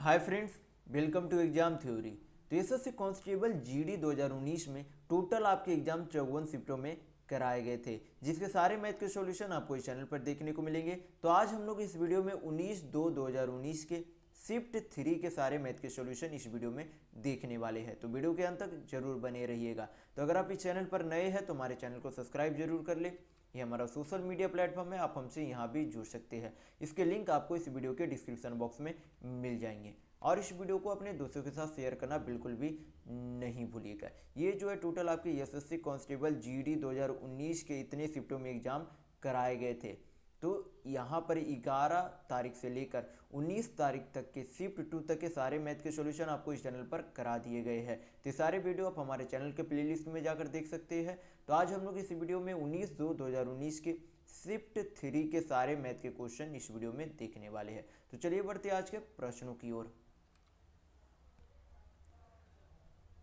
Hi friends, welcome to exam theory. तो SSC constable GD 2019 में total आपके exam 54 शिफ्टों में कराए गए थे, जिसके सारे मैथ के सॉल्यूशन आपको इस चैनल पर देखने को मिलेंगे। तो आज हम लोग इस वीडियो में 19/2/2019 के शिफ्ट 3 के सारे मैथ के सॉल्यूशन इस वीडियो में देखने वाले हैं। तो वीडियो के अंत तक जरूर बने रहिएगा। तो अगर आप इस चैनल पर नए हैं तो हमारे चैनल को सब्सक्राइब जरूर कर ले। ये हमारा सोशल मीडिया प्लेटफॉर्म है, आप हमसे यहाँ भी जुड़ सकते हैं। इसके लिंक आपको इस वीडियो के डिस्क्रिप्शन बॉक्स में मिल जाएंगे। और इस वीडियो को अपने दोस्तों के साथ शेयर करना बिल्कुल भी नहीं भूलिएगा। ये जो है टोटल आपके एसएससी कांस्टेबल जीडी 2019 के इतने शिफ्टों में एग्जाम कराए गए थे। तो यहाँ पर 11 तारीख से लेकर 19 तारीख तक के शिफ्ट 2 तक के सारे मैथ के सॉल्यूशन आपको इस चैनल पर करा दिए गए हैं। तो सारे वीडियो आप हमारे चैनल के प्लेलिस्ट में जाकर देख सकते हैं। तो आज हम लोग इस वीडियो में 19/2/2019 के शिफ्ट 3 के सारे मैथ के क्वेश्चन इस वीडियो में देखने वाले हैं। तो चलिए बढ़ते आज के प्रश्नों की ओर।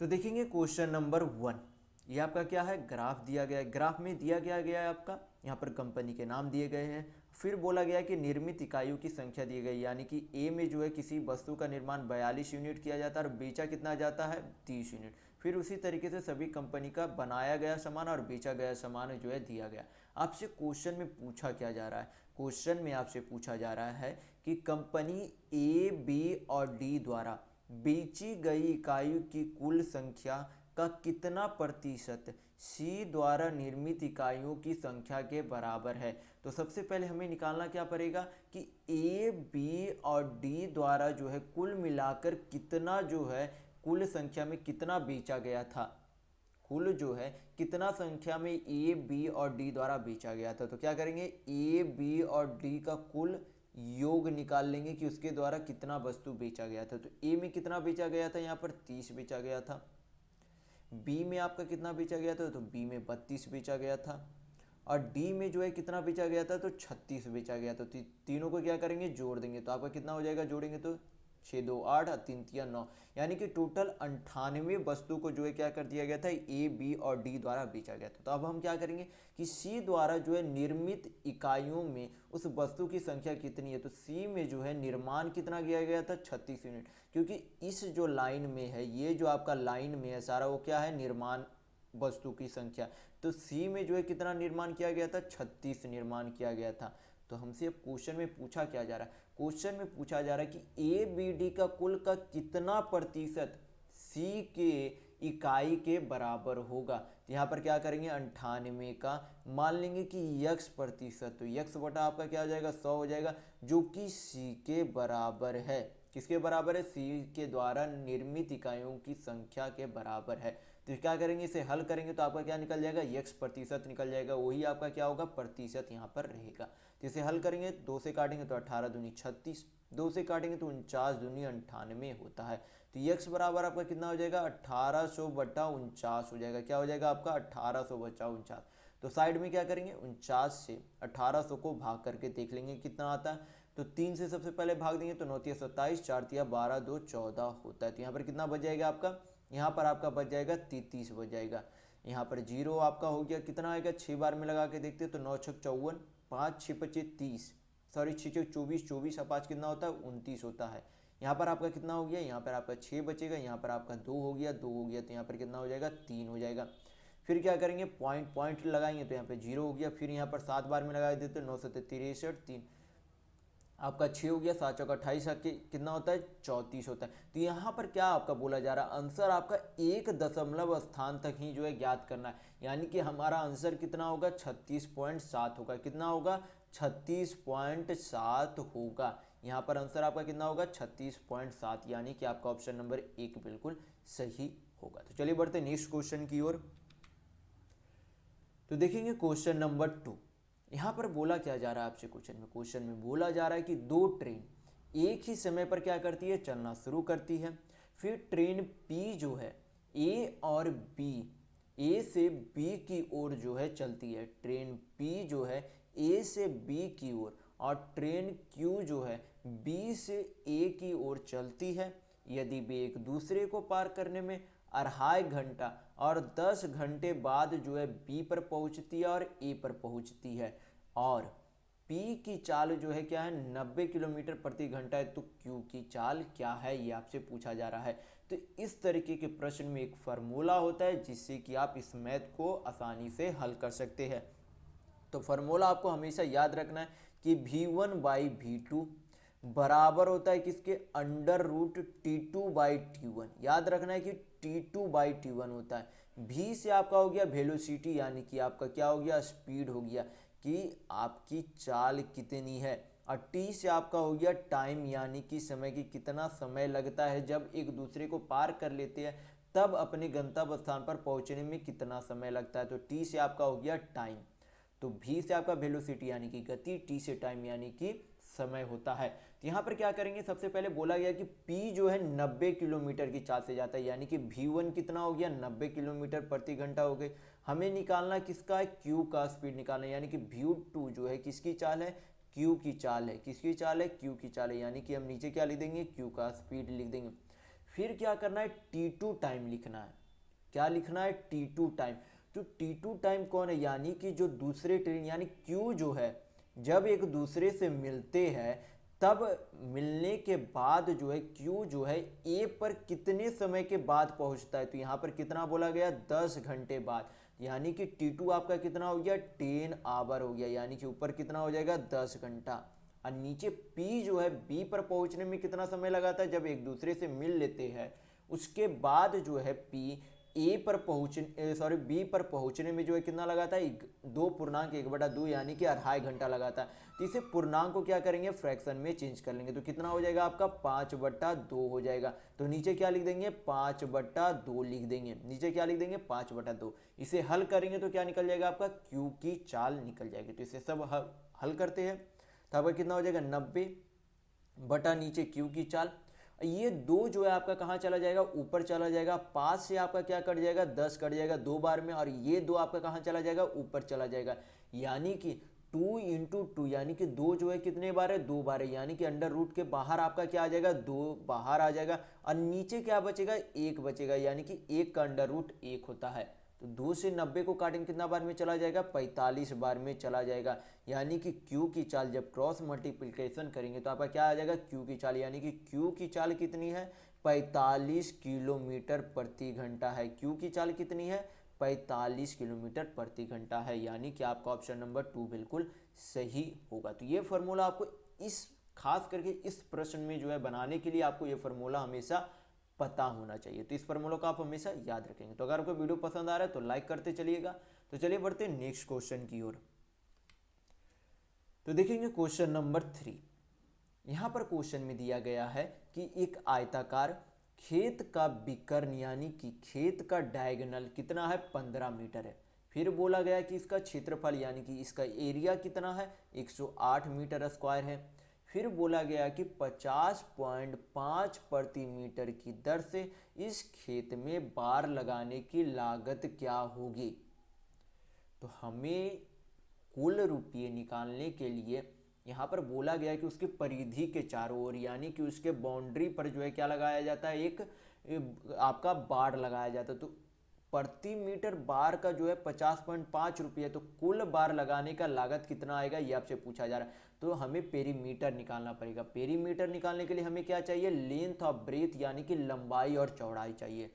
तो देखेंगे क्वेश्चन नंबर 1। ये आपका क्या है, ग्राफ दिया गया है। ग्राफ में दिया गया है आपका यहाँ पर कंपनी के नाम दिए गए हैं। फिर बोला गया कि निर्मित इकाइयों की संख्या दी गई, यानी कि ए में जो है किसी वस्तु का निर्माण 42 यूनिट किया जाता है और बेचा कितना जाता है, 30 यूनिट। फिर उसी तरीके से सभी कंपनी का बनाया गया सामान और बेचा गया सामान जो है दिया गया। आपसे क्वेश्चन में पूछा क्या जा रहा है, क्वेश्चन में आपसे पूछा जा रहा है कि कंपनी ए, बी और डी द्वारा बेची गई इकाइयों की कुल संख्या का कितना प्रतिशत सी द्वारा निर्मित इकाइयों की संख्या के बराबर है। तो सबसे पहले हमें निकालना क्या पड़ेगा कि ए, बी और डी द्वारा जो है कुल मिलाकर कितना जो है कुल संख्या में कितना बेचा गया था, कुल जो है कितना संख्या में ए, बी और डी द्वारा बेचा गया था। तो क्या करेंगे, ए, बी और डी का कुल योग निकाल लेंगे कि उसके द्वारा कितना वस्तु बेचा गया था। तो ए में कितना बेचा गया था, यहाँ पर 30 बेचा गया था। बी में आपका कितना बेचा गया था, तो बी में 32 बेचा गया था। और डी में जो है कितना बेचा गया था, तो 36 बेचा गया था। तो तीनों को क्या करेंगे, जोड़ देंगे। तो आपका कितना हो जाएगा, जोड़ेंगे तो 6 2 8 3 3 9, यानी कि टोटल 98 वस्तु को जो है क्या कर दिया गया था, ए, बी और डी द्वारा बेचा गया था। तो अब हम क्या करेंगे कि सी द्वारा जो है निर्मित इकाइयों में उस वस्तु की संख्या कितनी है। तो सी में जो है निर्माण कितना किया गया था, 36 यूनिट, क्योंकि इस जो लाइन में है, ये जो आपका लाइन में है सारा, वो क्या है, निर्माण वस्तु की संख्या। तो सी में जो है कितना निर्माण किया गया था, 36 निर्माण किया गया था। तो हमसे अब क्वेश्चन में पूछा क्या जा रहा है, क्वेश्चन में पूछा जा रहा है कि ए, बी, डी का कुल का कितना प्रतिशत सी के इकाई के बराबर होगा। तो यहाँ पर क्या करेंगे, 98 का मान लेंगे कि यक्स प्रतिशत, तो यक्स बटा आपका क्या हो जाएगा, 100 हो जाएगा, जो कि सी के बराबर है। किसके बराबर है, सी के द्वारा निर्मित इकाइयों की संख्या के बराबर है। तो क्या करेंगे, इसे हल करेंगे तो आपका क्या निकल जाएगा, यक्स प्रतिशत निकल जाएगा, वही आपका क्या होगा, प्रतिशत यहाँ पर रहेगा। तो इसे हल करेंगे, 2 से काटेंगे तो 18 दूनी 36, 2 से काटेंगे तो 49 दूनी 98 होता है। तो यक्स बराबर आपका कितना हो जाएगा, 1800 बटा 49 हो जाएगा। क्या हो जाएगा आपका, 1800 बटा 49। तो साइड में क्या करेंगे, 49 से 1800 को भाग करके देख लेंगे कितना आता है। तो 3 से सबसे पहले भाग देंगे तो 9 तिया 27, 4 तिया 12, 2 14 होता है। तो यहाँ पर कितना बच जाएगा आपका, यहाँ पर आपका बच जाएगा 33 बच जाएगा। यहाँ पर जीरो आपका हो गया, कितना आएगा, 6 बार में लगा के देखते हैं तो 9 6 54, 5 6 25 30, सॉरी 6 6 24, 24 और 5 कितना होता है, 29 होता है। यहाँ पर आपका कितना हो गया, यहाँ पर आपका 6 बचेगा, यहाँ पर आपका 2 हो गया, 2 हो गया, तो यहाँ पर कितना हो जाएगा, 3 हो जाएगा। फिर क्या करेंगे, पॉइंट लगाएंगे तो यहाँ पे 0 हो गया। फिर यहाँ पर 7 बार में लगा देते हैं, 9 7 63, 3 आपका 6 हो गया, 7 चौका 28, कितना होता है, 34 होता है। तो यहाँ पर क्या आपका बोला जा रहा है, आंसर आपका 1 दशमलव स्थान तक ही जो है ज्ञात करना है, यानी कि हमारा आंसर कितना होगा, 36.7 होगा। कितना होगा, 36.7 होगा। यहाँ पर आंसर आपका कितना होगा, 36.7, यानी कि आपका ऑप्शन नंबर 1 बिल्कुल सही होगा। तो चलिए बढ़ते नेक्स्ट क्वेश्चन की ओर। तो देखेंगे क्वेश्चन नंबर 2। यहाँ पर बोला क्या जा रहा है आपसे क्वेश्चन में बोला जा रहा है कि 2 ट्रेन एक ही समय पर क्या करती है, चलना शुरू करती है। फिर ट्रेन पी जो है ए और बी, ए से बी की ओर जो है चलती है। ट्रेन पी जो है ए से बी की ओर, और ट्रेन क्यू जो है बी से ए की ओर चलती है। यदि वे एक दूसरे को पार करने में 2.5 घंटा और 10 घंटे बाद जो है बी पर पहुंचती है और ए पर पहुंचती है, और पी की चाल जो है क्या है 90 किलोमीटर प्रति घंटा है, तो क्यू की चाल क्या है ये आपसे पूछा जा रहा है। तो इस तरीके के प्रश्न में एक फार्मूला होता है जिससे कि आप इस मैथ को आसानी से हल कर सकते हैं। तो फार्मूला आपको हमेशा याद रखना है कि V1/V2 बराबर होता है किसके, √T2/T1। याद रखना है कि T2/T1 होता है। V से आपका हो गया वेलोसिटी, यानी कि आपका क्या हो गया, स्पीड हो गया कि आपकी चाल कितनी है। और T से आपका हो गया टाइम, यानी कि समय, की कितना समय लगता है जब एक दूसरे को पार कर लेते हैं तब अपने गंतव्य स्थान पर पहुंचने में कितना समय लगता है। तो T से आपका हो गया टाइम, तो V से आपका वेलोसिटी यानी कि गति, T से टाइम यानी कि समय होता है। तो यहाँ पर क्या करेंगे, सबसे पहले बोला गया कि P जो है 90 किलोमीटर की चाल से जाता है, यानी कि V1 कितना हो गया, 90 किलोमीटर प्रति घंटा हो गए। हमें निकालना किसका है, Q का स्पीड निकालना, यानी कि V2 जो है किसकी चाल है, Q की चाल है। किसकी चाल है, Q की चाल है, यानी कि हम नीचे क्या लिख देंगे, Q का स्पीड लिख देंगे। फिर क्या करना है, T2 टाइम लिखना है। क्या लिखना है, T2 टाइम। तो T2 टाइम कौन है, यानी कि जो दूसरे ट्रेन, यानी Q जो है जब एक दूसरे से मिलते हैं तब मिलने के बाद जो है Q जो है A पर कितने समय के बाद पहुंचता है। तो यहाँ पर कितना बोला गया, 10 घंटे बाद, यानी कि T2 आपका कितना हो गया, 10 आवर हो गया, यानी कि ऊपर कितना हो जाएगा, 10 घंटा। और नीचे P जो है B पर पहुंचने में कितना समय लगाता है, जब एक दूसरे से मिल लेते हैं उसके बाद जो है P बी पर पहुंचने में जो है कितना लगाता है, 2.1/2 यानी कि 2.5 घंटा लगाता है। तो इसे पूर्णांक को क्या करेंगे, फ्रैक्शन में चेंज कर लेंगे, तो कितना हो जाएगा आपका 5/2 हो जाएगा। तो नीचे क्या लिख देंगे, 5/2 लिख देंगे, नीचे क्या लिख देंगे, 5/2। इसे हल करेंगे तो क्या निकल जाएगा आपका, क्यू की चाल निकल जाएगी। तो इसे सब हल करते हैं, तो आपका कितना हो जाएगा, 90 बटा नीचे क्यू की चाल। ये 2 जो है आपका कहाँ चला जाएगा, ऊपर चला जाएगा। 5 से आपका क्या कट जाएगा, 10 कट जाएगा 2 बार में, और ये 2 आपका कहाँ चला जाएगा, ऊपर चला जाएगा। यानी कि 2 × 2 यानी कि 2 जो है कितने बार है, 2 बार है, यानी कि अंडर रूट के बाहर आपका क्या आ जाएगा, 2 बाहर आ जाएगा। और नीचे क्या बचेगा, 1 बचेगा, यानी कि 1 का अंडर रूट 1 होता है। तो 2 से 90 को काटेंगे कितना बार में चला जाएगा, 45 बार में चला जाएगा। यानी कि Q की चाल जब क्रॉस मल्टीप्लिकेशन करेंगे तो आपका क्या आ जाएगा, Q की चाल, यानी कि Q की चाल कितनी है, 45 किलोमीटर प्रति घंटा है। Q की चाल कितनी है, 45 किलोमीटर प्रति घंटा है, यानी कि आपका ऑप्शन नंबर 2 बिल्कुल सही होगा। तो ये फार्मूला आपको इस खास करके इस प्रश्न में जो है बनाने के लिए आपको ये फार्मूला हमेशा पता होना चाहिए। तो इस फार्मूला को आप हमेशा याद रखेंगे। तो अगर आपको वीडियो पसंद आ रहा है तो लाइक करते चलिएगा। तो चलिए बढ़ते हैं नेक्स्ट क्वेश्चन की ओर। तो देखेंगे क्वेश्चन नंबर 3। यहाँ पर क्वेश्चन में दिया गया है कि एक आयताकार खेत का विकर्ण यानी कि खेत का डायगोनल कितना है, 15 मीटर है। फिर बोला गया कि इसका क्षेत्रफल यानी कि इसका एरिया कितना है, 108 मीटर स्क्वायर है। फिर बोला गया कि 50.5 प्रति मीटर की दर से इस खेत में बार लगाने की लागत क्या होगी। तो हमें कुल रुपये निकालने के लिए यहाँ पर बोला गया कि उसके परिधि के चारों ओर यानी कि उसके बाउंड्री पर जो है क्या लगाया जाता है, एक आपका बार लगाया जाता है। तो प्रति मीटर बार का जो है 50.5 रुपये, तो कुल बार लगाने का लागत कितना आएगा ये आपसे पूछा जा रहा है। तो हमें पेरीमीटर निकालना पड़ेगा। पेरीमीटर निकालने के लिए हमें क्या चाहिए, लेंथ ऑफ ब्रेथ यानी कि लंबाई और चौड़ाई चाहिए।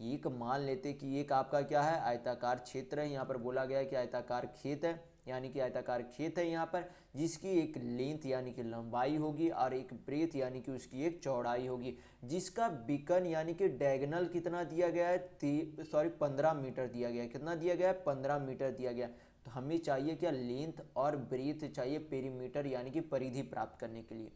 एक मान लेते कि एक आपका क्या है, आयताकार क्षेत्र है। यहाँ पर बोला गया है कि आयताकार खेत है, यानी कि आयताकार खेत है यहाँ पर, जिसकी एक लेंथ यानी कि लंबाई होगी और एक ब्रेथ यानी कि उसकी एक चौड़ाई होगी, जिसका विकर्ण यानी कि डायगोनल कितना दिया गया है, 15 मीटर दिया गया है। कितना दिया गया है, 15 मीटर दिया गया। तो हमें चाहिए क्या, लेंथ और ब्रेथ चाहिए पेरीमीटर यानी कि परिधि प्राप्त करने के लिए।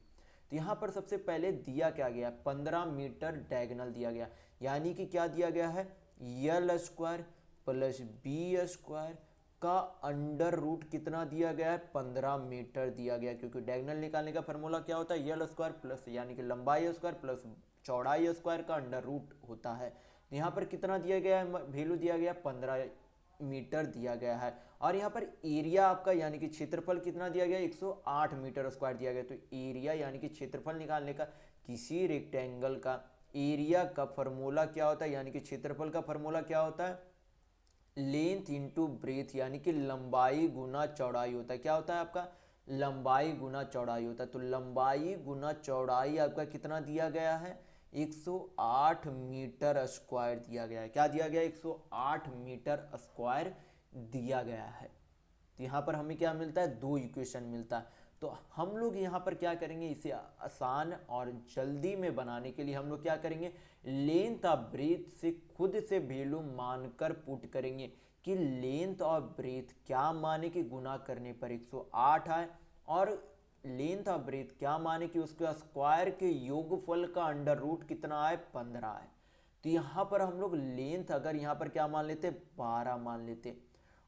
तो यहाँ पर सबसे पहले दिया क्या गया, 15 मीटर डायगोनल दिया गया, यानी कि क्या दिया गया है, l square plus b square का अंडर रूट कितना दिया गया है, 15 मीटर दिया गया। क्योंकि डायगोनल निकालने का फॉर्मूला क्या होता है, यल स्क्वायर प्लस यानी कि लंबाई स्क्वायर प्लस चौड़ाई स्क्वायर का अंडर रूट होता है। तो यहाँ पर कितना दिया गया है, वैल्यू दिया गया 15 मीटर दिया गया है। और यहाँ पर एरिया आपका यानी कि क्षेत्रफल कितना दिया गया, 108 मीटर स्क्वायर दिया गया। तो एरिया यानी कि क्षेत्रफल निकालने का किसी रेक्टेंगल का एरिया का फॉर्मूला क्या होता है, यानी कि क्षेत्रफल का फॉर्मूला क्या होता है, लेंथ इंटू ब्रेथ यानी कि लंबाई गुना चौड़ाई होता है। क्या होता है आपका, लंबाई गुना चौड़ाई होता है। तो लंबाई गुना चौड़ाई आपका कितना दिया गया है, 108 मीटर स्क्वायर दिया गया है। क्या दिया गया है, 108 मीटर स्क्वायर दिया गया है। तो यहाँ पर हमें क्या मिलता है, 2 इक्वेशन मिलता है। तो हम लोग यहाँ पर क्या करेंगे, इसे आसान और जल्दी में बनाने के लिए हम लोग क्या करेंगे, लेंथ ऑफ ब्रेथ से खुद से वैल्यू मानकर पुट करेंगे कि लेंथ और ब्रेथ क्या माने कि गुना करने पर 108 आए, और लेंथ ऑफ ब्रेथ क्या माने कि उसके स्क्वायर के योगफल का अंडर रूट कितना आए, 15 आए। तो यहाँ पर हम लोग लेंथ अगर यहाँ पर क्या मान लेते, 12 मान लेते,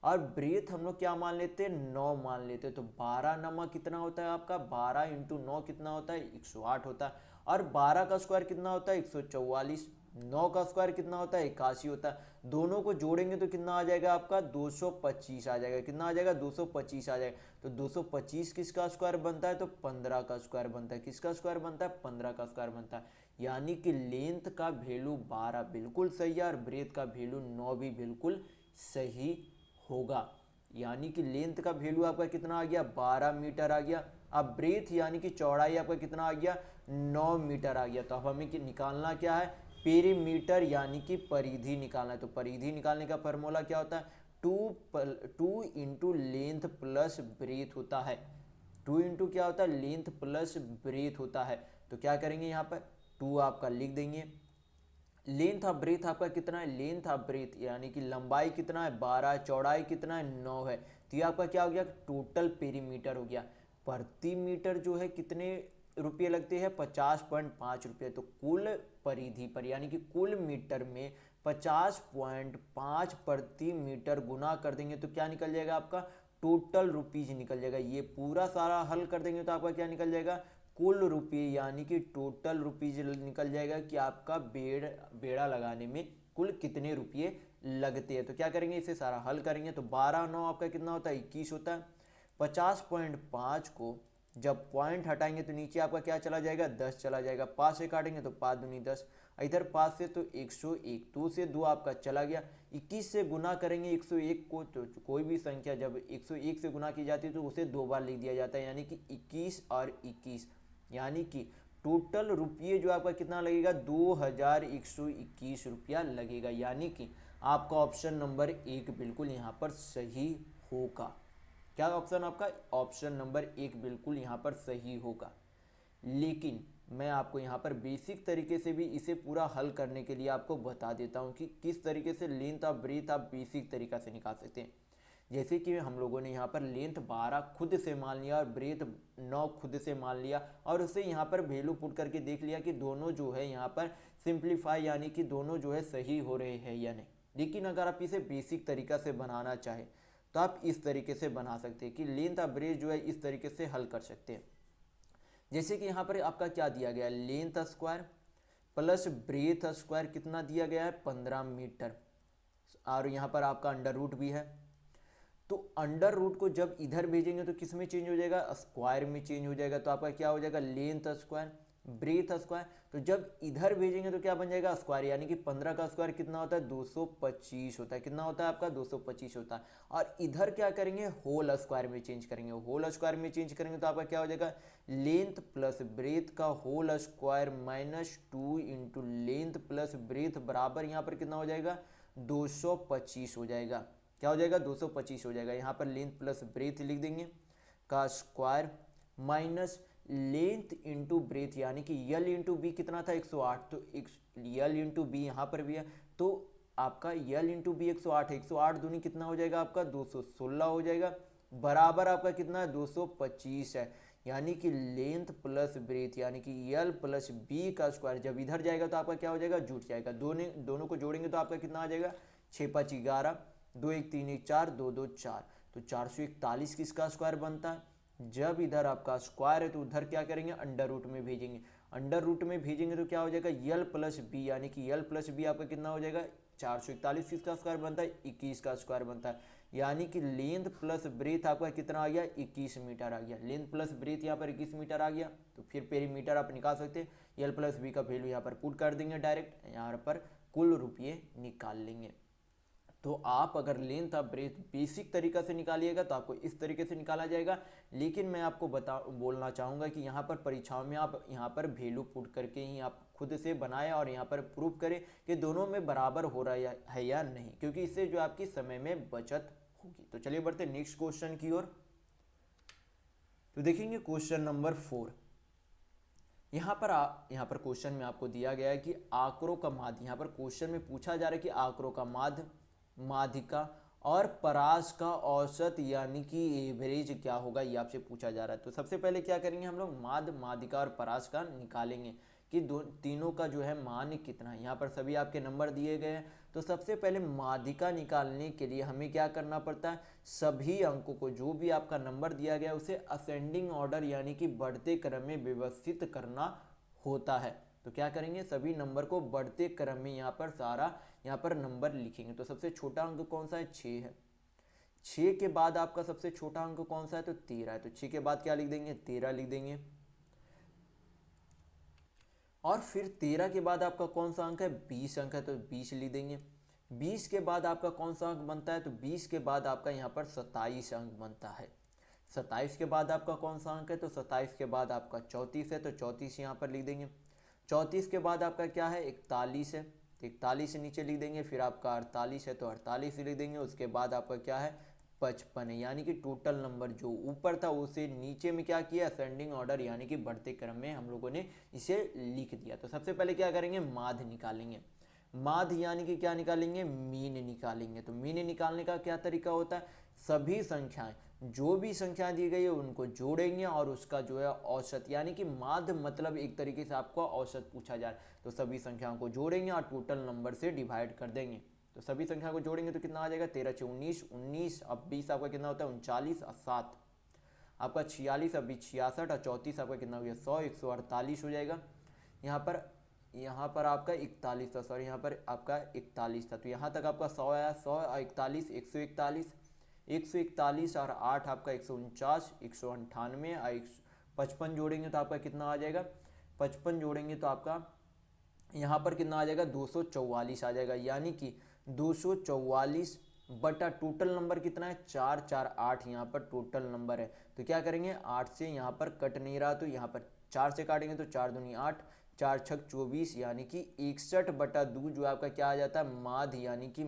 और ब्रेथ हम लोग क्या मान लेते, 9 मान लेते। तो 12 नमा कितना होता है आपका, 12 इंटू 9 कितना होता है, 108 होता है। और 12 का स्क्वायर कितना होता है, 144। 9 का स्क्वायर कितना होता है, 81 होता है। दोनों को जोड़ेंगे तो कितना आ जाएगा आपका, 225 आ जाएगा। कितना आ जाएगा, 225 आ जाएगा। तो 225 किसका स्क्वायर बनता है, तो 15 का स्क्वायर बनता है। किसका स्क्वायर बनता है, 15 का स्क्वायर बनता है। यानी कि लेंथ का वैल्यू 12 बिल्कुल सही है और ब्रेथ का वैल्यू 9 भी बिल्कुल सही होगा। यानी कि लेंथ का वैल्यू आपका कितना आ गया, 12 मीटर आ गया। अब ब्रेथ यानी कि चौड़ाई आपका कितना आ गया, 9 मीटर आ गया। तो अब हमें निकालना क्या है, पेरीमीटर यानी कि परिधि निकालना है। तो परिधि निकालने का फॉर्मूला क्या होता है, 2 इंटू लेंथ प्लस ब्रेथ होता है। 2 इंटू क्या होता है, लेंथ प्लस ब्रेथ होता है। तो क्या करेंगे, यहाँ पर 2 आपका लिख देंगे। लेंथ ऑफ ब्रेथ आपका कितना है, लेंथ ऑफ ब्रेथ यानी कि लंबाई कितना है, 12, चौड़ाई कितना है, 9 है। तो ये आपका क्या हो गया, टोटल पेरीमीटर हो गया। प्रति मीटर जो है कितने रुपये लगते हैं, 50.5 रुपये। तो कुल परिधि पर यानी कि कुल मीटर में 50.5 प्रति मीटर गुना कर देंगे तो क्या निकल जाएगा आपका, टोटल रुपीज निकल जाएगा। ये पूरा सारा हल कर देंगे तो आपका क्या निकल जाएगा, कुल रुपये यानी कि टोटल रुपीज निकल जाएगा कि आपका बेड़ा लगाने में कुल कितने रुपये लगते हैं। तो क्या करेंगे, इसे सारा हल करेंगे तो 12 9 आपका कितना होता है, 21 होता है। 50.5 को जब पॉइंट हटाएंगे तो नीचे आपका क्या चला जाएगा, 10 चला जाएगा। 5 से काटेंगे तो 5 दूनी 10, इधर 5 से तो 101, 2 से 2 आपका चला गया। 21 से गुना करेंगे 101 को, तो कोई भी संख्या जब 101 से गुना की जाती है तो उसे 2 बार लिख दिया जाता है, यानी कि 21 और 21, यानी कि टोटल रुपये जो आपका कितना लगेगा, 2121 रुपया लगेगा। यानी कि आपका ऑप्शन नंबर 1 बिल्कुल यहाँ पर सही होगा। क्या ऑप्शन आपका, ऑप्शन नंबर 1 बिल्कुल यहाँ पर सही होगा। लेकिन मैं आपको यहाँ पर बेसिक तरीके से भी इसे पूरा हल करने के लिए आपको बता देता हूँ कि किस तरीके से लेंथ ऑफ ब्रेथ आप बेसिक तरीका से निकाल सकते हैं। जैसे कि हम लोगों ने यहाँ पर लेंथ 12 खुद से मान लिया और ब्रेथ 9 खुद से मान लिया, और उसे यहाँ पर वैल्यू पुट करके देख लिया कि दोनों जो है यहाँ पर सिंप्लीफाई यानी कि दोनों जो है सही हो रहे हैं या नहीं। लेकिन अगर आप इसे बेसिक तरीका से बनाना चाहें तो आप इस तरीके से बना सकते हैं कि लेंथ ऑफ ब्रेथ जो है इस तरीके से हल कर सकते हैं। जैसे कि यहाँ पर आपका क्या दिया गया है, length square plus breadth square कितना दिया गया है, 15 मीटर, और यहाँ पर आपका अंडर रूट भी है। तो अंडर रूट को जब इधर भेजेंगे तो किस में चेंज हो जाएगा, स्क्वायर में चेंज हो जाएगा। तो आपका क्या हो जाएगा, लेंथ स्क्वायर ब्रेथ स्क्वायर। तो जब इधर भेजेंगे तो क्या बन जाएगा, स्क्वायर, यानी कि 15 का स्क्वायर कितना होता है, 225 होता है। कितना होता है आपका, 225 होता है। और इधर क्या करेंगे, होल स्क्वायर में चेंज करेंगे। होल स्क्वायर में चेंज करेंगे तो आपका क्या हो जाएगा, लेंथ प्लस ब्रेथ का whole square minus 2 into length plus breadth बराबर यहाँ पर कितना हो जाएगा, 225 हो जाएगा। क्या हो जाएगा, 225 हो जाएगा। यहाँ पर लेंथ प्लस ब्रेथ लिख देंगे का square minus length into breadth यानी कि यल इंटू बी कितना था, 108। तो यल इंटू बी यहाँ पर भी है तो आपका यल इंटू बी 108 है। 108 दूनी कितना हो जाएगा आपका, 216 हो जाएगा, बराबर आपका कितना है, 225 है। यानी कि लेंथ प्लस ब्रेथ यानी कि यल प्लस बी का स्क्वायर जब इधर जाएगा तो आपका क्या हो जाएगा, जुट जाएगा। दोनों को जोड़ेंगे तो आपका कितना आ जाएगा, 6 5 11, 2 1 3 1 4, 2 2 4, तो 441 किसका स्क्वायर बनता है। जब इधर आपका स्क्वायर है तो उधर क्या करेंगे, अंडर रूट में भेजेंगे। अंडर रूट में भेजेंगे तो क्या हो जाएगा, यल प्लस बी यानी कि यल प्लस बी आपका कितना हो जाएगा, 441 किसका स्क्वायर बनता है, 21 का स्क्वायर बनता है। यानी कि लेंथ प्लस ब्रेथ आपका कितना आ गया, 21 मीटर आ गया। लेंथ प्लस ब्रेथ यहाँ पर 21 मीटर आ गया। तो फिर पेरीमीटर आप निकाल सकते हैं। यल प्लस बी का वैल्यू यहाँ पर पुट कर देंगे डायरेक्ट, यहाँ पर कुल रुपये निकाल लेंगे। तो आप अगर लेंथ ऑफ ब्रेथ बेसिक तरीका से निकालिएगा तो आपको इस तरीके से निकाला जाएगा। लेकिन मैं आपको बोलना चाहूँगा कि यहाँ पर परीक्षाओं में आप यहाँ पर वैल्यू पुट करके ही आप खुद से बनाएं और यहाँ पर प्रूव करें कि दोनों में बराबर हो रहा है या नहीं, क्योंकि इससे जो आपकी समय में बचत होगी। तो चलिए बढ़ते नेक्स्ट क्वेश्चन की ओर। तो देखेंगे क्वेश्चन नंबर 4। यहाँ पर क्वेश्चन में आपको दिया गया है कि आंकड़ों का माध्य, यहाँ पर क्वेश्चन में पूछा जा रहा है कि आंकड़ों का माध्य, माध्यिका और परास का औसत यानी कि एवरेज क्या होगा, ये आपसे पूछा जा रहा है। तो सबसे पहले क्या करेंगे हम लोग, माध्य, माध्यिका और परास का निकालेंगे कि तीनों का जो है मान कितना है। यहाँ पर सभी आपके नंबर दिए गए हैं। तो सबसे पहले माध्यिका निकालने के लिए हमें क्या करना पड़ता है, सभी अंकों को, जो भी आपका नंबर दिया गया उसे असेंडिंग ऑर्डर यानी कि बढ़ते क्रम में व्यवस्थित करना होता है। तो क्या करेंगे, सभी नंबर को बढ़ते क्रम में यहाँ पर नंबर लिखेंगे। तो सबसे छोटा अंक कौन सा है, 6 है। 6 के बाद आपका सबसे छोटा अंक कौन सा है, तो 13 है। तो 6 के बाद क्या लिख देंगे, 13 लिख देंगे। और फिर 13 के बाद आपका कौन सा अंक है, 20 अंक है, तो 20 लिख देंगे। 20 के बाद आपका कौन सा अंक बनता है, तो 20 के बाद आपका यहाँ पर 27 अंक बनता है। 27 के बाद आपका कौन सा अंक है, तो 27 के बाद आपका 34 है, तो 34 यहाँ पर लिख देंगे। 34 के बाद आपका क्या है, 41 है, तो 41 से नीचे लिख देंगे। फिर आपका 48 है, तो 48 लिख देंगे। उसके बाद आपका क्या है, 55 है, यानी कि टोटल नंबर जो ऊपर था उसे नीचे में क्या किया, असेंडिंग ऑर्डर यानी कि बढ़ते क्रम में हम लोगों ने इसे लिख दिया। तो सबसे पहले क्या करेंगे, माध्य निकालेंगे। माध्य यानी कि क्या निकालेंगे, मीन निकालेंगे। तो मीन निकालने का क्या तरीका होता है, सभी संख्याएं, जो भी संख्याएं दी गई है उनको जोड़ेंगे और उसका जो है औसत, यानी कि माध्य मतलब एक तरीके से आपको औसत पूछा जा रहा है। तो सभी संख्याओं को जोड़ेंगे और टोटल नंबर से डिवाइड कर देंगे। तो सभी संख्या को जोड़ेंगे तो कितना आ जाएगा, 13 × 19, 19 अब 20 आपका कितना होता है, 39 और 7 आपका 46, अभी 66 और 34 आपका कितना हो गया, 100, 148 हो जाएगा। यहाँ पर आपका 41 था, सॉरी यहाँ पर आपका 41 था। तो यहाँ तक आपका 100 आया, 100 और 41, 141, 141 और 8 आपका 149, 198 और 55 जोड़ेंगे तो आपका कितना आ जाएगा, 55 जोड़ेंगे तो आपका यहाँ पर कितना आ जाएगा, 244 आ जाएगा। यानी कि 244 बटा टोटल नंबर कितना है, 4 4 8 यहाँ पर टोटल नंबर है। तो क्या करेंगे, 8 से यहाँ पर कट नहीं रहा तो यहाँ पर 4 से काटेंगे तो 4 दूनी 8, 4 छक 24, यानी कि 61 बटा 2 जो आपका क्या आ जाता है, माध्य यानी कि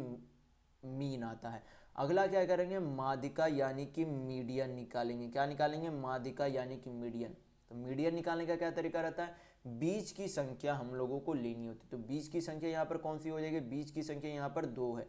मीन आता है। अगला क्या करेंगे, माध्यिका यानी कि मीडियन निकालेंगे। क्या निकालेंगे, माध्यिका यानी कि मीडियन। तो मीडियन निकालने का क्या तरीका रहता है, बीच की संख्या हम लोगों को लेनी होती है। तो बीच की संख्या यहाँ पर कौन सी हो जाएगी, बीच की संख्या यहाँ पर 2 है,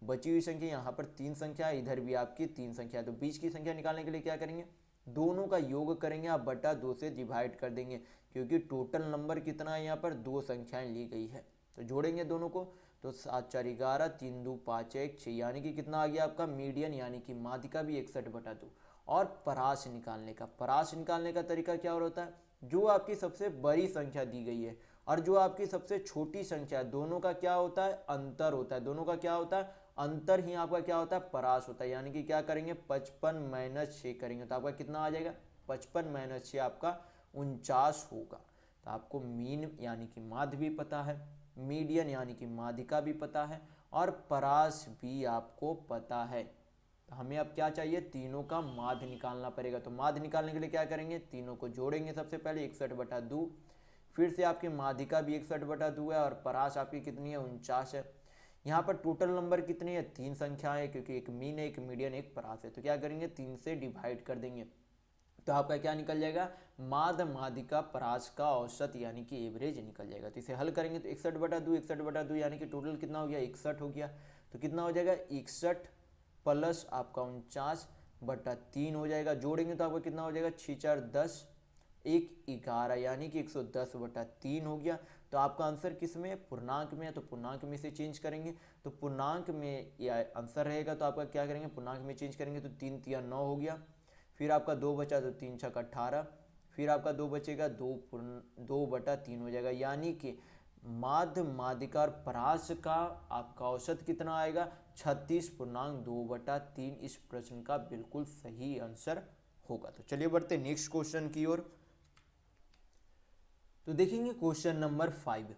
बची हुई संख्या यहाँ पर 3 संख्या है, इधर भी आपकी 3 संख्या है। तो बीच की संख्या निकालने के लिए क्या करेंगे, दोनों का योग करेंगे, आप बटा 2 से डिवाइड कर देंगे, क्योंकि टोटल नंबर कितना है, यहाँ पर 2 संख्याएं ली गई है। तो जोड़ेंगे दोनों को, तो 7 4 11, 3 2 5 1 6, यानी कि कितना आ गया आपका मीडियन यानी कि माध्यिका भी 61 बटा 2। और परास निकालने का तरीका क्या होता है, जो आपकी सबसे बड़ी संख्या दी गई है और जो आपकी सबसे छोटी संख्या है, दोनों का क्या होता है, अंतर होता है। दोनों का क्या होता है, अंतर ही आपका क्या होता है, परास होता है। यानी कि क्या करेंगे, 55 - 6 करेंगे तो आपका कितना आ जाएगा, 55 - 6 आपका 49 होगा। तो आपको मीन यानी कि माध्य भी पता है, मीडियन यानी कि माध्यिका भी पता है और परास भी आपको पता है। तो हमें अब क्या चाहिए, तीनों का माध्य निकालना पड़ेगा। तो माध्य निकालने के लिए क्या करेंगे, तीनों को जोड़ेंगे सबसे पहले, 61 बटा 2, फिर से आपकी माध्यिका भी 61 बटा 2 है और परास आपकी कितनी है, 49 है। यहाँ पर टोटल नंबर कितनी है, 3 संख्याएं है, क्योंकि एक मीन है, एक मीडियन, एक परास है। तो क्या करेंगे, 3 से डिवाइड कर देंगे तो आपका क्या निकल जाएगा, माध्य, माध्यिका, परास का औसत यानी कि एवरेज निकल जाएगा। तो इसे हल करेंगे तो 61 बटा 2, 61 बटा 2 यानी कि टोटल कितना हो गया, 61 हो गया। तो कितना हो जाएगा, 61 प्लस आपका 49 बटा 3 हो जाएगा। जोड़ेंगे तो आपका कितना हो जाएगा, 6 4 10, 1 11, यानी कि 110 बटा 3 हो गया। तो आपका आंसर किस में, पूर्णांक में है, तो पूर्णांक में से चेंज करेंगे। तो पूर्णांक में या आंसर रहेगा तो आपका क्या करेंगे, पूर्णांक में चेंज करेंगे तो 3 3 9 हो गया। फिर आपका 2 बचा तो 3 6 18, फिर आपका 2 बचेगा, 2 बटा 3 हो जाएगा। यानी कि माध्य, माध्यिका और परास का आपका औसत कितना आएगा, 36.2 बटा 3 इस प्रश्न का बिल्कुल सही आंसर होगा। तो चलिए बढ़ते नेक्स्ट क्वेश्चन की ओर। तो देखेंगे क्वेश्चन नंबर 5।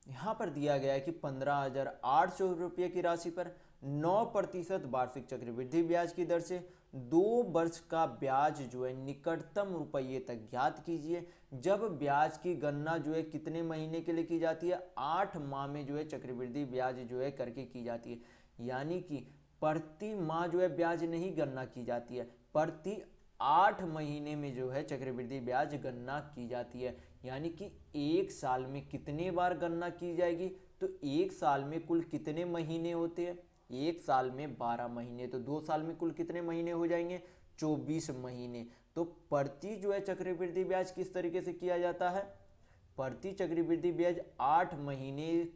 यहाँ पर दिया गया है कि 15,800 रुपये की राशि पर 9% वार्षिक चक्रवृद्धि ब्याज की दर से 2 वर्ष का ब्याज जो है निकटतम रुपये तक ज्ञात कीजिए। जब ब्याज की गणना जो है कितने महीने के लिए की जाती है, 8 माह में जो है चक्रवृद्धि ब्याज जो है करके की जाती है। यानी कि प्रति माह जो है ब्याज नहीं गणना की जाती है, प्रति 8 महीने में जो है चक्रवृद्धि ब्याज गणना की जाती है। यानी कि एक साल में कितने बार गणना की जाएगी, तो एक साल में कुल कितने महीने होते हैं, एक साल में 12 महीने, तो 2 साल में कुल कितने महीने हो जाएंगे, 24 महीने। तो प्रति जो है चक्रवृद्धि ब्याज किस तरीके से किया जाता है, प्रति चक्रवृद्धि ब्याज 8 महीने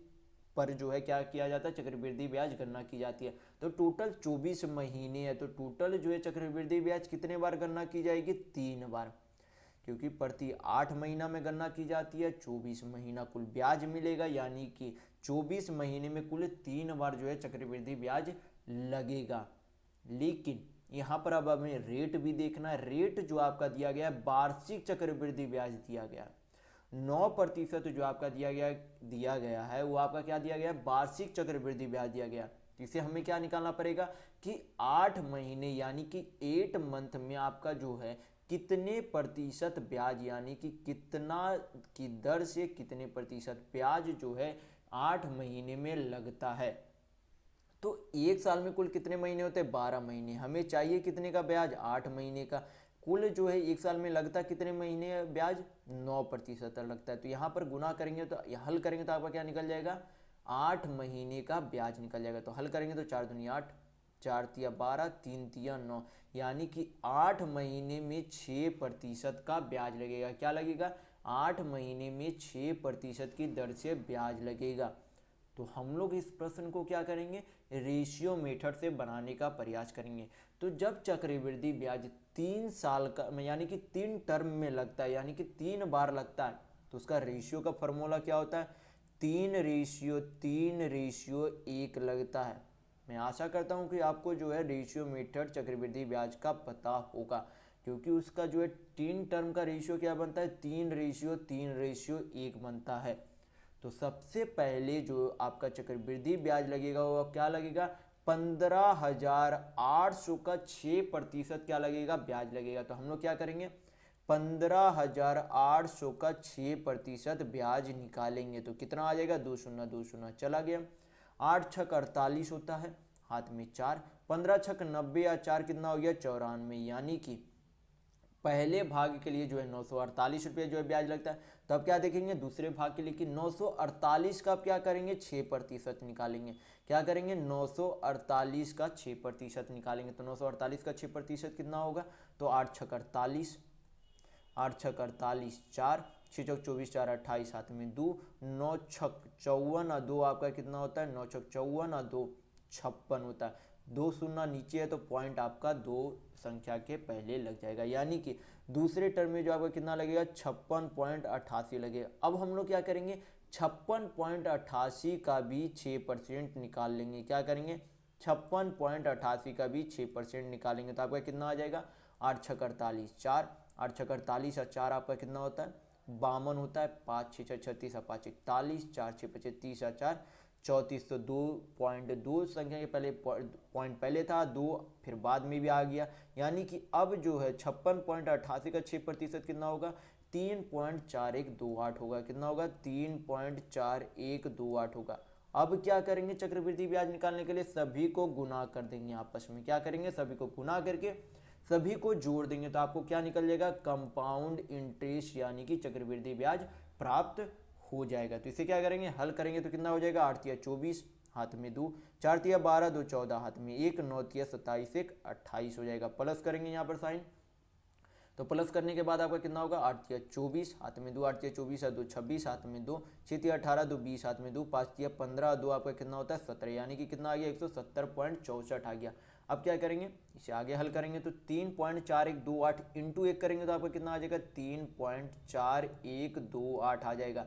पर जो है क्या किया जाता है, चक्रवृद्धि ब्याज गणना की जाती है। तो टोटल 24 महीने है, तो टोटल जो है चक्रवृद्धि ब्याज कितने बार गणना की जाएगी, 3 बार, क्योंकि प्रति 8 महीना में गणना की जाती है, 24 महीना कुल ब्याज मिलेगा। यानी कि 24 महीने में कुल 3 बार जो है चक्रवृद्धि ब्याज लगेगा। लेकिन यहाँ पर अब हमें रेट भी देखना है। रेट जो आपका दिया गया है वार्षिक चक्रवृद्धि ब्याज दिया गया है, 9% जो आपका दिया गया है वो आपका क्या दिया गया है, वार्षिक चक्रवृद्धि ब्याज दिया गया। इसे हमें क्या निकालना पड़ेगा कि 8 महीने यानी कि 8 मंथ में आपका जो है कितने प्रतिशत ब्याज, यानी कि कितना की दर से कितने प्रतिशत ब्याज जो है 8 महीने में लगता है। तो एक साल में कुल कितने महीने होते हैं, 12 महीने। हमें चाहिए कितने का ब्याज, 8 महीने का। कुल जो है एक साल में लगता कितने महीने ब्याज, 9% लगता है। तो यहाँ पर गुना करेंगे तो हल करेंगे तो आपका क्या निकल जाएगा, 8 महीने का ब्याज निकल जाएगा। तो हल करेंगे तो 4 दूनी 8, 4 तिया 12, 3 तिया 9, यानी कि 8 महीने में 6% का ब्याज लगेगा। क्या लगेगा, 8 महीने में 6% की दर से ब्याज लगेगा। तो हम लोग इस प्रश्न को क्या करेंगे, रेशियो मेथड से बनाने का प्रयास करेंगे। तो जब चक्रवृद्धि ब्याज 3 साल का यानी कि 3 टर्म में लगता है, यानी कि 3 बार लगता है, तो उसका रेशियो का फॉर्मूला क्या होता है, 3:1 लगता है। मैं आशा करता हूं कि आपको जो है रेशियो मेथड चक्रवृद्धि ब्याज का पता होगा, क्योंकि उसका जो है 3 टर्म का रेशियो क्या बनता है, 3:3:1 बनता है। तो सबसे पहले जो आपका चक्रवृद्धि ब्याज लगेगा वो क्या लगेगा, 15,800 का 6% क्या लगेगा, ब्याज लगेगा। तो हम लोग क्या करेंगे, 15,800 का 6% ब्याज निकालेंगे। तो कितना आ जाएगा, 2 शून्य 2 शून्य चला गया। 8 छक 48 होता है, हाथ में 4, 15 छक 90 या 4 कितना हो गया, 94। यानी कि पहले भाग के लिए जो है 948 रुपये जो है ब्याज लगता है। तो अब क्या देखेंगे दूसरे भाग के लिए कि 948 का क्या करेंगे, 6% निकालेंगे। क्या करेंगे, 948 का 6% निकालेंगे। तो 948 का 6% कितना होगा, तो 8 छक 48, 8 छक 48, 4 6 चौक 24, 4 28, हाथ में 2, 9 छक 54 और 2 आपका कितना होता है, 9 छक 54 और 2 56 होता है। 2 शून्य नीचे है तो पॉइंट आपका 2 संख्या के पहले लग जाएगा। यानी कि दूसरे टर्म में जो आपका कितना लगेगा, 56.88 लगेगा। अब हम लोग क्या करेंगे, 56.88 का भी 6% निकाल लेंगे। क्या करेंगे, 56.88 का भी 6% निकालेंगे। तो आपका कितना आ जाएगा, 8 छक 48, 4, 8 छक 48 और 4 आपका कितना होता है, 52 होता है। 5 6 36 और 5 41, 4 6 25 30 और 4 34। तो 2.2 संख्या के पहले पॉइंट पहले था, 2 फिर बाद में भी आ गया। यानी कि अब जो है 56.88 का 6% कितना होगा, 3.4128 होगा। कितना होगा, 3.4128 होगा। अब क्या करेंगे, चक्रवृद्धि ब्याज निकालने के लिए सभी को गुना कर देंगे आपस में। क्या करेंगे, सभी को गुना करके सभी को जोड़ देंगे। तो आपको क्या निकल जाएगा, कंपाउंड इंटरेस्ट यानी कि चक्रवृद्धि ब्याज प्राप्त हो जाएगा। तो इसे क्या करेंगे, हल करेंगे तो कितना हो जाएगा, 8 तिया 24, हाथ में 2, 4 तिया 12, 2 14, हाथ में 1, 9 तिया 27, 1 28 हो जाएगा। प्लस करेंगे यहाँ पर साइन, तो प्लस करने के बाद आपका कितना होगा, 8 तिया 24, हाथ में 2, 8 तिया 24 और 2 26, हाथ में 2, 6 तिया 18, 2 20, हाथ में 2, 5 तिया 15, 2 आपका कितना होता है 17। यानी कि कितना आ गया, 170.64 आ गया। अब क्या करेंगे, इसे आगे हल करेंगे तो 3.4128 इंटू 1 करेंगे तो आपका कितना आ जाएगा, 3.4128 आ जाएगा।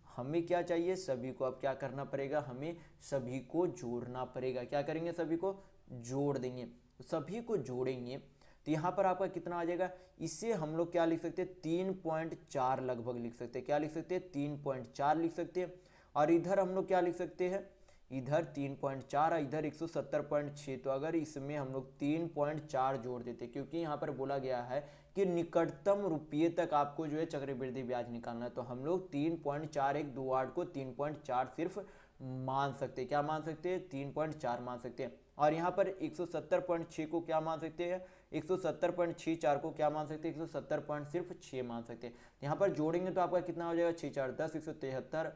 हमें क्या चाहिए, सभी को अब क्या करना पड़ेगा, हमें सभी को जोड़ना पड़ेगा। क्या करेंगे, सभी को जोड़ देंगे। तो सभी को जोड़ेंगे तो यहाँ पर आपका कितना आ जाएगा, इससे हम लोग क्या लिख सकते हैं, 3.4 लगभग लिख सकते हैं। क्या लिख सकते हैं, 3.4 लिख सकते हैं। और इधर हम लोग क्या लिख सकते हैं, इधर 3.4 और इधर 170.6, तो अगर इसमें हम लोग 3.4 जोड़ देते, क्योंकि यहाँ पर बोला गया है कि निकटतम रुपये तक आपको जो है चक्रवृद्धि ब्याज निकालना है, तो हम लोग 3.4128 को 3.4 सिर्फ मान सकते हैं। क्या मान सकते हैं? 3.4 मान सकते हैं। और यहाँ पर 170.6 को क्या मान सकते हैं? 170.64 को क्या मान सकते हैं? 170.6 मान सकते हैं। यहाँ पर जोड़ेंगे तो आपका कितना हो जाएगा? 6 4 10, 173,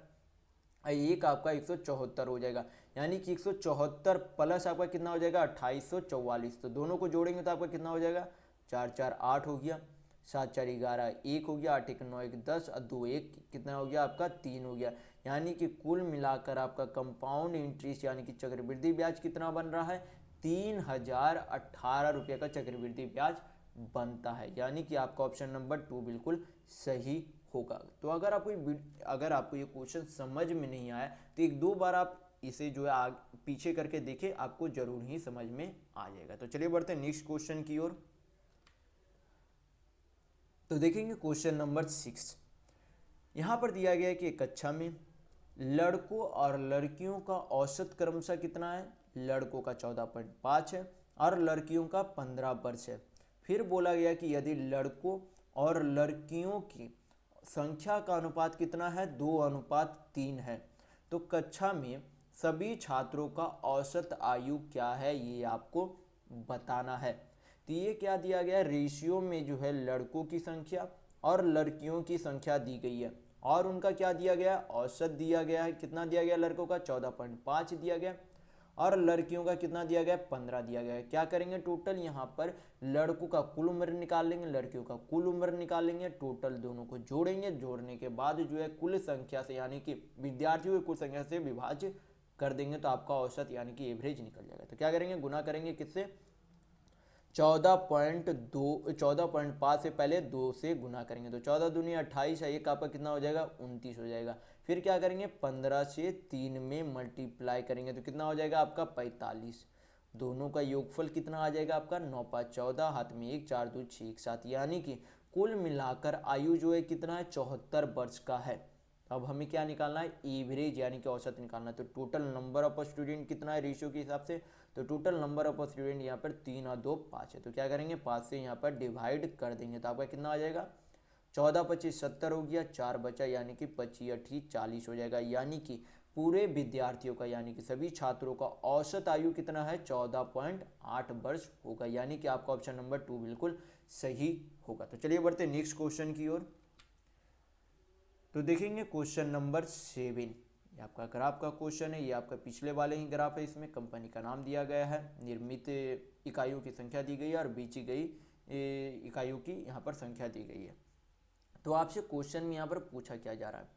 एक आपका 174 हो जाएगा, यानी कि 174 प्लस आपका कितना हो जाएगा? 2844। तो दोनों को जोड़ेंगे तो आपका कितना हो जाएगा? 4 4 8 हो गया, 7 4 11 1 हो गया, 8 1 9 1 10 और 2 1 कितना हो गया? आपका 3 हो गया। यानी कि कुल मिलाकर आपका कंपाउंड इंटरेस्ट यानी कि चक्रवृद्धि ब्याज कितना बन रहा है? 3018 रुपये का चक्रवृद्धि ब्याज बनता है, यानी कि आपका ऑप्शन नंबर 2 बिल्कुल सही होगा। तो अगर आपको ये क्वेश्चन समझ में नहीं आया तो एक दो बार आप इसे जो है पीछे करके देखें, आपको जरूर ही समझ में आ जाएगा। तो चलिए बढ़ते हैं नेक्स्ट क्वेश्चन की ओर। तो देखेंगे क्वेश्चन नंबर 6। यहाँ पर दिया गया है कि एक कक्षा में लड़कों और लड़कियों का औसत क्रमशः कितना है? लड़कों का 14.5 है और लड़कियों का 15 वर्ष है। फिर बोला गया कि यदि लड़कों और लड़कियों की संख्या का अनुपात कितना है? 2:3 है। तो कक्षा में सभी छात्रों का औसत आयु क्या है, ये आपको बताना है। तो ये क्या दिया गया है? रेशियो में जो है लड़कों की संख्या और लड़कियों की संख्या दी गई है और उनका क्या दिया गया है? औसत दिया गया है। कितना दिया गया? लड़कों का 14.5 दिया गया और लड़कियों का कितना दिया गया? 15 दिया गया है। क्या करेंगे? टोटल यहाँ पर लड़कों का कुल उम्र निकाल लेंगे, लड़कियों का कुल उम्र निकाल लेंगे, टोटल दोनों को जोड़ेंगे, जोड़ने के बाद जो है कुल संख्या से यानी कि विद्यार्थियों की कुल संख्या से विभाज्य कर देंगे तो आपका औसत यानी कि एवरेज निकल जाएगा। तो क्या करेंगे? गुना करेंगे किससे? 14.5 से पहले 2 से गुना करेंगे तो 14 दूनी 28 है, एक आपका कितना हो जाएगा? 29 हो जाएगा। फिर क्या करेंगे? 15 से 3 में मल्टीप्लाई करेंगे तो कितना हो जाएगा? आपका 45। दोनों का योगफल कितना आ जाएगा? आपका 9 5 14, हाथ में 1 4 2 6 1 7, यानी कि कुल मिलाकर आयु जो है कितना है? 74 वर्ष का है। अब हमें क्या निकालना है? एवरेज यानी कि औसत निकालना है। तो टोटल नंबर ऑफ स्टूडेंट कितना है रेशियो के हिसाब से? तो टोटल नंबर ऑफ स्टूडेंट यहाँ पर 3 और 2 5 है। तो क्या करेंगे? 5 से यहाँ पर डिवाइड कर देंगे तो आपका कितना आ जाएगा? 14 25 70 हो गया, 4 बचा यानी कि 25 28 40 हो जाएगा। यानी कि पूरे विद्यार्थियों का यानी कि सभी छात्रों का औसत आयु कितना है? 14.8 वर्ष होगा, यानी कि आपका ऑप्शन नंबर 2 बिल्कुल सही होगा। तो चलिए बढ़ते हैं नेक्स्ट क्वेश्चन की ओर। तो देखेंगे क्वेश्चन नंबर 7। ये आपका ग्राफ का क्वेश्चन है, ये आपका पिछले वाले ही ग्राफ है। इसमें कंपनी का नाम दिया गया है, निर्मित इकाइयों की संख्या दी गई है और बेची गई इकाइयों की यहाँ पर संख्या दी गई है। तो आपसे क्वेश्चन में यहाँ पर पूछा क्या जा रहा है?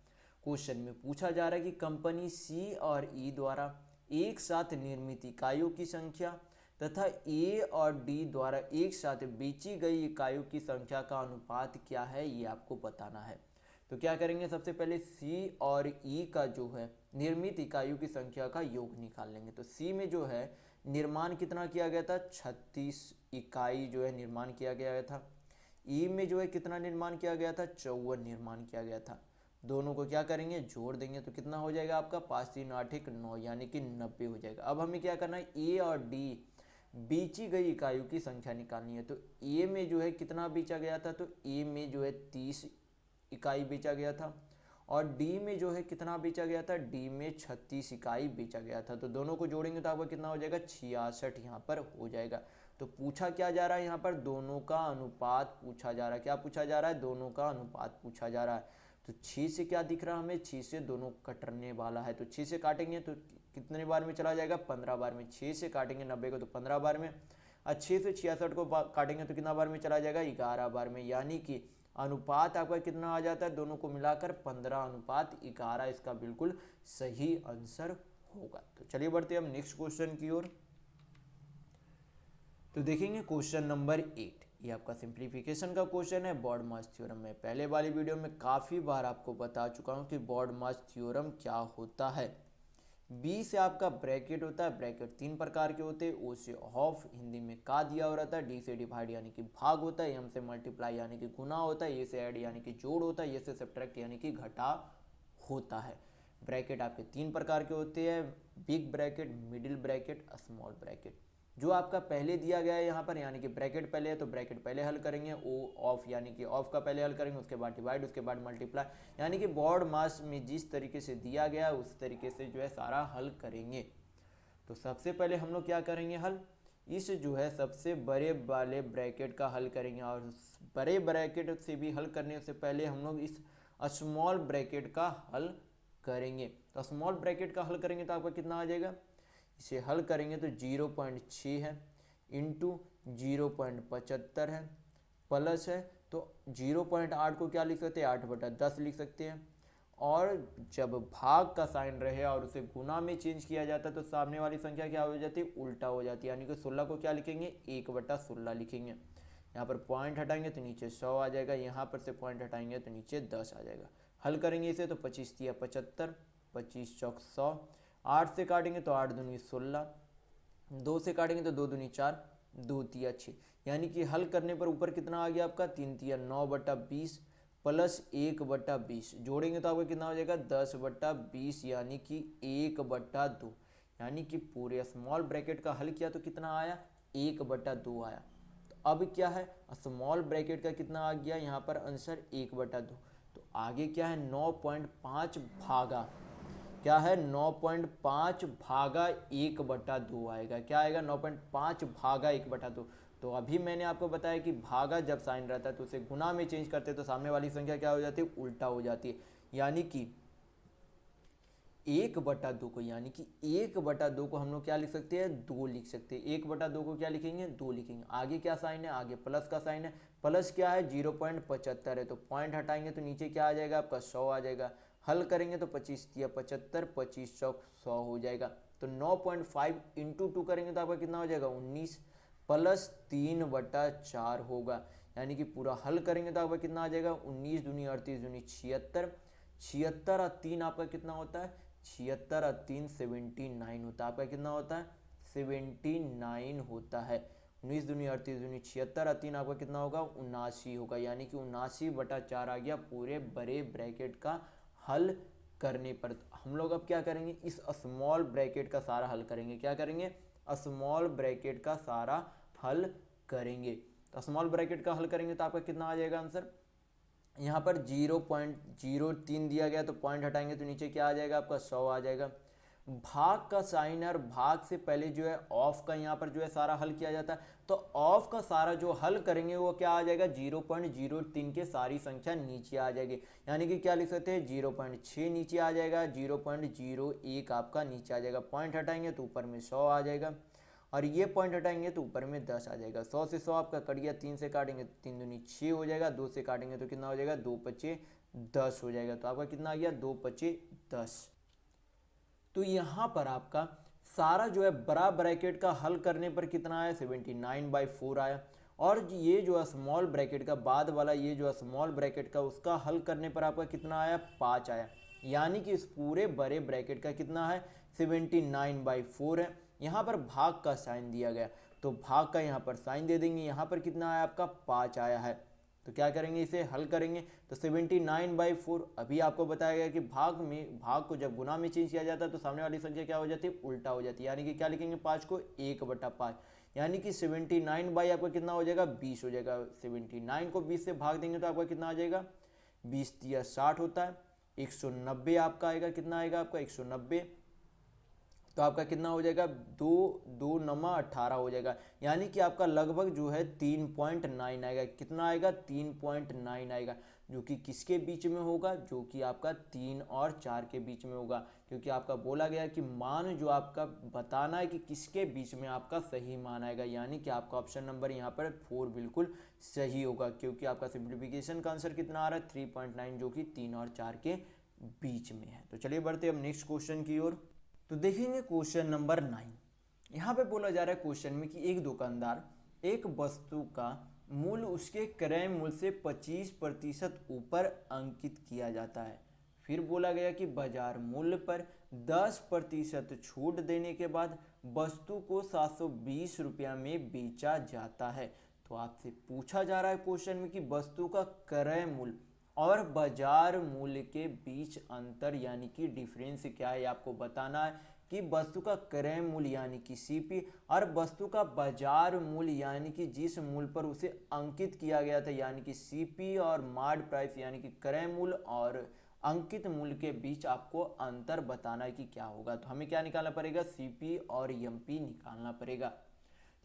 क्वेश्चन में पूछा जा रहा है कि कंपनी सी और ई द्वारा एक साथ निर्मित इकाइयों की संख्या तथा ए और डी द्वारा एक साथ बेची गई इकाइयों की संख्या का अनुपात क्या है, ये आपको बताना है। तो क्या करेंगे? सबसे पहले सी और ई का जो है निर्मित इकाइयों की संख्या का योग निकाल लेंगे। तो सी में जो है निर्माण कितना किया गया था? 36 इकाई जो है निर्माण किया गया था। ई में जो है कितना निर्माण किया गया था? 54 निर्माण किया गया था। दोनों को क्या करेंगे? जोड़ देंगे तो कितना हो जाएगा? आपका 5 3 8 1 9 यानी कि 90 हो जाएगा। अब हमें क्या करना है? ए और डी बेची गई इकाइयों की संख्या निकालनी है। तो ए में जो है कितना बेचा गया था? तो ए में जो है 30 इकाई बेचा गया था और डी में जो है कितना बेचा गया था? डी में 36 इकाई बेचा गया था। तो दोनों को जोड़ेंगे तो आपका कितना हो जाएगा? 66 यहाँ पर हो जाएगा। तो पूछा क्या जा रहा है? यहाँ पर दोनों का अनुपात पूछा जा रहा है। क्या पूछा जा रहा है? दोनों का अनुपात पूछा जा रहा है। तो 6 से क्या दिख रहा है हमें? 6 से दोनों कटने वाला है। तो 6 से काटेंगे तो कितने बार में चला जाएगा? 15 बार में। 6 से काटेंगे 90 को तो 15 बार में, और 6 से 66 को काटेंगे तो कितना बार में चला जाएगा? 11 बार में। यानी कि अनुपात आपका कितना आ जाता है? दोनों को मिलाकर 15:11। इसका बिल्कुल सही आंसर होगा। तो चलिए बढ़ते हैं हम नेक्स्ट क्वेश्चन की ओर। तो देखेंगे क्वेश्चन नंबर 8। ये आपका सिंप्लीफिकेशन का क्वेश्चन है बॉडमास थ्योरम में। पहले वाली वीडियो में काफ़ी बार आपको बता चुका हूँ कि बॉडमास थ्योरम क्या होता है। बी से आपका ब्रैकेट होता है। ब्रैकेट 3 प्रकार के होते हैं। ओ से ऑफ, हिंदी में का दिया हो रहता है। डी से डिवाइड यानी कि भाग होता है। एम से मल्टीप्लाई यानी कि गुना होता है। ए से ऐड यानी कि जोड़ होता है। ए से सब्ट्रैक्ट यानी कि घटा होता है। ब्रैकेट आपके 3 प्रकार के होते हैं, big bracket, middle bracket, small bracket. जो आपका पहले दिया गया है यहाँ पर, यानी कि ब्रैकेट पहले है तो ब्रैकेट पहले हल करेंगे, ओ ऑफ यानी कि ऑफ का पहले हल करेंगे, उसके बाद डिवाइड, उसके बाद मल्टीप्लाई, यानी कि बोर्ड मास में जिस तरीके से दिया गया है उस तरीके से जो है सारा हल करेंगे। तो सबसे पहले हम लोग क्या करेंगे, हल इस जो है सबसे बड़े वाले ब्रैकेट का हल करेंगे, और बड़े ब्रैकेट से भी हल करने से पहले हम लोग इस स्मॉल ब्रैकेट का हल करेंगे। तो स्मॉल ब्रैकेट का हल करेंगे तो आपका कितना आ जाएगा, इसे हल करेंगे तो 0.6 है इंटू 0.75 है प्लस है तो 0.8 को क्या लिख सकते हैं, 8/10 लिख सकते हैं। और जब भाग का साइन रहे और उसे गुना में चेंज किया जाता है तो सामने वाली संख्या क्या हो जाती है, उल्टा हो जाती है, यानी कि 16 को क्या लिखेंगे, 1/16 लिखेंगे। यहाँ पर पॉइंट हटाएंगे तो नीचे 100 आ जाएगा, यहाँ पर से पॉइंट हटाएंगे तो नीचे 10 आ जाएगा। हल करेंगे इसे तो 25 तिया 75, 25 चौक 100, 8 से काटेंगे तो 8 दूनी 16, 2 से काटेंगे तो 2 दूनी 4, 2 तिया 6, यानी कि हल करने पर ऊपर कितना आ गया आपका, 3 तिया 9/20 प्लस 1/20, जोड़ेंगे तो आपका कितना हो जाएगा, 10/20, यानी कि 1/2, यानी कि पूरे स्मॉल ब्रैकेट का हल किया तो कितना आया, 1/2 आया। तो अब क्या है, स्मॉल ब्रैकेट का कितना आ गया यहाँ पर आंसर, 1/2। तो आगे क्या है, 9.5 भागा, क्या है 9.5 भागा 1/2 आएगा, क्या आएगा 9.5 भागा 1/2। तो अभी मैंने आपको बताया कि भागा जब साइन रहता है तो उसे गुना में चेंज करते हैं तो सामने वाली संख्या क्या हो जाती है, उल्टा हो जाती है, यानी कि 1/2 को, यानी कि 1/2 को हम लोग क्या लिख सकते हैं, 2 लिख सकते हैं। 1/2 को क्या लिखेंगे, 2 लिखेंगे। आगे क्या साइन है, आगे प्लस का साइन है, प्लस क्या है 0.75 है तो पॉइंट हटाएंगे तो नीचे क्या आ जाएगा आपका 100 आ जाएगा। हल करेंगे तो 25 तिया 75, 25 चौक 100 हो जाएगा। तो 9.5 इंटू 2 करेंगे तो आपका कितना हो जाएगा, 19 प्लस 3/4 होगा, यानी कि पूरा हल करेंगे तो आपका कितना आ जाएगा, 19 दूनी 38 दूनी 76, 76 और 3 आपका कितना होता है, 76 और 3 79 होता है, आपका कितना होता है, 79 होता है। 19 दूनी 38 दूनी 76 और 3 आपका कितना होगा, 79 होगा, यानी कि 79/4 आ गया पूरे बड़े ब्रैकेट का हल करने पर। हम लोग अब क्या करेंगे, इस स्मॉल ब्रैकेट का सारा हल करेंगे, क्या करेंगे, स्मॉल ब्रैकेट का सारा हल करेंगे। तो स्मॉल ब्रैकेट का हल करेंगे तो आपका कितना आ जाएगा आंसर, यहाँ पर 0.03 दिया गया तो पॉइंट हटाएंगे तो नीचे क्या आ जाएगा आपका 100 आ जाएगा। भाग का साइन है और भाग से पहले जो है ऑफ का यहाँ पर जो है सारा हल किया जाता है, तो ऑफ का सारा जो हल करेंगे वो क्या आ जाएगा, 0.03 के सारी संख्या नीचे आ जाएगी, यानी कि क्या लिख सकते हैं 0.6 नीचे आ जाएगा, 0.01 आपका नीचे आ जाएगा। पॉइंट हटाएंगे तो ऊपर में 100 आ जाएगा और ये पॉइंट हटाएंगे तो ऊपर में 10 आ जाएगा। 100 से 100 आपका कट गया, 3 से काटेंगे तो 3 दूनी 6 हो जाएगा, 2 से काटेंगे तो कितना हो जाएगा, 2×5 10 हो जाएगा। तो आपका कितना आ गया, 2×5 10। तो यहाँ पर आपका सारा जो है बड़ा ब्रैकेट का हल करने पर कितना आया, 79/4 आया। और ये जो स्मॉल ब्रैकेट का बाद वाला, ये जो स्मॉल ब्रैकेट का उसका हल करने पर आपका कितना आया, 5 आया, यानी कि इस पूरे बड़े ब्रैकेट का कितना है, 79/4 है। यहाँ पर भाग का साइन दिया गया तो भाग का यहाँ पर साइन दे देंगे, यहाँ पर कितना आया आपका 5 आया है। तो क्या करेंगे, इसे हल करेंगे तो 79/4। अभी आपको बताया गया कि भाग को जब गुना में चेंज किया जाता है तो सामने वाली संख्या क्या हो जाती है, उल्टा हो जाती है, यानी कि क्या लिखेंगे 5 को 1/5, यानी कि 79 आपका कितना हो जाएगा, 20 हो जाएगा। 79 को 20 से भाग देंगे तो आपका कितना आ जाएगा, 20 तिया 60 होता है, 190 आपका आएगा, कितना आएगा आपका 190, तो आपका कितना हो जाएगा, 2×2=18 हो जाएगा, यानी कि आपका लगभग जो है 3.9 आएगा। कितना आएगा, 3.9 आएगा, जो कि किसके बीच में होगा, जो कि आपका 3 और 4 के बीच में होगा, क्योंकि आपका बोला गया कि मान जो आपका बताना है कि किसके बीच में आपका सही मान आएगा, यानी कि आपका ऑप्शन नंबर यहाँ पर 4 बिल्कुल सही होगा, क्योंकि आपका सिंप्लीफिकेशन का आंसर कितना आ रहा है, 3.9, जो कि 3 और 4 के बीच में है। तो चलिए बढ़ते अब नेक्स्ट क्वेश्चन की ओर। तो देखेंगे क्वेश्चन नंबर 9। यहाँ पे बोला जा रहा है क्वेश्चन में कि एक दुकानदार एक वस्तु का मूल्य उसके क्रय मूल्य से 25% ऊपर अंकित किया जाता है। फिर बोला गया कि बाजार मूल्य पर 10% छूट देने के बाद वस्तु को 720 रुपया में बेचा जाता है। तो आपसे पूछा जा रहा है क्वेश्चन में कि वस्तु का क्रय मूल्य और बाजार मूल्य के बीच अंतर यानी कि डिफरेंस क्या है, आपको बताना है। कि वस्तु का क्रय मूल्य यानी कि सीपी और वस्तु का बाजार मूल्य यानी कि जिस मूल्य पर उसे अंकित किया गया था यानी कि सीपी और मार्ड प्राइस यानी कि क्रय मूल्य और अंकित मूल्य के बीच आपको अंतर बताना है कि क्या होगा। तो हमें क्या निकालना पड़ेगा, सीपी और एमपी निकालना पड़ेगा।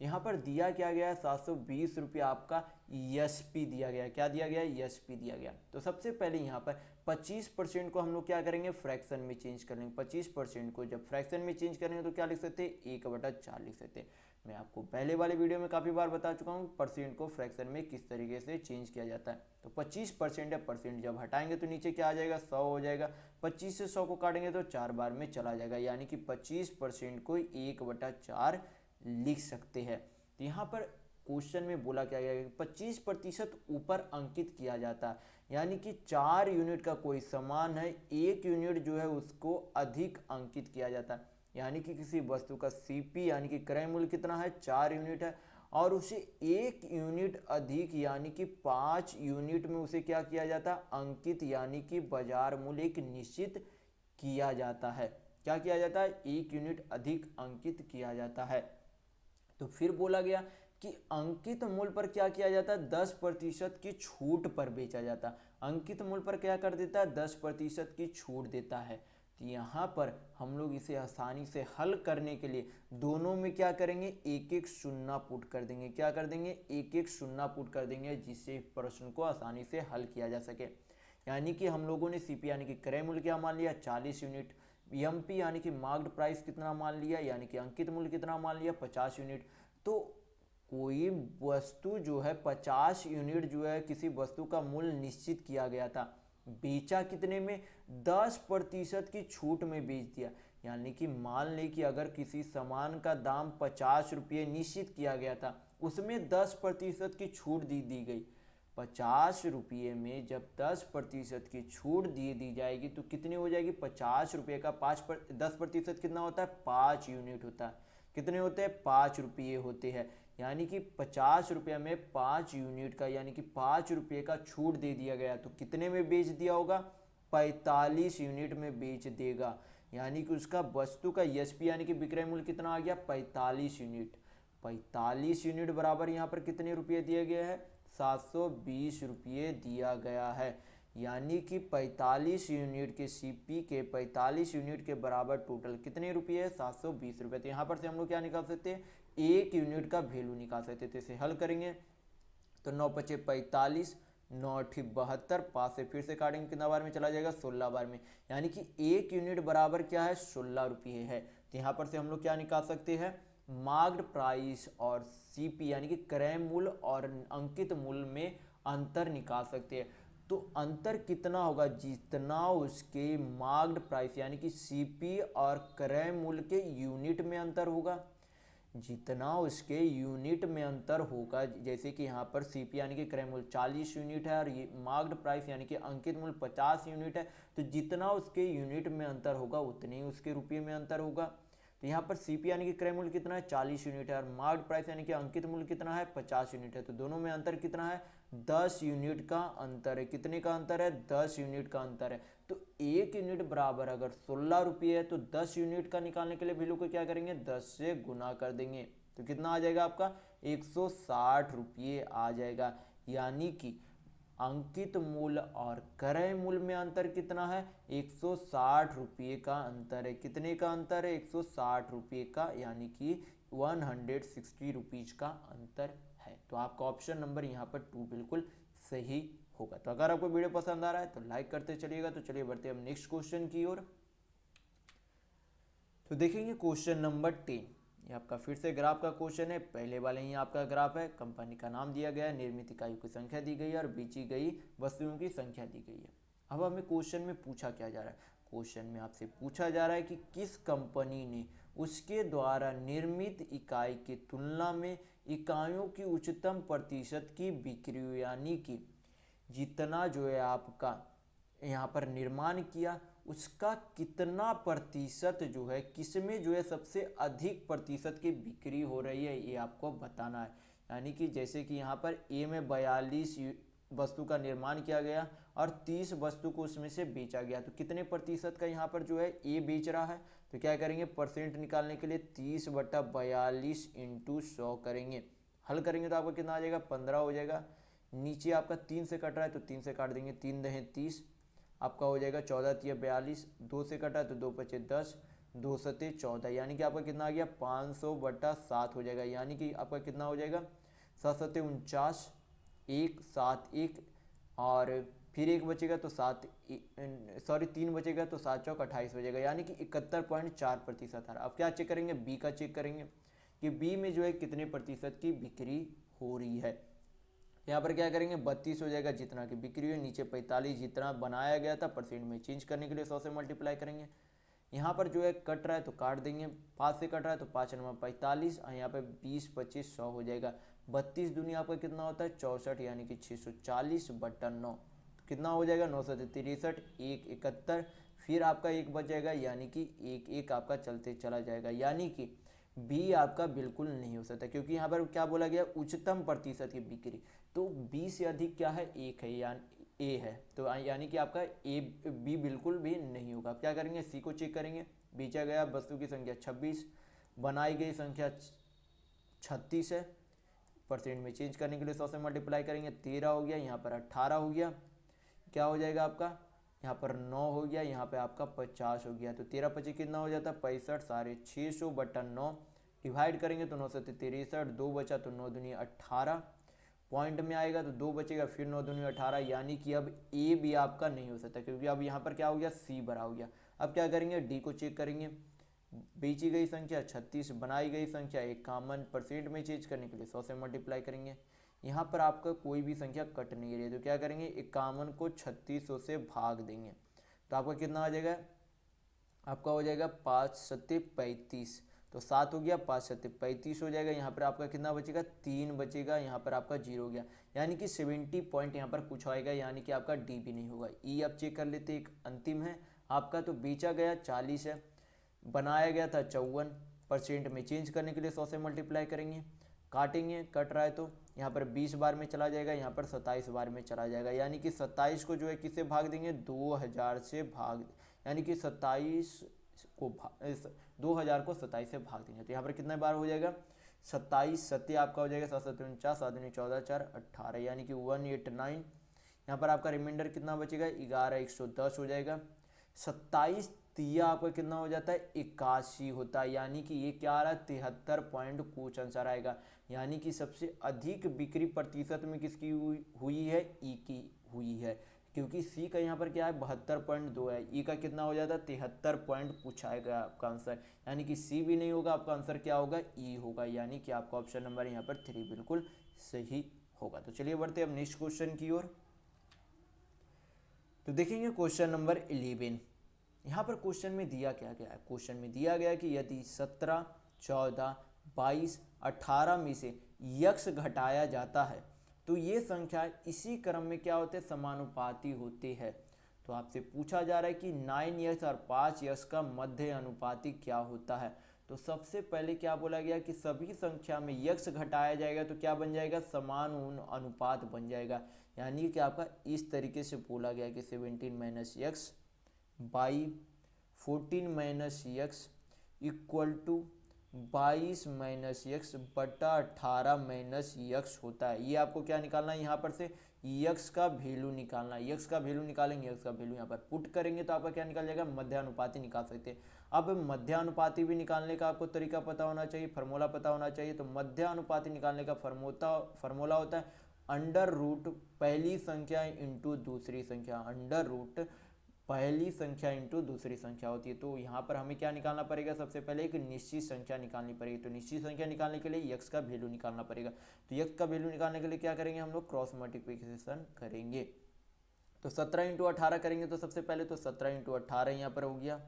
यहाँ पर दिया क्या गया है, 720 रुपये आपका एसपी दिया गया। क्या दिया गया है, एसपी दिया गया। तो सबसे पहले यहाँ पर 25% को हम लोग क्या करेंगे, फ्रैक्शन में चेंज कर लेंगे। 25% को जब फ्रैक्शन में चेंज करेंगे तो क्या लिख सकते हैं, 1/4 लिख सकते हैं। मैं आपको पहले वाले वीडियो में काफ़ी बार बता चुका हूँ परसेंट को फ्रैक्शन में किस तरीके से चेंज किया जाता है। तो 25% है, परसेंट जब हटाएंगे तो नीचे क्या आ जाएगा, 100 हो जाएगा। 25 से 100 को काटेंगे तो 4 बार में चला जाएगा, यानी कि 25% को 1/4 लिख सकते हैं। तो यहाँ पर क्वेश्चन में बोला क्या गया कि 25% ऊपर अंकित किया जाता है, यानी कि 4 यूनिट का कोई सामान है, 1 यूनिट जो है उसको अधिक अंकित किया जाता है। यानी कि किसी वस्तु का सीपी यानी कि क्रय मूल्य कितना है, 4 यूनिट है, और उसे 1 यूनिट अधिक यानी कि 5 यूनिट में उसे क्या किया जाता है, अंकित यानी कि बाजार मूल्य एक निश्चित किया जाता है। क्या किया जाता है, 1 यूनिट अधिक अंकित किया जाता है। तो फिर बोला गया कि अंकित मूल्य पर क्या किया जाता है, 10% की छूट पर बेचा जाता है। अंकित मूल्य पर क्या कर देता है, 10% की छूट देता है। तो यहाँ पर हम लोग इसे आसानी से हल करने के लिए दोनों में क्या करेंगे, एक एक शून्य पुट कर देंगे। क्या कर देंगे, एक एक शून्य पुट कर देंगे, जिससे प्रश्न को आसानी से हल किया जा सके। यानी कि हम लोगों ने सीपी यानी कि क्रय मूल्य क्या मान लिया, 40 यूनिट। एमपी यानी कि मार्क्ड प्राइस कितना मान लिया, यानी कि अंकित मूल्य कितना मान लिया, 50 यूनिट। तो कोई वस्तु जो है 50 यूनिट जो है किसी वस्तु का मूल्य निश्चित किया गया था, बेचा कितने में, 10% की छूट में बेच दिया। यानी कि मान लें कि अगर किसी सामान का दाम 50 रुपये निश्चित किया गया था, उसमें 10% की छूट दी गई। 50 रुपये में जब 10% की छूट दी जाएगी तो कितनी हो जाएगी, 50 रुपये का 10% कितना होता है, 5 यूनिट होता है। कितने होते हैं, 5 रुपये होते हैं। यानी कि 50 रुपये में 5 यूनिट का यानी कि 5 रुपये का छूट दे दिया गया, तो कितने में बेच दिया होगा, 45 यूनिट में बेच देगा। यानी कि उसका वस्तु का एसपी यानी कि विक्रय मूल्य कितना आ गया, 45 यूनिट। 45 यूनिट बराबर यहाँ पर कितने रुपये दिए गए हैं, 720 रुपये दिया गया है। यानी कि 45 यूनिट के सीपी के 45 यूनिट के बराबर टोटल कितने रुपये है, 720 रुपये। तो यहाँ पर से हम लोग क्या निकाल सकते हैं, 1 यूनिट का वैल्यू निकाल सकते हैं। तो इसे हल करेंगे तो 9 × 5 = 45, 9 × 72, 5 से फिर से काटेंगे, कितना बार में चला जाएगा, 16 बार में। यानी कि 1 यूनिट बराबर क्या है, 16 रुपये है। तो यहाँ पर से हम लोग क्या निकाल सकते हैं, मार्क्ड प्राइस और सीपी यानी कि क्रय मूल्य और अंकित मूल्य में अंतर निकाल सकते हैं। तो अंतर कितना होगा, जितना उसके मार्क्ड प्राइस यानी कि सीपी और क्रय मूल्य के यूनिट में अंतर होगा, जितना उसके यूनिट में अंतर होगा। जैसे कि यहाँ पर सीपी यानी कि क्रय मूल्य 40 यूनिट है और ये मार्क्ड प्राइस यानी कि अंकित मूल्य 50 यूनिट है, तो जितना उसके यूनिट में अंतर होगा उतने ही उसके रुपये में अंतर होगा। तो यहाँ पर सीपी यानी कि क्रय मूल्य कितना है, 40 यूनिट है, और मार्क्ड प्राइस यानी कि अंकित मूल्य कितना है, 50 यूनिट है। तो दोनों में अंतर कितना है, 10 यूनिट का अंतर है। कितने का अंतर है, 10 यूनिट का अंतर है। तो 1 यूनिट बराबर अगर 16 रुपये है तो 10 यूनिट का निकालने के लिए वैल्यू को क्या करेंगे, 10 से गुना कर देंगे। तो कितना आ जाएगा आपका, 160 रुपये आ जाएगा। यानी कि अंकित मूल्य और क्रय मूल्य में अंतर कितना है, 160 रुपये का अंतर है। कितने का अंतर है, 160 रुपये का, यानी कि 160 रुपीज का अंतर है। तो आपका ऑप्शन नंबर यहाँ पर 2 बिल्कुल सही होगा। तो अगर आपको वीडियो पसंद आ रहा है तो लाइक करते चलिएगा। तो चलिए बढ़ते हैं हम नेक्स्ट क्वेश्चन की ओर। तो देखेंगे क्वेश्चन नंबर 10, ये आपका फिर से ग्राफ का क्वेश्चन है। पहले वाले ही आपका ग्राफ है, कंपनी का नाम दिया गया है, निर्मित इकाइयों की संख्या दी गई है और बेची गई वस्तुओं की संख्या दी गई है। अब हमें क्वेश्चन में पूछा क्या जा रहा है, क्वेश्चन में आपसे पूछा जा रहा है कि किस कंपनी ने उसके द्वारा निर्मित इकाई की तुलना में इकाइयों की उच्चतम प्रतिशत की बिक्री, यानी कि जितना जो है आपका यहाँ पर निर्माण किया उसका कितना प्रतिशत जो है, किसमें जो है सबसे अधिक प्रतिशत की बिक्री हो रही है, ये आपको बताना है। यानी कि जैसे कि यहाँ पर ए में 42 वस्तु का निर्माण किया गया और 30 वस्तु को उसमें से बेचा गया। तो कितने प्रतिशत का यहाँ पर जो है ए बेच रहा है, तो क्या करेंगे परसेंट निकालने के लिए 30/42 × 100 करेंगे। हल करेंगे तो आपका कितना आ जाएगा 15 हो जाएगा। नीचे आपका 3 से कट रहा है तो 3 से काट देंगे, 3 दहें 30, आपका हो जाएगा 14 × 42, 2 से कटा तो 2 × 10, 2 × 14, यानी कि आपका कितना आ गया 500/7 हो जाएगा। यानी कि आपका कितना हो जाएगा 7 × 49, 1 7 1 और फिर एक बचेगा तो 3 बचेगा तो 7 चौक 28 हो जाएगा, यानी कि 71.4% आ रहा है। अब क्या चेक करेंगे बी का चेक करेंगे कि बी में जो है कितने प्रतिशत की बिक्री हो रही है। यहाँ पर क्या करेंगे 32 हो जाएगा जितना की बिक्री हुई, नीचे 45 जितना बनाया गया था, परसेंट में चेंज करने के लिए 100 से मल्टीप्लाई करेंगे। यहाँ पर जो है कट रहा है तो काट देंगे, 5 से कट रहा है तो 5 × 45 और यहाँ पे 20 25 100 हो जाएगा। 32 दूनी आपका कितना होता है 64, यानी कि 640/9 कितना हो जाएगा 9 से 63, 1 71, फिर आपका एक बच जाएगा, यानी कि 1 1 आपका चलते चला जाएगा। यानी कि बी आपका बिल्कुल नहीं हो सकता, क्योंकि यहाँ पर क्या बोला गया उच्चतम प्रतिशत की बिक्री, तो बी से अधिक क्या है 1 है, यानी ए है, तो यानी कि आपका ए बी बिल्कुल भी नहीं होगा। क्या करेंगे सी को चेक करेंगे, बेचा गया वस्तु की संख्या 26, बनाई गई संख्या 36 है, परसेंट में चेंज करने के लिए 100 से मल्टीप्लाई करेंगे, 13 हो गया, यहाँ पर 18 हो गया, क्या हो जाएगा आपका यहाँ पर 9 हो गया, यहाँ पे आपका 50 हो गया। तो 13 25 कितना हो जाता है 65, 600/9 डिवाइड करेंगे तो 9 से 63, 2 बचा तो 9 दूनी 18, पॉइंट में आएगा तो 2 बचेगा, फिर 9 दूनी 18, यानी कि अब ए भी आपका नहीं हो सकता, क्योंकि अब यहाँ पर क्या हो गया सी बड़ा हो गया। अब क्या करेंगे डी को चेक करेंगे, बेची गई संख्या 36, बनाई गई संख्या 51, परसेंट में चेंज करने के लिए 100 से मल्टीप्लाई करेंगे। यहाँ पर आपका कोई भी संख्या कट नहीं रही है, तो क्या करेंगे 51 को 3600 से भाग देंगे, तो आपका कितना आ जाएगा आपका हो जाएगा 5 7 35, तो 7 हो गया, 5 7 35 हो जाएगा। यहाँ पर आपका कितना बचेगा 3 बचेगा, यहाँ पर आपका 0 हो गया, यानी कि 70 पॉइंट यहाँ पर कुछ आएगा, यानी कि आपका डी भी नहीं होगा। ई अब चेक कर लेते, एक अंतिम है आपका, तो बेचा गया 40 है, बनाया गया था 54, परसेंट में चेंज करने के लिए 100 से मल्टीप्लाई करेंगे, काटेंगे, कट रहा है तो यहाँ पर 20 बार में चला जाएगा, यहाँ पर 27 बार में चला जाएगा, यानी कि 27 को जो है किससे भाग देंगे 2000 से भाग, यानी कि 27 को 2000 को 27 से भाग देंगे, तो यहाँ पर कितने बार हो जाएगा 27 सत्य आपका हो जाएगा 7 7 49, 7 दूनी 14 4 18, यानी कि 189। यहाँ पर आपका रिमाइंडर कितना बचेगा 11 110 हो जाएगा। 27 तिया आपका कितना हो जाता है 81 होता है, यानी कि ये क्या आ रहा है 73 पॉइंट कुछ आंसर आएगा, यानी कि सबसे अधिक बिक्री प्रतिशत में किसकी हुई है ई की हुई है, क्योंकि सी का यहाँ पर क्या है 72.2 है, ई का कितना हो जाता है 73 पॉइंट कुछ आएगा आपका आंसर, यानी कि सी भी नहीं होगा, आपका आंसर क्या होगा ई होगा, यानी कि आपका ऑप्शन नंबर यहाँ पर 3 बिल्कुल सही होगा। तो चलिए बढ़ते अब नेक्स्ट क्वेश्चन की ओर। तो देखेंगे क्वेश्चन नंबर 11। यहाँ पर क्वेश्चन में दिया क्या गया है, क्वेश्चन में दिया गया कि यदि 17 14 22 18 में से यक्ष घटाया जाता है तो ये संख्या इसी क्रम में क्या होते हैं समानुपाती होते हैं। तो आपसे पूछा जा रहा है कि 9 यक्ष और 5 यक्ष का मध्य अनुपाती क्या होता है। तो सबसे पहले क्या बोला गया कि सभी संख्या में यक्ष घटाया जाएगा तो क्या बन जाएगा समान अनुपात बन जाएगा, यानी कि आपका इस तरीके से बोला गया कि 17 - x by 14 - x equal to 22 - x बटा 18 - यक्स होता है। ये आपको क्या निकालना है यहाँ पर से यक्स का वैल्यू निकालना है, यक्स का वैल्यू निकालेंगे, यक्स का वैल्यू यहाँ पर पुट करेंगे तो आपका क्या निकल जाएगा मध्यानुपाती निकाल सकते हैं। अब मध्यानुपाती भी निकालने का आपको तरीका पता होना चाहिए, फार्मूला पता होना चाहिए। तो मध्यानुपाती निकालने का फार्मूला होता है अंडर रूट पहली संख्या इंटू दूसरी संख्या, अंडर रूट पहली संख्या इंटू दूसरी संख्या होती है। तो यहाँ पर हमें क्या निकालना पड़ेगा सबसे पहले एक निश्चित संख्या निकालनी पड़ेगी। तो निश्चित संख्या निकालने के लिए यक्स का वैल्यू निकालना पड़ेगा। तो यक्स का वैल्यू निकालने के लिए क्या करेंगे हम लोग क्रॉस मल्टीप्लिकेशन करेंगे। तो 17 × 18 करेंगे तो सबसे पहले तो 17 × 18 यहाँ पर हो गया,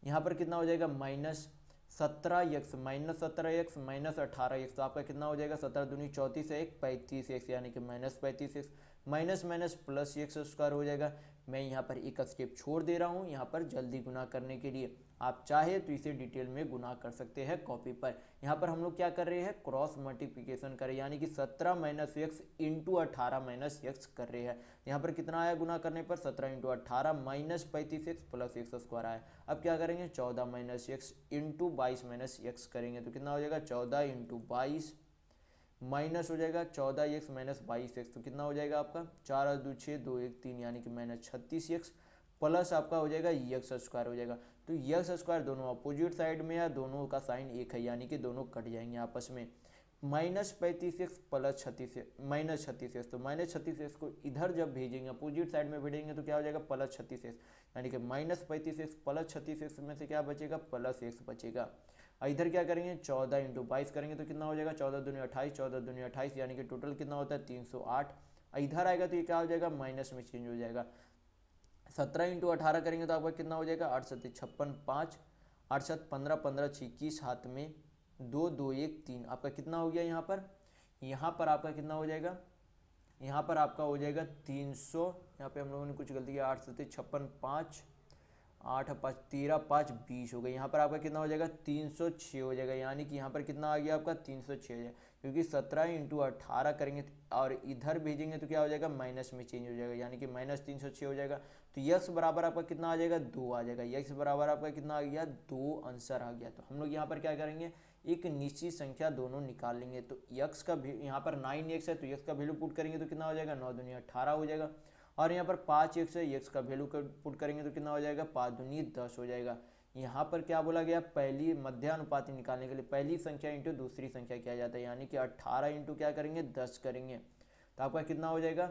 यहाँ पर कितना हो जाएगा -17 यक्स -17 यक्स -18 यक्स, तो आपका कितना हो जाएगा 17 दूनी 34 है 1 35 यक्स, यानी कि -35 x minus plus x square हो जाएगा। मैं यहाँ पर एक स्टेप छोड़ दे रहा हूँ यहाँ पर जल्दी गुना करने के लिए। आप चाहे तो इसे डिटेल में गुना कर सकते हैं कॉपी पर। यहाँ पर हम लोग क्या कर रहे हैं, क्रॉस मल्टीप्लिकेशन कर रहे हैं, यानी कि 17 minus x into 18 minus x कर रहे हैं। यहाँ पर कितना आया गुना करने पर, 17 into 18 minus 35 x plus x square आया। अब क्या करेंगे, 14 minus x into 22 minus x करेंगे तो कितना हो जाएगा, 14 इंटू 22 माइनस हो जाएगा 14 एक्स माइनस 22 एक्स, तो कितना हो जाएगा आपका 4 और 2 6 2 1 3 यानी कि माइनस 36 एक्स प्लस आपका हो जाएगा एक्स स्क्वायर हो जाएगा। तो एक्स स्क्वायर दोनों अपोजिट साइड में या दोनों का साइन एक है, यानी कि दोनों कट जाएंगे आपस में। Minus 35 x plus 36 minus 36 x, तो माइनस 36 एक्स को इधर जब भेजेंगे अपोजिट साइड में भेजेंगे तो क्या हो जाएगा प्लस 36 एक्स, यानी कि माइनस 35 एक्स प्लस 36 एक्स में से क्या बचेगा, प्लस एक्स बचेगा। इधर क्या करेंगे 14 इंटू 22 करेंगे तो कितना हो जाएगा 14 दूनी 28 14 दूनी 28 यानी कि टोटल कितना होता है 308। इधर आएगा तो ये क्या हो जाएगा माइनस में चेंज हो जाएगा। 17 इंटू 18 करेंगे तो आपका कितना हो जाएगा 8 7 56 5 8 7 15 15 21 हाथ में 2 2 1 3 आपका कितना हो गया यहाँ पर आपका कितना हो जाएगा, यहाँ पर आपका हो जाएगा 300। यहाँ पे हम लोगों ने कुछ गलती किया, 8 7 56 5 8 5 13 5 20 हो गई। यहाँ पर आपका कितना हो जाएगा 306 हो जाएगा, यानी कि यहाँ पर कितना आ गया आपका 306 हो जाएगा, क्योंकि 17 इंटू 18 करेंगे और इधर भेजेंगे तो क्या हो जाएगा माइनस में चेंज हो जाएगा, यानी कि माइनस 306 हो जाएगा। तो यक्स बराबर आपका कितना आ जाएगा 2 आ जाएगा, यक्स बराबर आपका कितना आ गया 2 आंसर आ गया। तो हम लोग यहाँ पर क्या करेंगे, एक निश्चित संख्या दोनों निकाल लेंगे। तो यक्स का यहाँ पर 9x है तो यक्स का वैल्यू पुट करेंगे तो कितना हो जाएगा 9 दूनी 18 हो जाएगा, और यहाँ पर 5x है, x का वैल्यू पुट करेंगे तो कितना हो जाएगा 5 दूनी 10 हो जाएगा। यहाँ पर क्या बोला गया, पहली मध्यानुपाती निकालने के लिए पहली संख्या इंटू दूसरी संख्या किया जाता है, यानी कि 18 इंटू क्या करेंगे 10 करेंगे तो आपका कितना हो जाएगा,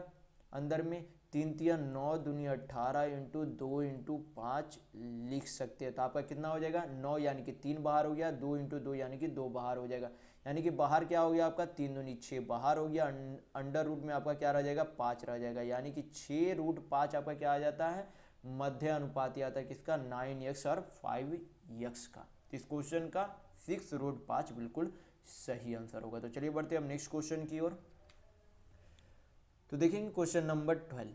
अंदर में 3 3 9 दूनी 18 इंटू 2 इंटू 5 लिख सकते हैं। तो आपका कितना हो जाएगा 9 यानी कि 3 बाहर हो गया, 2 इंटू 2 यानी कि 2 बाहर हो जाएगा, यानी कि बाहर क्या हो गया आपका 3 दूनी 6 बाहर हो गया, अंडर रूट में आपका क्या रह जाएगा 5 रह जाएगा, यानी कि 6 रूट 5 आपका क्या आ जाता है मध्य अनुपाती आता है किसका 9x और 5x का। तो इस क्वेश्चन का 6 रूट 5 बिल्कुल सही आंसर होगा। तो चलिए बढ़ते हैं हम नेक्स्ट क्वेश्चन की ओर। तो देखेंगे क्वेश्चन नंबर 12।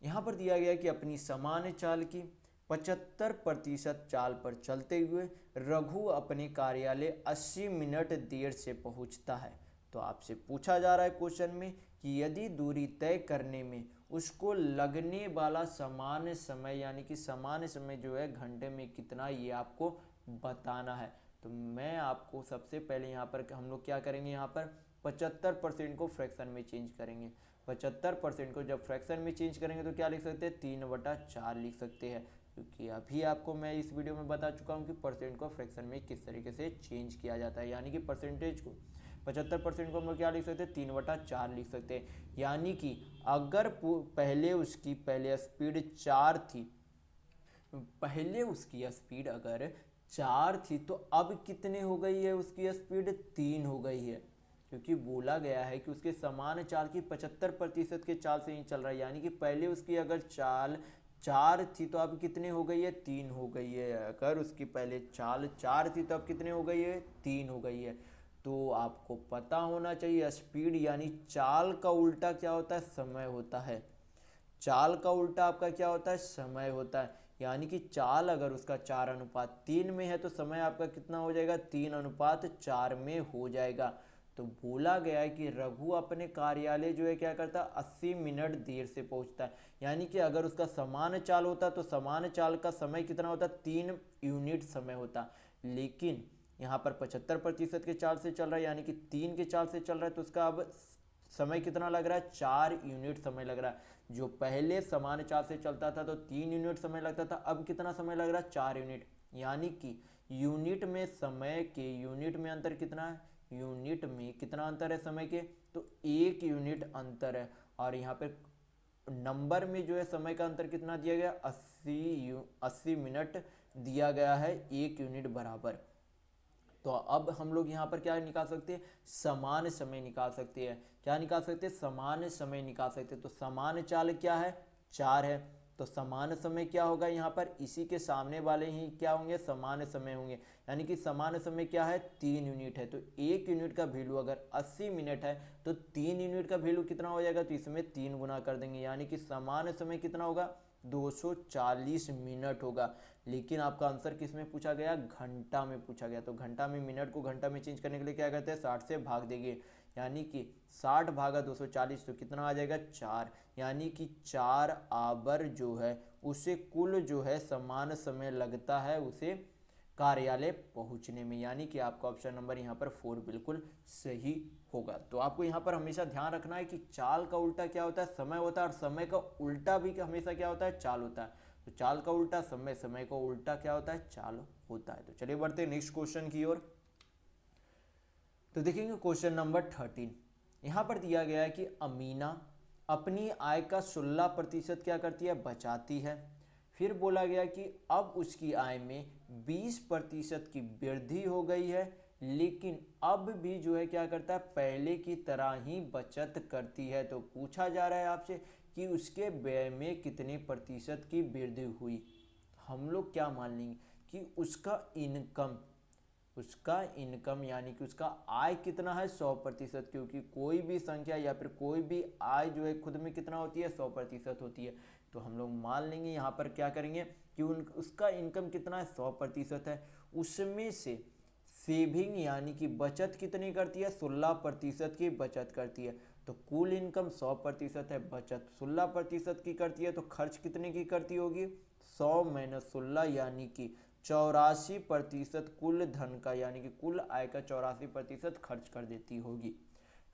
यहाँ पर दिया गया कि अपनी सामान्य चाल की 75% चाल पर चलते हुए रघु अपने कार्यालय 80 मिनट देर से पहुँचता है। तो आपसे पूछा जा रहा है क्वेश्चन में कि यदि दूरी तय करने में उसको लगने वाला सामान्य समय, यानी कि सामान्य समय जो है घंटे में कितना, ये आपको बताना है। तो मैं आपको सबसे पहले यहाँ पर हम लोग क्या करेंगे, यहाँ पर 75% को फ्रैक्शन में चेंज करेंगे। 75% को जब फ्रैक्शन में चेंज करेंगे तो क्या लिख सकते हैं 3/4 लिख सकते हैं, क्योंकि अभी आपको मैं इस वीडियो में बता चुका हूँ कि परसेंट को फ्रैक्शन में किस तरीके से चेंज किया जाता है, यानी कि परसेंटेज को 75% को हम लोग क्या लिख सकते हैं 3/4 लिख सकते हैं। यानी कि अगर पहले उसकी स्पीड 4 थी, पहले उसकी स्पीड अगर 4 थी तो अब कितने हो गई है उसकी स्पीड 3 हो गई है, क्योंकि बोला गया है कि उसके समान चाल की 75% के चाल से ही चल रहा है, यानी कि पहले उसकी अगर चाल 4 थी तो अब कितने हो गई है 3 हो गई है। अगर उसकी पहले चाल 4 थी तो अब कितने हो गई है 3 हो गई है। तो आपको पता होना चाहिए स्पीड यानी चाल का उल्टा क्या होता है समय होता है, चाल का उल्टा आपका क्या होता है समय होता है, यानी कि चाल अगर उसका 4:3 में है तो समय आपका कितना हो जाएगा 3:4 में हो जाएगा। तो बोला गया है कि रघु अपने कार्यालय जो है क्या करता है 80 मिनट देर से पहुंचता है, यानी कि अगर उसका समान चाल होता तो समान चाल का समय कितना होता 3 यूनिट समय होता, लेकिन यहाँ पर 75% के चाल से चल रहा है, यानी कि 3 के चाल से चल रहा है तो उसका अब समय कितना लग रहा है 4 यूनिट समय लग रहा है। जो पहले समान चाल से चलता था तो 3 यूनिट समय लगता था, अब कितना समय लग रहा है 4 यूनिट, यानी कि यूनिट में समय के यूनिट में अंतर कितना है, यूनिट में कितना अंतर है समय के, तो 1 यूनिट अंतर है। और यहाँ पे नंबर में जो है समय का अंतर कितना दिया गया 80 मिनट दिया गया है 1 यूनिट बराबर। तो अब हम लोग यहाँ पर क्या निकाल सकते हैं समान समय निकाल सकते हैं, क्या निकाल सकते हैं समान समय निकाल सकते हैं। तो समान चाल क्या है 4 है, तो समान समय क्या होगा यहाँ पर इसी के सामने वाले ही क्या होंगे समान समय होंगे, यानी कि समान समय क्या है 3 यूनिट है। तो 1 यूनिट का वैल्यू अगर 80 मिनट है तो 3 यूनिट का वैल्यू कितना हो जाएगा, तो इसमें 3 गुना कर देंगे, यानी कि समान समय कितना होगा 240 मिनट होगा। लेकिन आपका आंसर किस में पूछा गया, घंटा में पूछा गया। तो घंटा में मिनट को घंटा में चेंज करने के लिए क्या करते हैं, 60 से भाग देंगे, यानी कि 60 भागा 240 तो कितना आ जाएगा 4, यानी कि 4 आवर जो है उसे कुल जो है समान समय लगता है उसे कार्यालय पहुंचने में, यानी कि आपका ऑप्शन नंबर यहाँ पर 4 बिल्कुल सही होगा। तो आपको यहाँ पर हमेशा ध्यान रखना है कि चाल का उल्टा क्या होता है, समय होता है, और समय का उल्टा भी हमेशा क्या होता है, चाल होता है। तो चाल का उल्टा समय, समय का उल्टा क्या होता है, चाल होता है। तो चलिए बढ़ते हैं नेक्स्ट क्वेश्चन की ओर। तो देखेंगे क्वेश्चन नंबर 13। यहाँ पर दिया गया है कि अमीना अपनी आय का 16% क्या करती है, बचाती है। फिर बोला गया कि अब उसकी आय में 20% की वृद्धि हो गई है, लेकिन अब भी जो है क्या करता है, पहले की तरह ही बचत करती है। तो पूछा जा रहा है आपसे कि उसके व्यय में कितने प्रतिशत की वृद्धि हुई। हम लोग क्या मान लेंगे कि उसका इनकम यानी कि उसका आय कितना है, 100%, क्योंकि कोई भी संख्या या फिर कोई भी आय जो है खुद में कितना होती है, 100% होती है। तो हम लोग मान लेंगे यहाँ पर क्या करेंगे कि उसका इनकम कितना है, 100% है। उसमें से सेविंग यानी कि बचत कितनी करती है, 16% की बचत करती है। तो कुल इनकम 100% है, बचत 16% की करती है, तो खर्च कितने की करती होगी, 100 - 16 यानी कि 84% कुल धन का, यानी कि कुल आय का 84% खर्च कर देती होगी।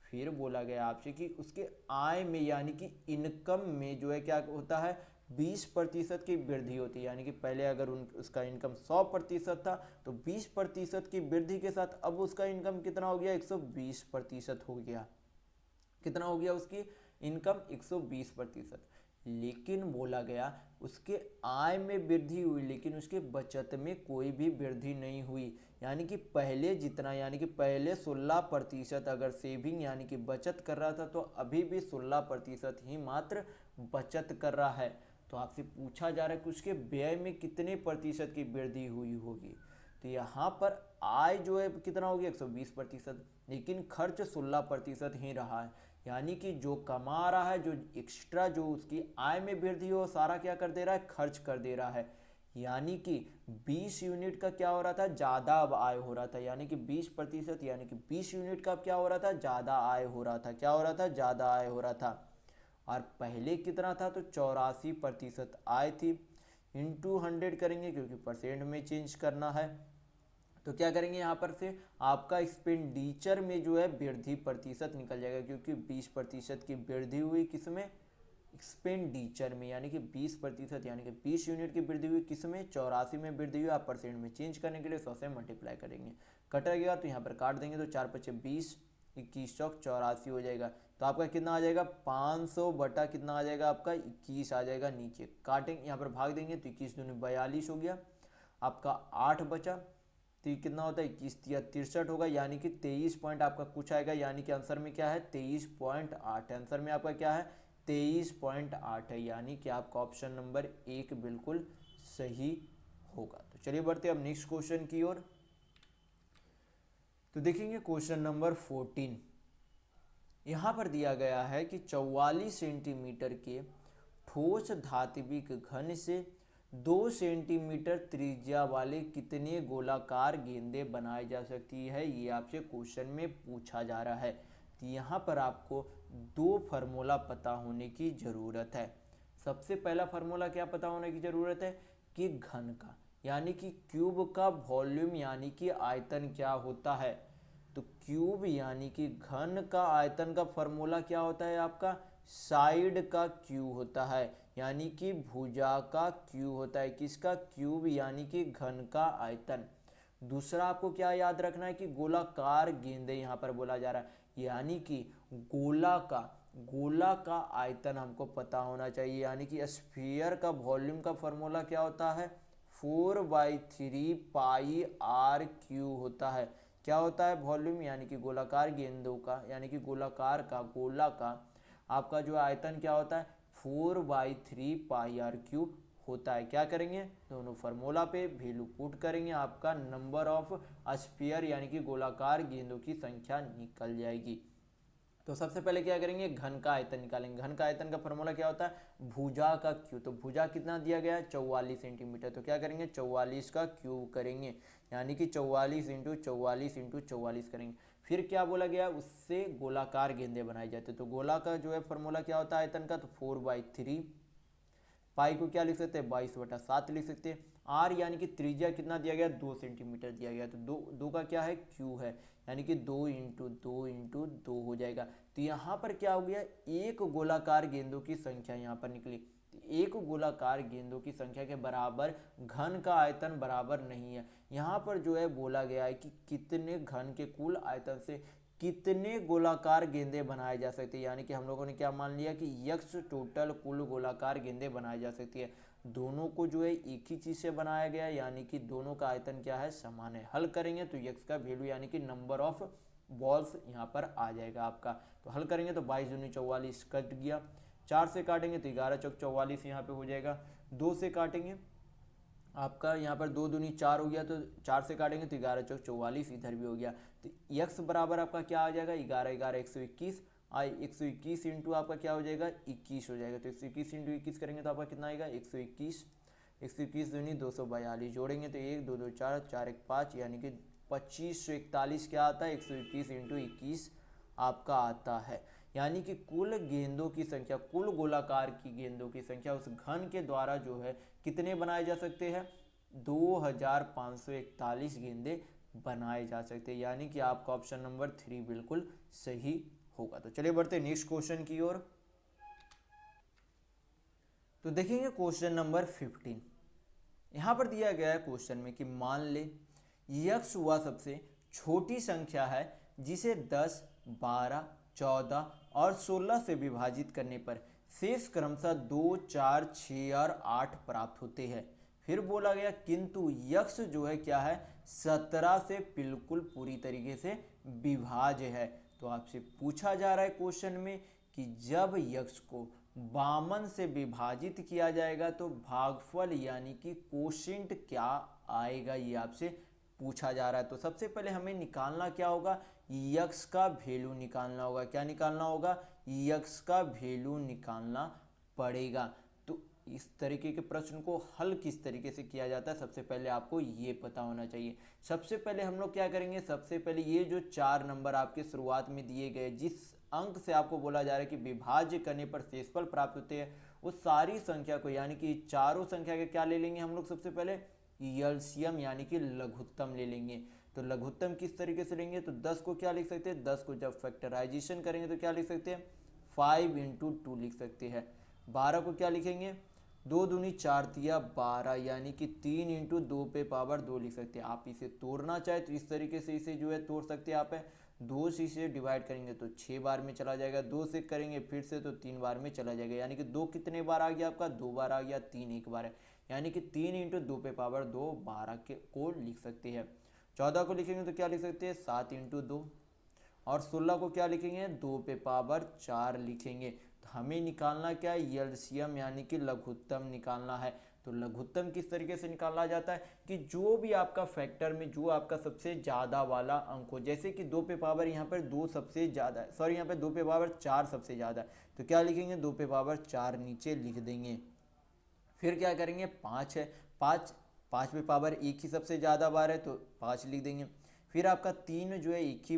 फिर बोला गया आपसे कि उसके आय में यानी कि इनकम में जो है क्या होता है, 20% की वृद्धि होती है। यानी कि पहले अगर उसका इनकम 100% था तो 20% की वृद्धि के साथ अब उसका इनकम कितना हो गया, 120% हो गया। कितना हो गया उसकी इनकम, 120%। लेकिन बोला गया उसके आय में वृद्धि हुई, लेकिन उसके बचत में कोई भी वृद्धि नहीं हुई। यानी कि पहले जितना, यानी कि पहले 16% अगर सेविंग यानी कि बचत कर रहा था, तो अभी भी 16% ही मात्र बचत कर रहा है। तो आपसे पूछा जा रहा है कि उसके व्यय में कितने प्रतिशत की वृद्धि हुई होगी। तो यहाँ पर आय जो है कितना हो गया, 120%, लेकिन खर्च 16% ही रहा है। यानी कि जो कमा रहा है, जो एक्स्ट्रा जो उसकी आय में वृद्धि हो, सारा क्या कर दे रहा है, खर्च कर दे रहा है। यानी कि 20 यूनिट का क्या हो रहा था, ज़्यादा अब आय हो रहा था। यानी कि 20%, यानी कि 20 यूनिट का क्या हो रहा था, ज़्यादा आय हो रहा था। क्या हो रहा था, ज़्यादा आय हो रहा था। और पहले कितना था, तो 84% आय थी। इंटू 100 करेंगे क्योंकि परसेंट में चेंज करना है। तो क्या करेंगे यहाँ पर से आपका एक्सपेंडिचर में जो है वृद्धि प्रतिशत निकल जाएगा, क्योंकि 20% की वृद्धि हुई किसमें, एक्सपेंडिचर में। यानी कि 20% यानी कि 20 यूनिट की वृद्धि हुई किसमें, 84 में वृद्धि हुई। आप परसेंट में चेंज करने के लिए 100 से मल्टीप्लाई करेंगे, कट गया तो यहाँ पर काट देंगे, तो 4 × 5 = 20, 21 × 84 हो जाएगा। तो आपका कितना आ जाएगा, 500 बटा कितना आ जाएगा आपका, 21 आ जाएगा। नीचे काटेंगे, यहाँ पर भाग देंगे तो 21 दूनी 42 हो गया। आपका 8 बचा, तो ये कितना होता है, 21 × 63 होगा, यानी कि 23 पॉइंट आपका कुछ आएगा। यानी कि आंसर में क्या है, 23.8। आंसर में आपका क्या है, 23.8 है। यानी कि आपका ऑप्शन नंबर 1 बिल्कुल सही होगा। तो चलिए बढ़ते हैं अब नेक्स्ट क्वेश्चन की ओर। तो देखेंगे क्वेश्चन नंबर 14। यहाँ पर दिया गया है कि 44 सेंटीमीटर के ठोस धात्विक घन से 2 सेंटीमीटर त्रिज्या वाले कितने गोलाकार गेंदें बनाई जा सकती है, ये आपसे क्वेश्चन में पूछा जा रहा है। तो यहाँ पर आपको 2 फार्मूला पता होने की ज़रूरत है। सबसे पहला फार्मूला क्या पता होने की ज़रूरत है कि घन का, यानी कि क्यूब का वॉल्यूम यानी कि आयतन क्या होता है। तो क्यूब यानी कि घन का आयतन का फॉर्मूला क्या होता है आपका, साइड का क्यू होता है, यानी कि भुजा का क्यू होता है। किसका, क्यूब यानी कि घन का आयतन। दूसरा आपको क्या याद रखना है कि गोलाकार गेंदे यहाँ पर बोला जा रहा है, यानी कि गोला का आयतन हमको पता होना चाहिए। यानी कि स्फीयर का वॉल्यूम का फॉर्मूला क्या होता है, 4/3 पाई r³ होता है। क्या होता है, वॉल्यूम यानी कि गोलाकार गेंदों का, यानी कि गोला का आपका जो आयतन क्या होता है, 4/3 पाई r³ होता है। क्या करेंगे, दोनों फार्मूला पे वैल्यू पुट करेंगे, आपका नंबर ऑफ स्फीयर यानी कि गोलाकार गेंदों की संख्या निकल जाएगी। तो सबसे पहले क्या करेंगे, घन का आयतन निकालेंगे। घन का आयतन का फॉर्मूला क्या होता है, भुजा का क्यू। तो भुजा कितना दिया गया है, 44 सेंटीमीटर। तो क्या करेंगे, 44 का क्यूब करेंगे, यानी कि 44 इंटू 44 इंटू 44 करेंगे। फिर क्या बोला गया, उससे गोलाकार गेंदे बनाए जाते। तो गोला का जो है फॉर्मूला क्या होता है आयतन का, तो 4/3। पाई को क्या लिख सकते हैं, 22/7 लिख सकते हैं। आर यानी कि त्रिज्या कितना दिया गया, 2 सेंटीमीटर दिया गया। तो दो का क्या है, क्यू है, यानी कि 2 इंटू 2 इंटू 2 हो जाएगा। तो यहाँ पर क्या हो गया, एक गोलाकार गेंदों की संख्या यहाँ पर निकली। एक गोलाकार गेंदों की संख्या के बराबर घन का आयतन बराबर नहीं है। यहाँ पर जो है बोला गया है कि कितने घन के कुल आयतन से कितने गोलाकार गेंदे बनाए जा सकते हैं, यानी कि हम लोगों ने क्या मान लिया कि यक्स टोटल कुल गोलाकार गेंदे बनाई जा सकती है। दोनों को जो है एक ही चीज से बनाया गया, यानी कि दोनों का आयतन क्या है, समान है। हल करेंगे तो यक्स का वैल्यू यानी कि नंबर ऑफ बॉल्स यहाँ पर आ जाएगा आपका। तो हल करेंगे तो 22 दूनी 44 कट गया। 4 से काटेंगे तो 11 चौक 44 यहाँ पे हो जाएगा। 2 से काटेंगे आपका यहाँ पर 2 दूनी 4 हो गया, तो 4 से काटेंगे तो 11 चौक 44 इधर भी हो गया। तो यक्स बराबर आपका क्या आ जाएगा, 11 11 121। 121 इंटू आपका क्या हो जाएगा, 21 हो जाएगा। तो 121 इंटू 21 करेंगे तो आपका कितना आएगा, 121। 121 दूनी 242 जोड़ेंगे तो 1 2 2 4 4 1 5, यानी कि 2541 क्या आता है, 121 इंटू 21 आपका आता है। यानी कि कुल गेंदों की संख्या, कुल गोलाकार की गेंदों की संख्या उस घन के द्वारा जो है कितने बनाए जा सकते हैं, 2541 गेंदे बनाए जा सकते हैं। यानी कि आपका ऑप्शन नंबर 3 बिल्कुल सही होगा। तो चलिए बढ़ते नेक्स्ट क्वेश्चन की ओर। तो देखेंगे क्वेश्चन नंबर 15। यहां पर दिया गया है क्वेश्चन में कि मान ले यक्स वह सबसे छोटी संख्या है जिसे 10, 12, 14 और 16 से विभाजित करने पर शेष क्रमशः 2, 4, 6 और 8 प्राप्त होते हैं। फिर बोला गया किंतु यक्स जो है क्या है, 17 से बिल्कुल पूरी तरीके से विभाज्य है। तो आपसे पूछा जा रहा है क्वेश्चन में कि जब यक्स को 52 से विभाजित किया जाएगा तो भागफल यानी कि कोशिएंट क्या आएगा, ये आपसे पूछा जा रहा है। तो सबसे पहले हमें निकालना क्या होगा, यक्स का वैल्यू निकालना होगा। क्या निकालना होगा, यक्स का वैल्यू निकालना पड़ेगा। तो इस तरीके के प्रश्न को हल किस तरीके से किया जाता है, सबसे पहले आपको ये पता होना चाहिए। सबसे पहले हम लोग क्या करेंगे, सबसे पहले ये जो 4 नंबर आपके शुरुआत में दिए गए, जिस अंक से आपको बोला जा रहा है कि विभाज्य करने पर शेषफल प्राप्त होते हैं, उस सारी संख्या को यानी कि चारों संख्या के क्या ले लेंगे हम लोग, सबसे पहले एलसीएम यानी कि लघुत्तम ले लेंगे। तो लघुत्तम किस तरीके से लेंगे, तो 10 को क्या लिख सकते हैं, 10 को जब फैक्टराइजेशन करेंगे तो क्या लिख सकते हैं, 5 इंटू 2 लिख सकते हैं। 12 को क्या लिखेंगे, 2 दूनी 4 तिया 12, यानी कि 3 इंटू 2 पे पावर 2 लिख सकते हैं। आप इसे तोड़ना चाहे तो इस तरीके से इसे जो है तोड़ सकते हैं आप। 2 से इसे डिवाइड करेंगे तो 6 बार में चला जाएगा, 2 से करेंगे फिर से तो 3 बार में चला जाएगा, यानी कि 2 कितने बार आ गया आपका, 2 बार आ गया, 3 एक बार है, यानी कि 3 इंटू 2 पे पावर 2 12 के को लिख सकते हैं। 14 को लिखेंगे तो क्या लिख सकते हैं, 7 इंटू 2, और 16 को क्या लिखेंगे, 2 पे पावर 4 लिखेंगे। तो हमें निकालना क्या है, एलसीएम यानी कि लघुत्तम निकालना है। तो लघुत्तम किस तरीके से निकाला जाता है कि जो भी आपका फैक्टर में जो आपका सबसे ज़्यादा वाला अंक हो, जैसे कि 2 पे पावर यहाँ पर 2 सबसे ज़्यादा है, सॉरी यहाँ पे 2 पे पावर 4 सबसे ज़्यादा है, तो क्या लिखेंगे, 2 पे पावर 4 नीचे लिख देंगे। फिर क्या करेंगे, 5 है, 5 पे पावर 1 ही सबसे ज़्यादा बार है तो 5 लिख देंगे। फिर आपका 3 जो है 1 ही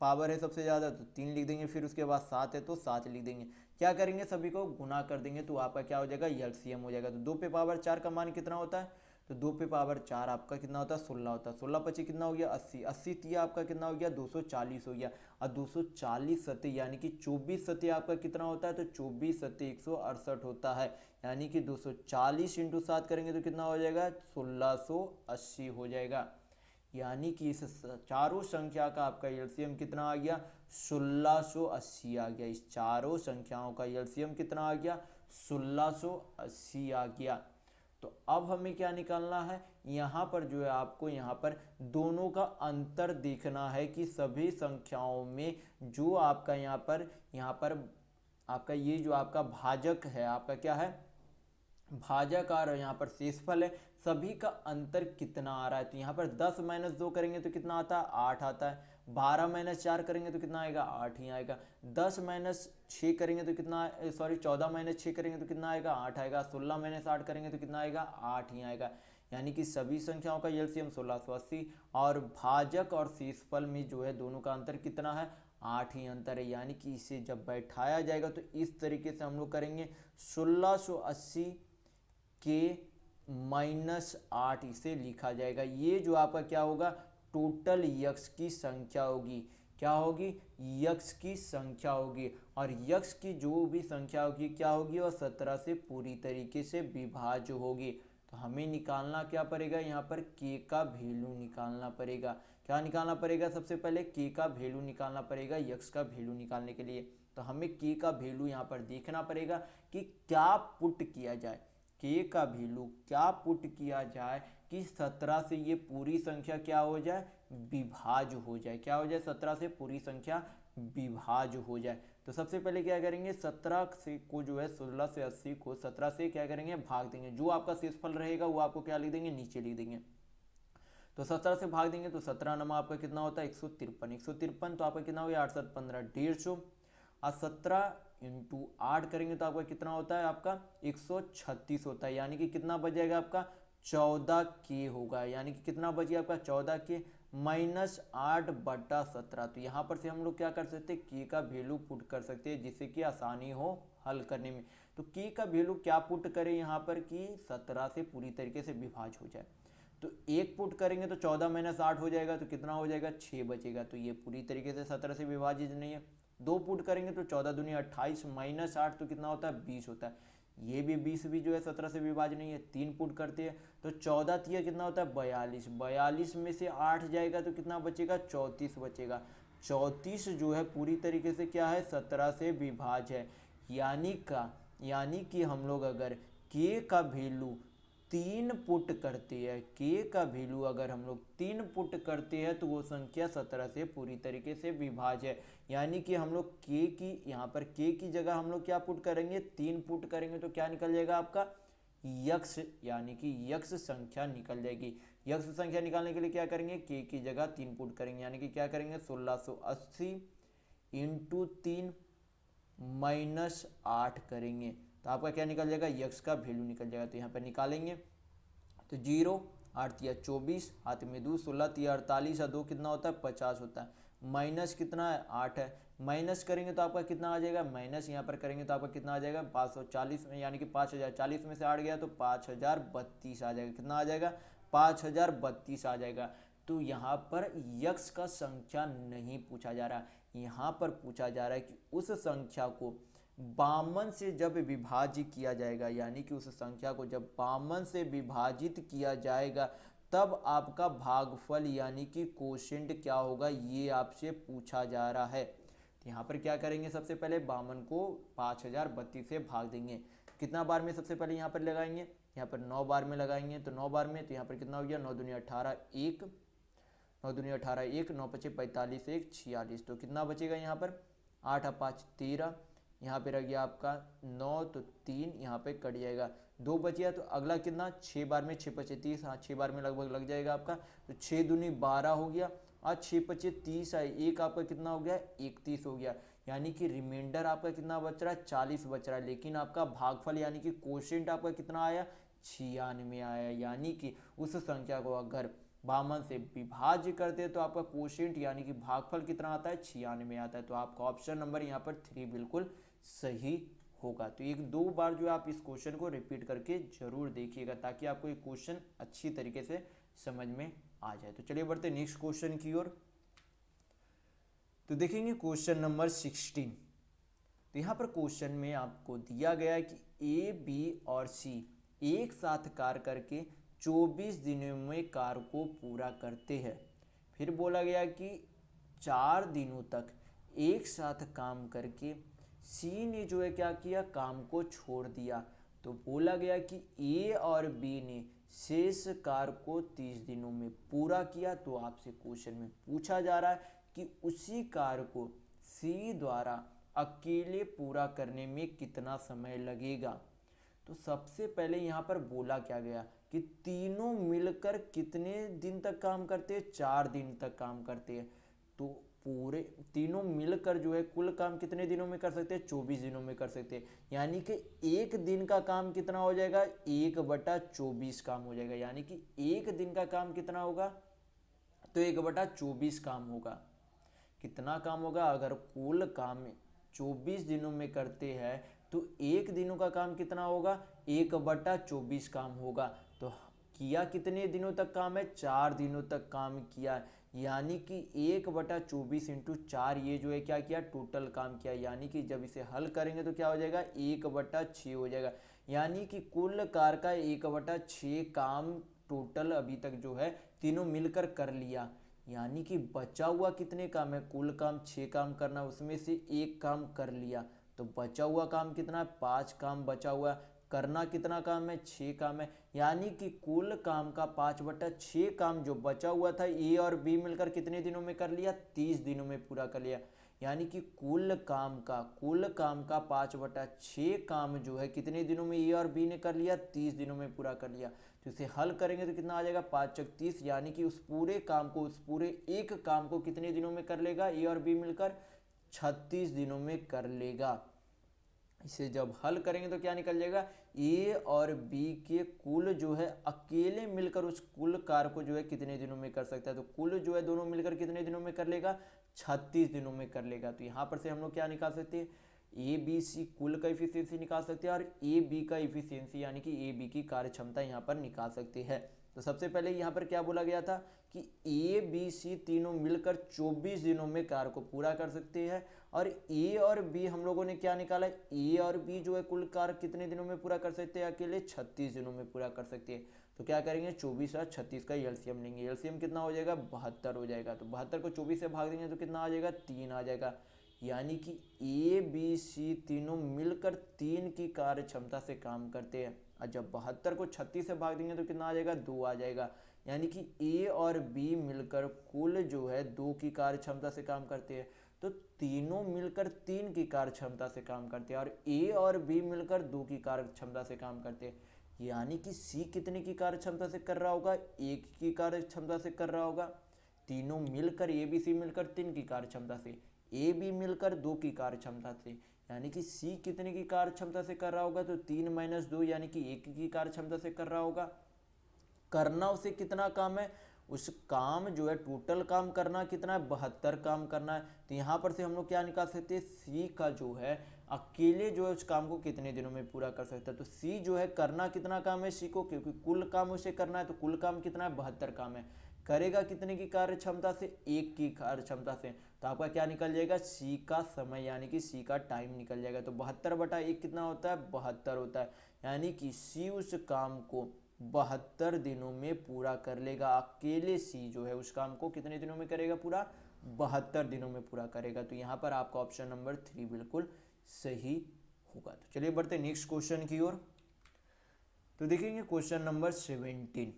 पावर है सबसे ज़्यादा तो 3 लिख देंगे। फिर उसके बाद 7 है तो 7 लिख देंगे। क्या करेंगे, सभी को गुना कर देंगे तो आपका क्या हो जाएगा, एलसीएम हो जाएगा। तो 2 पे पावर 4 का मान कितना होता है, तो 2 पे पावर 4 आपका कितना होता है, 16 होता है। 16 पची कितना हो गया, 80, 80 तिया आपका कितना हो गया, 240 हो गया। और 240 सत्य यानी कि 24 सत्य आपका कितना होता है, तो 24 सत्य 168 होता है, यानी कि 240 इंटू 7 करेंगे तो कितना हो जाएगा, 1680 हो जाएगा। यानी कि इस चारों संख्या का आपका एलसीएम कितना आ गया, 1680 आ गया। इस चारों संख्याओं का एलसीएम कितना आ गया, 1680 आ गया। तो अब हमें क्या निकालना है, यहाँ पर जो है आपको यहाँ पर दोनों का अंतर देखना है कि सभी संख्याओं में जो आपका यहाँ पर आपका ये जो आपका भाजक है, आपका क्या है, भाजक और यहाँ पर शेषफल है, सभी का अंतर कितना आ रहा है। तो यहाँ पर 10 - 2 करेंगे तो कितना आता है, 8 आता है। 12 माइनस 4 करेंगे तो कितना आएगा 8 ही आएगा। 10 माइनस 6 करेंगे तो कितना, सॉरी 14 माइनस 6 करेंगे तो कितना आएगा 8 आएगा। 16 माइनस 8 करेंगे तो कितना आएगा 8 ही आएगा। यानी कि सभी संख्याओं का एलसीएम 1680 और भाजक और शेषफल में जो है दोनों का अंतर कितना है 8 ही अंतर है। यानी कि इसे जब बैठाया जाएगा तो इस तरीके से हम लोग करेंगे 1680 के -8 इसे लिखा जाएगा। ये जो आपका क्या होगा टोटल यक्स की संख्या होगी। क्या होगी यक्स की संख्या होगी। और यक्स की जो भी संख्या होगी क्या होगी और 17 से पूरी तरीके से विभाज्य होगी। तो हमें निकालना क्या पड़ेगा यहाँ पर k का वैल्यू निकालना पड़ेगा। क्या निकालना पड़ेगा सबसे पहले k का वैल्यू निकालना पड़ेगा यक्स का वैल्यू निकालने के लिए। तो हमें k का वैल्यू यहाँ पर देखना पड़ेगा कि क्या पुट किया जाए। k का वैल्यू क्या पुट किया जाए कि 17 से ये पूरी संख्या क्या हो जाए विभाज्य हो जाए। क्या हो जाए 17 से पूरी संख्या विभाज्य हो जाए। तो सबसे पहले क्या करेंगे 17 से को जो है 16 से 80 को 17 से क्या करेंगे भाग देंगे। जो आपका शेषफल रहेगा वो आपको क्या लिख देंगे नीचे लिख देंगे। तो 17 से भाग देंगे तो 17 नमा आपका कितना होता है 153। 153 तो आपका कितना हो गया 8 7 15 150 और 17 इंटू 8 करेंगे तो आपका कितना होता है आपका 136 होता है। यानी कि कितना बच जाएगा आपका 14 के होगा। यानी कि कितना बच आपका 14 के -8/17। तो यहाँ पर से हम लोग क्या कर सकते हैं के का वैल्यू पुट कर सकते हैं जिससे कि आसानी हो हल करने में। तो के का वैल्यू क्या पुट करें यहाँ पर कि 17 से पूरी तरीके से विभाज्य हो जाए। तो एक पुट करेंगे तो 14 माइनस 8 हो जाएगा तो कितना हो जाएगा 6 बचेगा। तो ये पूरी तरीके से 17 से विभाजित नहीं है। दो पुट करेंगे तो 14 दूनी 28 माइनस 8 तो कितना होता है 20 होता है। ये भी 20 भी जो है 17 से विभाज्य नहीं है। तीन पुट करते हैं तो 14 तिया कितना होता है 42। 42 में से 8 जाएगा तो कितना बचेगा 34 बचेगा। 34 जो है पूरी तरीके से क्या है 17 से विभाज्य है। यानी कि हम लोग अगर के का वैल्यू 3 पुट करते हैं के का वैल्यू अगर हम लोग 3 पुट करते हैं तो वो संख्या 17 से पूरी तरीके से विभाज्य है। यानी कि हम लोग के की यहाँ पर के की जगह हम लोग क्या पुट करेंगे 3 पुट करेंगे तो क्या निकल जाएगा आपका यक्स। यानी कि यक्स संख्या निकल जाएगी। यक्स संख्या निकालने के लिए क्या करेंगे के की जगह 3 पुट करेंगे। यानी कि क्या करेंगे 1680 इंटू 3 -8 करेंगे तो आपका क्या निकल जाएगा यक्स का वैल्यू निकल जाएगा। तो यहाँ पर निकालेंगे तो 0 8 तिया 24 हाथ में 2 16 तिया 48 और 2 कितना होता है 50 होता है। माइनस कितना है 8 है। माइनस करेंगे तो आपका कितना आ जाएगा माइनस यहाँ पर करेंगे तो आपका कितना आ जाएगा 540 में यानी कि 5040 में से 8 गया तो 5032 आ जाएगा। कितना आ जाएगा 5032 आ जाएगा। तो यहाँ पर यक्स का संख्या नहीं पूछा जा रहा। यहाँ पर पूछा जा रहा है कि उस संख्या को 52 से जब विभाजित किया जाएगा। यानी कि उस संख्या को जब 52 से विभाजित किया जाएगा तब आपका भागफल यानी कि कोशेंट क्या होगा ये आपसे पूछा जा रहा है। तो यहाँ पर क्या करेंगे सबसे पहले 52 को 5032 से भाग देंगे। कितना बार में सबसे पहले यहाँ पर लगाएंगे यहाँ पर 9 बार में लगाएंगे। तो 9 बार में तो यहाँ पर कितना हो गया 9 दूनी 18 1 9 दूनी 18 1 9 5 45 1 46। तो कितना बचेगा यहाँ पर 8 5 13 यहाँ पे रह गया आपका 9 तो 3 यहाँ पे कट जाएगा 2 बचिया। तो अगला कितना 6 बार में 6 5 30 हाँ 6 बार में लगभग लग जाएगा आपका। तो 6 दूनी 12 हो गया और 6 5 30 है। एक आपका कितना हो गया 31 हो गया। यानी कि रिमाइंडर आपका कितना बच रहा है 40 बच रहा है। लेकिन आपका भागफल यानी कि कोशेंट आपका कितना आया 96 आया। यानी कि उस संख्या को अगर 52 से विभाज्य करते हैं तो आपका कोशेंट यानी कि भागफल कितना आता है 96 आता है। तो आपका ऑप्शन नंबर यहाँ पर 3 बिल्कुल सही होगा। तो एक दो बार जो आप इस क्वेश्चन को रिपीट करके जरूर देखिएगा ताकि आपको ये क्वेश्चन अच्छी तरीके से समझ में आ जाए। तो चलिए बढ़ते नेक्स्ट क्वेश्चन की ओर। तो देखेंगे क्वेश्चन नंबर 16। तो यहाँ पर क्वेश्चन में आपको दिया गया है कि ए बी और सी एक साथ कार्य करके 24 दिनों में कार्य को पूरा करते हैं। फिर बोला गया कि 4 दिनों तक एक साथ काम करके सी ने जो है क्या किया काम को छोड़ दिया। तो बोला गया कि ए और बी ने शेष कार्य को 30 दिनों में पूरा किया। तो आपसे क्वेश्चन में पूछा जा रहा है कि उसी कार्य को सी द्वारा अकेले पूरा करने में कितना समय लगेगा। तो सबसे पहले यहाँ पर बोला क्या गया कि तीनों मिलकर कितने दिन तक काम करते हैं 4 दिन तक काम करते हैं। तो पूरे तीनों मिलकर जो है कुल काम कितने दिनों में कर सकते हैं, 24 दिनों में कर सकते हैं। यानी कि एक दिन का काम कितना हो जाएगा, 1/24 काम हो जाएगा। यानी कि एक दिन का काम कितना होगा, तो 1/24 काम होगा। कितना काम होगा, अगर कुल काम 24 दिनों में करते हैं तो एक दिनों का काम कितना होगा, 1/24 काम होगा। तो किया कितने दिनों तक काम है, 4 दिनों तक काम किया। यानी कि 1/24 इंटू 4, ये जो है क्या किया, टोटल काम किया। यानी कि जब इसे हल करेंगे तो क्या हो जाएगा, 1/6 हो जाएगा। यानी कि कुल कार का 1/6 काम टोटल अभी तक जो है तीनों मिलकर कर लिया। यानी कि बचा हुआ कितने काम है, कुल काम 6 काम करना, उसमें से एक काम कर लिया। तो बचा हुआ काम कितना है, 5 काम बचा हुआ है। करना कितना काम है, 6 काम है। यानी कि कुल काम का 5/6 काम जो बचा हुआ था ए और बी मिलकर कितने दिनों में कर लिया, 30 दिनों में पूरा कर लिया। यानी कि कुल काम का 5/6 काम जो है कितने दिनों में ए और बी ने कर लिया, 30 दिनों में पूरा कर लिया। तो इसे हल करेंगे तो कितना आ जाएगा, 5×30। यानी कि उस पूरे एक काम को कितने दिनों में कर लेगा ए और बी मिलकर, 36 दिनों में कर लेगा। इसे जब हल करेंगे तो क्या निकल जाएगा, ए और बी के कुल जो है अकेले मिलकर उस कुल कार को जो है कितने दिनों में कर सकता है। तो कुल जो है दोनों मिलकर कितने दिनों में कर लेगा, 36 दिनों में कर लेगा। तो यहाँ पर से हम लोग क्या निकाल सकते हैं, ए बी सी कुल का इफिशियंसी निकाल सकते हैं और ए बी का इफिशियंसी यानी कि ए बी की कार्य क्षमता यहाँ पर निकाल सकते हैं। तो सबसे पहले यहाँ पर क्या बोला गया था कि ए बी सी तीनों मिलकर 24 दिनों में कार्य को पूरा कर सकते हैं। और ए और बी हम लोगों ने क्या निकाला, ए और बी जो है कुल कार्य कितने दिनों में पूरा कर सकते हैं, अकेले 36 दिनों में पूरा कर सकते हैं। तो क्या करेंगे, 24 और 36 का एलसीएम लेंगे। एलसीएम कितना हो जाएगा, 72 हो जाएगा। तो 72 को 24 से भाग देंगे तो कितना आ जाएगा, 3 आ जाएगा। यानी कि ए बी सी तीनों मिलकर 3 की कार्य क्षमता से काम करते हैं। और जब 72 को 36 से भाग देंगे तो कितना आ जाएगा, 2 आ जाएगा। यानी कि ए और बी मिलकर कुल जो है 2 की कार्य क्षमता से काम करते हैं। तो तीनों मिलकर 3 की कार्य क्षमता से काम करते हैं और ए और बी मिलकर 2 की कार्य क्षमता से काम करते हैं। यानी कि सी कितने की कार्य क्षमता से कर रहा होगा, 1 की कार्य क्षमता से कर रहा होगा। तीनों मिलकर ए बी सी मिलकर 3 की कार्य क्षमता से, ए बी मिलकर 2 की कार्य क्षमता से। यानी कि सी कितने की कार्य क्षमता से कर रहा होगा, तो 3 - 2 यानी कि 1 की कार्य क्षमता से कर रहा होगा। करना उसे कितना काम है, उस काम जो है टोटल काम करना कितना है, 72 काम करना है। तो यहाँ पर से हम लोग क्या निकाल सकते हैं, सी का जो है अकेले जो है उस काम को कितने दिनों में पूरा कर सकता है। तो सी जो है करना कितना काम है सी को, क्योंकि कुल काम उसे करना है। तो कुल काम कितना है, 72 काम है। करेगा कितने की कार्य क्षमता से, 1 की कार्य क्षमता से। तो आपका क्या निकल जाएगा, सी का समय यानी कि सी का टाइम निकल जाएगा। तो 72/1 कितना होता है, 72 होता है। यानी कि सी उस काम को 72 दिनों में पूरा कर लेगा। अकेले सी जो है उस काम को कितने दिनों में करेगा, पूरा 72 दिनों में पूरा करेगा। तो यहाँ पर आपका ऑप्शन नंबर 3 बिल्कुल सही होगा। तो चलिए बढ़ते नेक्स्ट क्वेश्चन की ओर। तो देखेंगे क्वेश्चन नंबर 17।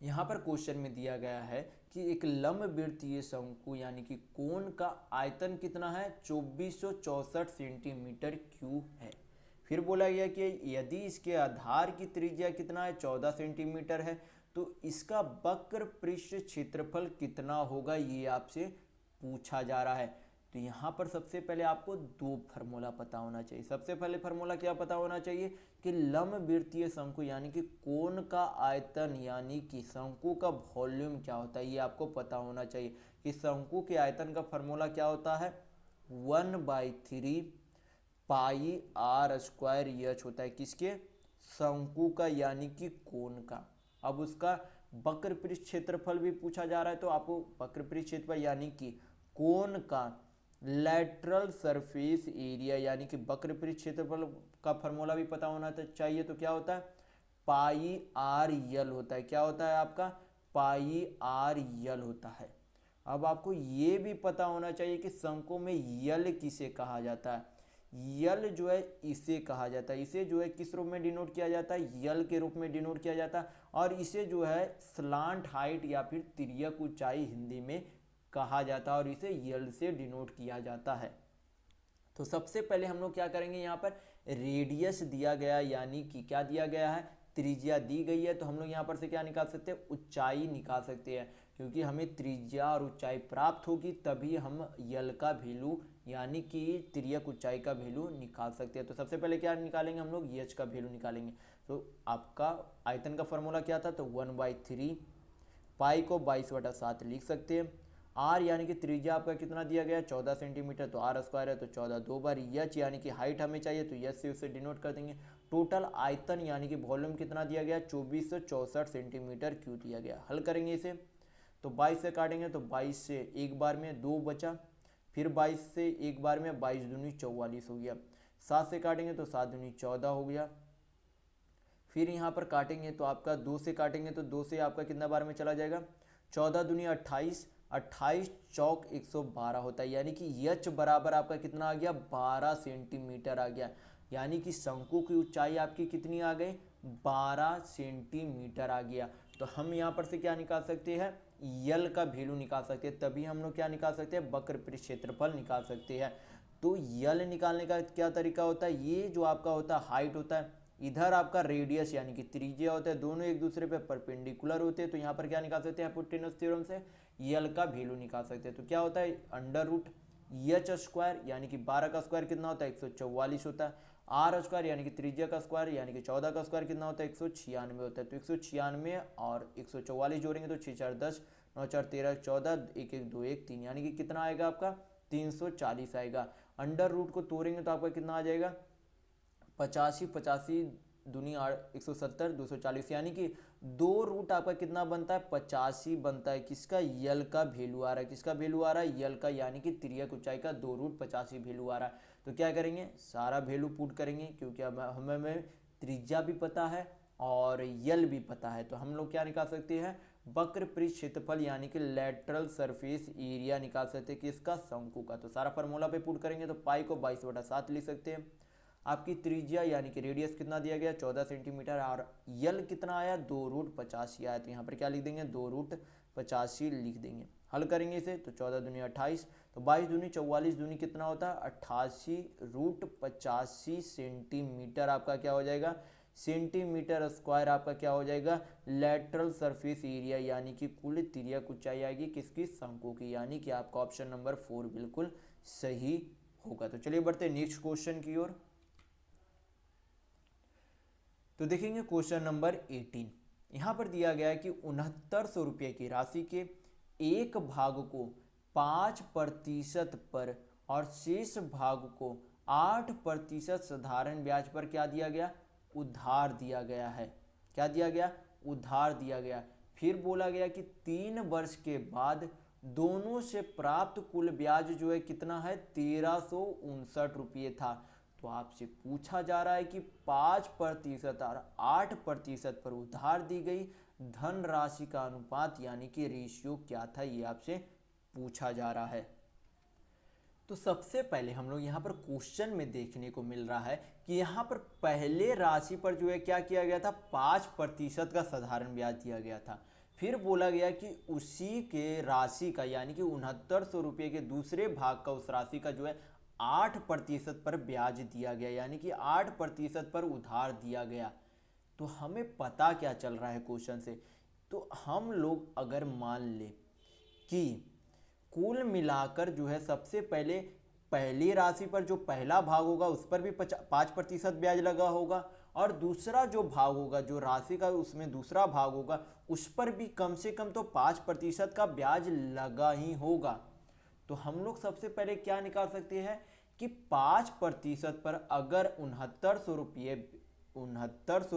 यहाँ पर क्वेश्चन में दिया गया है कि एक लंबवृत्तीय शंकु यानी कि कोण का आयतन कितना है, 2464 सेंटीमीटर क्यूब है। फिर बोला गया कि यदि इसके आधार की त्रिज्या कितना है, 14 सेंटीमीटर है, तो इसका वक्र पृष्ठ क्षेत्रफल कितना होगा, ये आपसे पूछा जा रहा है। तो यहाँ पर सबसे पहले आपको 2 फार्मूला पता होना चाहिए। सबसे पहले फार्मूला क्या पता होना चाहिए कि लंबवृत्तीय शंकु यानी कि कोण का आयतन यानी कि शंकु का वॉल्यूम क्या होता है, ये आपको पता होना चाहिए कि शंकु के आयतन का फार्मूला क्या होता है, 1/3 पाई r स्क्वायर एच होता है। किसके, शंकु का यानी कि कोण का। अब उसका वक्र पृष्ठ क्षेत्रफल भी पूछा जा रहा है, तो आपको वक्र पृष्ठ क्षेत्रफल यानी कि कोण का लैटरल सरफेस एरिया यानी कि वक्र पृष्ठ क्षेत्रफल का फॉर्मूला भी पता होना चाहिए। तो क्या होता है, पाई आर यल होता है। क्या होता है आपका, पाई आर यल होता है। अब आपको ये भी पता होना चाहिए कि शंकु में यल किसे कहा जाता है। यल जो है इसे कहा जाता है। इसे जो है किस रूप में डिनोट किया जाता है, यल के रूप में डिनोट किया जाता है। और इसे जो है स्लांट हाइट या फिर तिर्यक ऊंचाई हिंदी में कहा जाता है और इसे यल से डिनोट किया जाता है। तो सबसे पहले हम लोग क्या करेंगे, यहाँ पर रेडियस दिया गया यानी कि क्या दिया गया है, त्रिज्या दी गई है, तो हम लोग यहाँ पर से क्या निकाल सकते हैं, ऊंचाई निकाल सकते हैं, क्योंकि हमें त्रिज्या और ऊंचाई प्राप्त होगी तभी हम यल का वैल्यू यानी कि तिर्यक ऊंचाई का वैल्यू निकाल सकते हैं। तो सबसे पहले क्या निकालेंगे हम लोग, एच का वैल्यू निकालेंगे। तो आपका आयतन का फॉर्मूला क्या था, तो 1/3, पाई को 22/7 लिख सकते हैं। आर यानी कि त्रिज्या आपका कितना दिया गया, 14 सेंटीमीटर, तो आर स्क्वायर है तो 14 दो बार। एच यानी कि हाइट हमें चाहिए, तो एच से उसे डिनोट कर देंगे। टोटल आयतन यानी कि वॉल्यूम कितना दिया गया, 2464 सेंटीमीटर क्यूब दिया गया। हल करेंगे इसे, तो 22 से काटेंगे तो 22 से एक बार में 2 बचा, फिर 22 से एक बार में 22 दूनी 44 हो गया। 7 से काटेंगे तो 7 दूनी 14 हो गया। फिर यहाँ पर काटेंगे तो आपका 2 से काटेंगे तो 2 से आपका कितना बार में चला जाएगा, 14 दूनी 28, 28 चौक 112 होता है, यानी कि एच बराबर आपका कितना आ गया, 12 सेंटीमीटर आ गया। यानी कि शंकु की ऊंचाई आपकी कितनी आ गई, 12 सेंटीमीटर आ गया। तो हम यहाँ पर से क्या निकाल सकते हैं, यल का वैल्यू निकाल सकते हैं, तभी हम लोग क्या निकाल सकते हैं, वक्र पृष्ठ क्षेत्रफल निकाल सकते हैं। तो यल निकालने का क्या तरीका होता है, ये जो आपका होता है हाइट होता है, इधर आपका रेडियस यानी कि त्रिज्या होता है, दोनों एक दूसरे पे परपेंडिकुलर होते हैं। तो यहाँ पर क्या निकाल सकते हैं, हिपोटेन्यूस थ्योरम से यल का वैल्यू निकाल सकते हैं। तो क्या होता है, अंडर रूट एच स्क्वायर यानी कि 12 का स्क्वायर कितना होता है, 144 होता है। आर स्क्वायर यानी कि त्रिज्या का स्क्वायर यानी कि 14 का स्क्वायर कितना होता है, 196 होता है। तो 196 और 144 जोड़ेंगे तो 6 4 10, 9 4 13 14, 1 1 2 1 3, यानी कि कितना आएगा आपका, 340 आएगा। अंडर रूट को तोड़ेंगे तो आपका कितना आ जाएगा, 85, 85 दूनी 170, 240, यानी कि 2 रूट आपका कितना बनता है, 85 बनता है। किसका, यल का वैल्यू आ रहा है, किसका वैल्यू आ रहा है, यल का, यानी कि तिर्यक ऊंचाई का 2 रूट 85 वैल्यू आ रहा है। तो क्या करेंगे, सारा वैल्यू पुट करेंगे, क्योंकि हमें त्रिज्या भी पता है और यल भी पता है। तो हम लोग क्या निकाल सकते हैं, वक्र पृष्ठ क्षेत्रफल यानी कि लेटरल सरफेस एरिया निकाल सकते हैं, किसका, शंकु का। तो सारा फार्मूला पे पुट करेंगे तो पाई को 22/7 लिख सकते हैं। आपकी त्रिज्या यानी कि रेडियस कितना दिया गया, 14 सेंटीमीटर, और यल कितना आया, 2 रूट 85 आया। तो यहाँ पर क्या लिख देंगे, 2 रूट 85 लिख देंगे। हल करेंगे इसे तो 14 दूनी 28, तो 22 दूनी 44 दूनी कितना होता है, 88 रूट 85 सेंटीमीटर आपका क्या हो जाएगा, सेंटीमीटर स्क्वायर आपका क्या हो जाएगा, लेटरल सरफेस एरिया, यानी कि कुल तिर्यक ऊंचाई आएगी किसकी, शंकु की। यानी कि आपका ऑप्शन नंबर 4 बिल्कुल सही होगा। तो चलिए बढ़ते हैं नेक्स्ट क्वेश्चन की ओर। तो देखेंगे क्वेश्चन नंबर 18। यहाँ पर दिया गया है कि 6900 रुपये की राशि के एक भाग को 5% पर और शेष भाग को 8% साधारण ब्याज पर क्या दिया गया, उधार दिया गया है। क्या दिया गया, उधार दिया गया। फिर बोला गया कि 3 वर्ष के बाद दोनों से प्राप्त कुल ब्याज जो है कितना है, 1359 रुपये था। तो आपसे पूछा जा रहा है कि 5% और 8% पर उधार दी गई धन राशि का अनुपात यानी कि रेशियो क्या था, ये आपसे पूछा जा रहा है। तो सबसे पहले हम लोग यहाँ पर क्वेश्चन में देखने को मिल रहा है कि यहाँ पर पहले राशि पर जो है क्या किया गया था, 5% का साधारण ब्याज दिया गया था। फिर बोला गया कि उसी के राशि का यानी कि 6900 रुपये के दूसरे भाग का उस राशि का जो है 8% पर ब्याज दिया गया, यानी कि 8% पर उधार दिया गया। तो हमें पता क्या चल रहा है क्वेश्चन से, तो हम लोग अगर मान ले कि कुल मिलाकर जो है सबसे पहले पहली राशि पर जो पहला भाग होगा उस पर भी 5% ब्याज लगा होगा, और दूसरा जो भाग होगा जो राशि का उसमें दूसरा भाग होगा उस पर भी कम से कम तो 5% का ब्याज लगा ही होगा। तो हम लोग सबसे पहले क्या निकाल सकते हैं कि 5% पर अगर 6900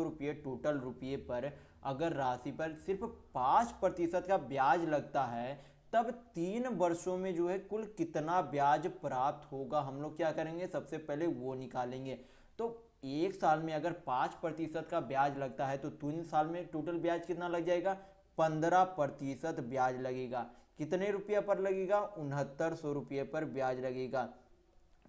रुपये टोटल रुपये पर अगर राशि पर सिर्फ 5% का ब्याज लगता है, तब 3 वर्षों में जो है कुल कितना ब्याज प्राप्त होगा, हम लोग क्या करेंगे, सबसे पहले वो निकालेंगे। तो एक साल में अगर 5% का ब्याज लगता है तो 3 साल में टोटल ब्याज कितना लग जाएगा, 15% ब्याज लगेगा। कितने रुपये पर लगेगा, 6900 रुपये पर ब्याज लगेगा।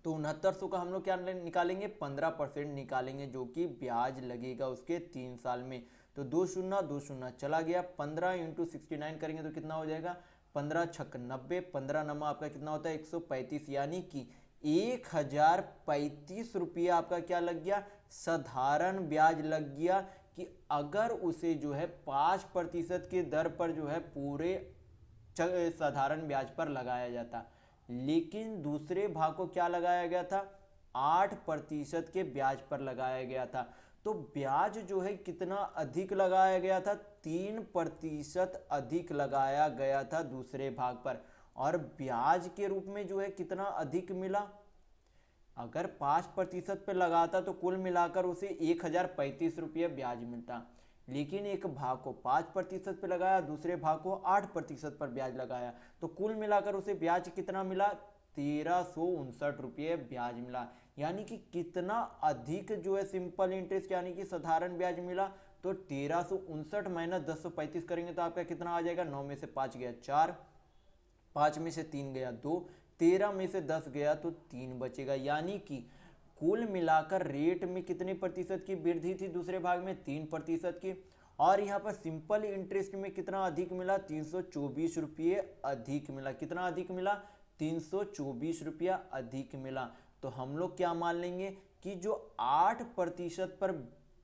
तो 6900 का हम लोग क्या निकालेंगे, 15% निकालेंगे जो कि ब्याज लगेगा उसके 3 साल में। तो 2 शून्य 2 शून्य चला गया, 15 × 69 करेंगे तो कितना हो जाएगा, 15 छक 90, 15 नमा आपका कितना होता है 135, यानी कि 1035 रुपये आपका क्या लग गया, साधारण ब्याज लग गया कि अगर उसे जो है 5% के दर पर जो है पूरे साधारण ब्याज पर लगाया जाता, लेकिन दूसरे भाग को क्या लगाया गया था, 8% के ब्याज पर लगाया गया था। तो ब्याज जो है कितना अधिक लगाया गया था, 3% अधिक लगाया गया था दूसरे भाग पर। और ब्याज के रूप में जो है कितना अधिक मिला, अगर 5% पे लगाता तो कुल मिलाकर उसे 1035 रुपये ब्याज मिलता, लेकिन एक भाग को 5% पे लगाया, दूसरे भाग को 8% पर ब्याज लगाया, तो कुल मिलाकर उसे ब्याज कितना मिला, 1359 रुपये ब्याज मिला। यानी कि कितना अधिक जो है सिंपल इंटरेस्ट यानी कि साधारण ब्याज मिला। तो 1359 माइनस 1035 करेंगे तो आपका कितना आ जाएगा, 9 में से 5 गया 4, 5 में से 3 गया 2, 13 में से 10 गया तो 3 बचेगा। यानी कि कुल मिलाकर रेट में कितने प्रतिशत की वृद्धि थी दूसरे भाग में, 3% की। और यहाँ पर सिंपल इंटरेस्ट में कितना अधिक मिला, 324 रुपये अधिक मिला। कितना अधिक मिला, 324 रुपया अधिक मिला। तो हम लोग क्या मान लेंगे कि जो 8% पर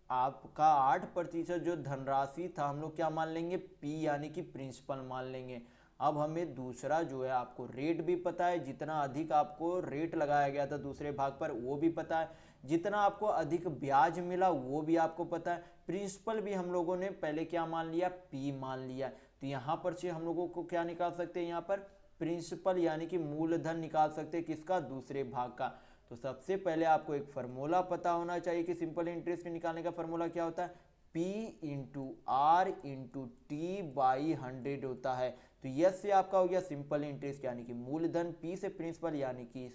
आपका 8% जो धनराशि था, हम लोग क्या मान लेंगे, पी यानी कि प्रिंसिपल मान लेंगे। अब हमें दूसरा जो है आपको रेट भी पता है, जितना अधिक आपको रेट लगाया गया था दूसरे भाग पर वो भी पता है, जितना आपको अधिक ब्याज मिला वो भी आपको पता है, प्रिंसिपल भी हम लोगों ने पहले क्या मान लिया, पी मान लिया। तो यहाँ पर से हम लोगों को क्या निकाल सकते हैं, यहाँ पर प्रिंसिपल यानी कि मूलधन निकाल सकते हैं, किसका, दूसरे भाग का। तो सबसे पहले आपको एक फार्मूला पता होना चाहिए कि सिंपल इंटरेस्ट निकालने का फार्मूला क्या होता है, P into R into T by 100 होता है। तो यस से आपका हो गया सिंपल इंटरेस्ट यानी कि मूलधन, P से प्रिंसिपल यानी कि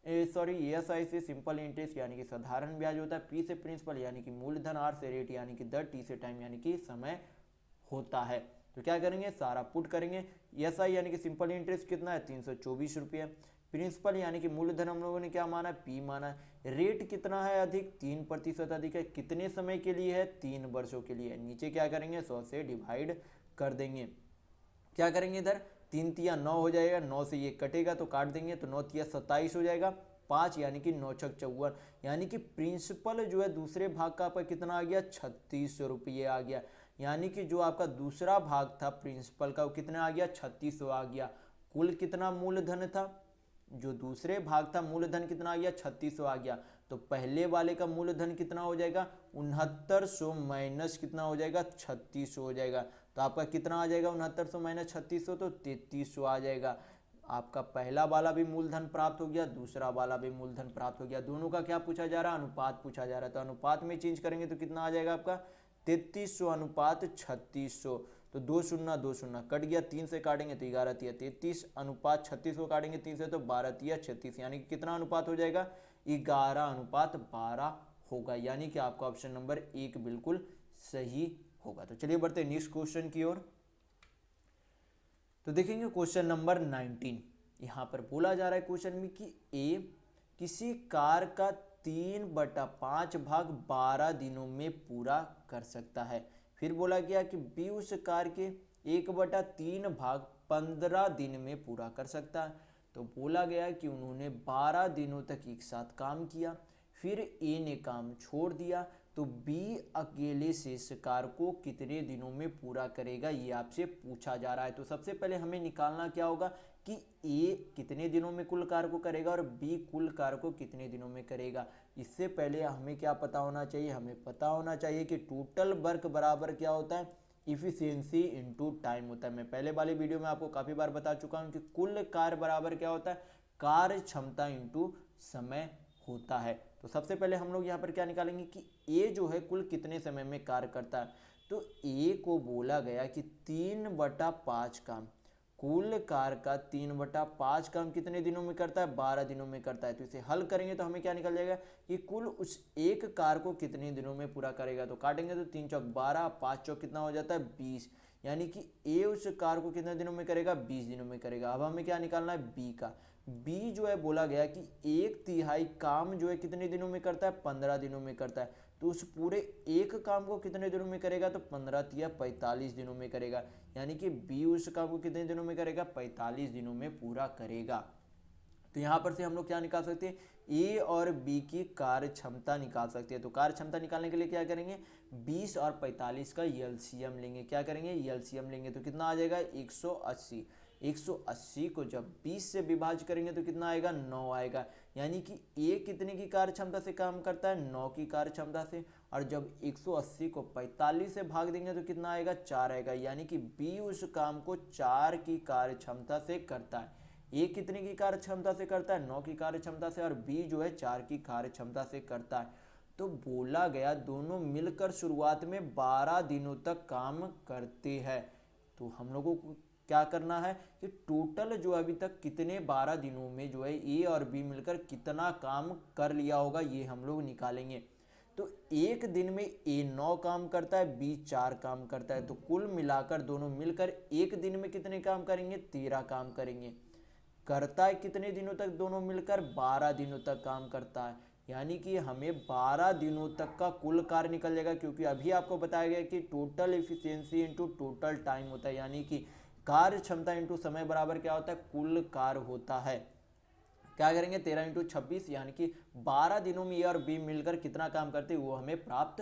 एस आई से सिंपल इंटरेस्ट यानी कि साधारण ब्याज होता है, P से प्रिंसिपल यानी कि मूलधन, आर से रेट यानी कि दर, टी से टाइम यानी कि समय होता है। तो क्या करेंगे, सारा पुट करेंगे। एस आई यानी कि सिंपल इंटरेस्ट कितना है, 324 रुपये। प्रिंसिपल यानी कि मूलधन हम लोगों ने क्या माना, पी माना। रेट कितना है अधिक, 3% अधिक है। कितने समय के लिए है, 3 वर्षों के लिए। नीचे क्या करेंगे, 100 से डिवाइड कर देंगे। क्या करेंगे, इधर 3 तिया 9 हो जाएगा, 9 से ये कटेगा तो काट देंगे, तो 9 तिया 27 हो जाएगा, 5 यानी कि 9 छक 54। यानी कि प्रिंसिपल जो है दूसरे भाग का आपका कितना आ गया, 3600 रुपये आ गया। यानी कि जो आपका दूसरा भाग था प्रिंसिपल का वो कितना आ गया, 3600 आ गया। कुल कितना मूलधन था, जो दूसरे भाग था मूलधन कितना आ गया, 3600 आ गया। तो पहले वाले का मूलधन कितना हो जाएगा, 6900 माइनस कितना हो जाएगा, 3600 हो जाएगा। तो आपका कितना आ जाएगा, 6900 माइनस 3600 तो 3300 आ जाएगा। आपका पहला वाला भी मूलधन प्राप्त हो गया, दूसरा वाला भी मूलधन प्राप्त हो गया। दोनों का क्या पूछा जा रहा है, अनुपात पूछा जा रहा है। तो अनुपात में चेंज करेंगे तो कितना आ जाएगा आपका, 3300 अनुपात 3600। तो 2 शून्य 2 शून्य कट गया, 3 से काटेंगे तो 11 तिया 33 अनुपात 36 को काटेंगे 3 से तो 12 तिया 36। यानी कि कितना अनुपात हो जाएगा, 11 अनुपात 12 होगा। यानी कि आपका ऑप्शन नंबर 1 बिल्कुल सही होगा। तो चलिए बढ़ते हैं नेक्स्ट क्वेश्चन की ओर। तो देखेंगे क्वेश्चन नंबर 19। यहाँ पर बोला जा रहा है क्वेश्चन में कि ए किसी कार का 3/5 भाग 12 दिनों में पूरा कर सकता है। फिर बोला गया कि बी उस कार के 1/3 भाग 15 दिन में पूरा कर सकता है। तो बोला गया कि उन्होंने 12 दिनों तक एक साथ काम किया, फिर ए ने काम छोड़ दिया, तो बी अकेले शेष कार को कितने दिनों में पूरा करेगा, ये आपसे पूछा जा रहा है। तो सबसे पहले हमें निकालना क्या होगा कि ए कितने दिनों में कुल कार को करेगा और बी कुल कार को कितने दिनों में करेगा। इससे पहले हमें क्या पता होना चाहिए, हमें पता होना चाहिए कि टोटल वर्क बराबर क्या होता है, इफिशियंसी इनटू टाइम होता है। मैं पहले वाली वीडियो में आपको काफ़ी बार बता चुका हूँ कि कुल कार्य बराबर क्या होता है, कार्य क्षमता इनटू समय होता है। तो सबसे पहले हम लोग यहाँ पर क्या निकालेंगे कि ए जो है कुल कितने समय में कार्य करता है। तो ए को बोला गया कि 3/5 काम, कुल कार का 3/5 काम कितने दिनों में करता है, 12 दिनों में करता है। तो इसे हल करेंगे तो हमें क्या निकल जाएगा कि कुल उस एक कार को कितने दिनों में पूरा करेगा। तो काटेंगे तो 3 चौक 12, 5 चौक कितना हो जाता है 20। यानी कि ए उस कार को कितने दिनों में करेगा, 20 दिनों में करेगा। अब हमें क्या निकालना है बी का। बी जो है बोला गया कि 1/3 काम जो है कितने दिनों में करता है, 15 दिनों में करता है। तो उस पूरे एक काम को कितने दिनों में करेगा, तो 15 तिया 45 दिनों में करेगा। यानी कि बी उस काम को कितने दिनों में करेगा, 45 दिनों में पूरा करेगा। तो यहाँ पर से हम लोग क्या निकाल सकते हैं, ए और बी की कार्य क्षमता निकाल सकते हैं। तो कार्य क्षमता निकालने के लिए क्या करेंगे, 20 और 45 का एलसीएम लेंगे। क्या करेंगे, एलसीएम लेंगे तो कितना आ जाएगा 180। 180 को जब 20 से विभाजित करेंगे तो कितना आएगा, 9 आएगा। यानी कि ए कितने की कार्य क्षमता से काम करता है, 9 की कार्य क्षमता से। और जब 180 को 45 से भाग देंगे तो कितना आएगा, 4 आएगा। यानी कि बी उस काम को 4 की कार्य क्षमता से करता है। ए कितने की कार्य क्षमता से करता है, 9 की कार्य क्षमता से, और बी जो है 4 की कार्य क्षमता से करता है। तो बोला गया दोनों मिलकर शुरुआत में 12 दिनों तक काम करते हैं। तो हम लोगों को क्या करना है कि टोटल जो अभी तक कितने 12 दिनों में जो है ए और बी मिलकर कितना काम कर लिया होगा, ये हम लोग निकालेंगे। तो एक दिन में ए 9 काम करता है, बी 4 काम करता है। तो कुल मिलाकर दोनों मिलकर एक दिन में कितने काम करेंगे, 13 काम करेंगे। करता है कितने दिनों तक, दोनों मिलकर 12 दिनों तक काम करता है। यानी कि हमें 12 दिनों तक का कुल कार्य निकल जाएगा, क्योंकि अभी आपको बताया गया कि total efficiency into total time होता है। यानी कि कार्य क्षमता इनटू समय बराबर क्या होता है, कुल कार्य होता है। क्या करेंगे, 13 इंटू 26, यानी कि 12 दिनों में ए और बी मिलकर कितना काम करते हैं वो हमें प्राप्त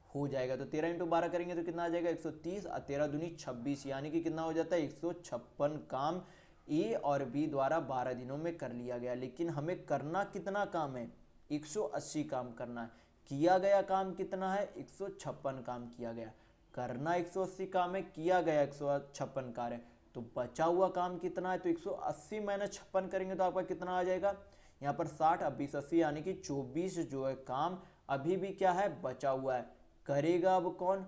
हो जाएगा। तो 13 इंटू 12 करेंगे तो कितना आ जाएगा, 130, और 13 दूनी 26, यानी कि कितना हो जाता है, 156 काम ए और बी द्वारा 12 दिनों में कर लिया गया। लेकिन हमें करना कितना काम है, 180 काम करना है। किया गया काम कितना है, 156 काम किया गया। करना 180 काम है, किया गया 156 कार्य है। तो बचा हुआ काम कितना है, तो 180 माइनस 56 करेंगे तो आपका कितना आ जाएगा, यहाँ पर 60, अब 20 80, यानी कि 24 जो है काम अभी भी क्या है, बचा हुआ है। करेगा अब कौन,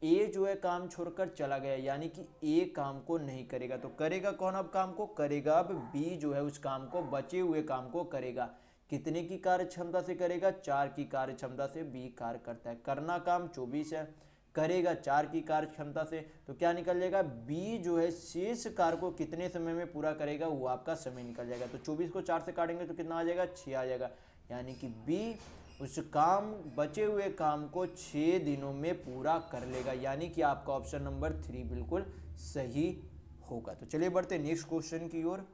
ए जो है काम छोड़कर चला गया, यानी कि ए काम को नहीं करेगा। तो करेगा कौन अब काम को, करेगा अब बी जो है उस काम को, बचे हुए काम को करेगा। कितने की कार्य क्षमता से करेगा, 4 की कार्य क्षमता से बी कार्य करता है। करना काम 24 है, करेगा 4 की कार्य क्षमता से। तो क्या निकल जाएगा, बी जो है शेष कार्य को कितने समय में पूरा करेगा, वो आपका समय निकल जाएगा। तो 24 को 4 से काटेंगे तो कितना आ जाएगा, 6 आ जाएगा। यानी कि बी उस काम, बचे हुए काम को 6 दिनों में पूरा कर लेगा। यानी कि आपका ऑप्शन नंबर 3 बिल्कुल सही होगा। तो चलिए बढ़ते नेक्स्ट क्वेश्चन की ओर।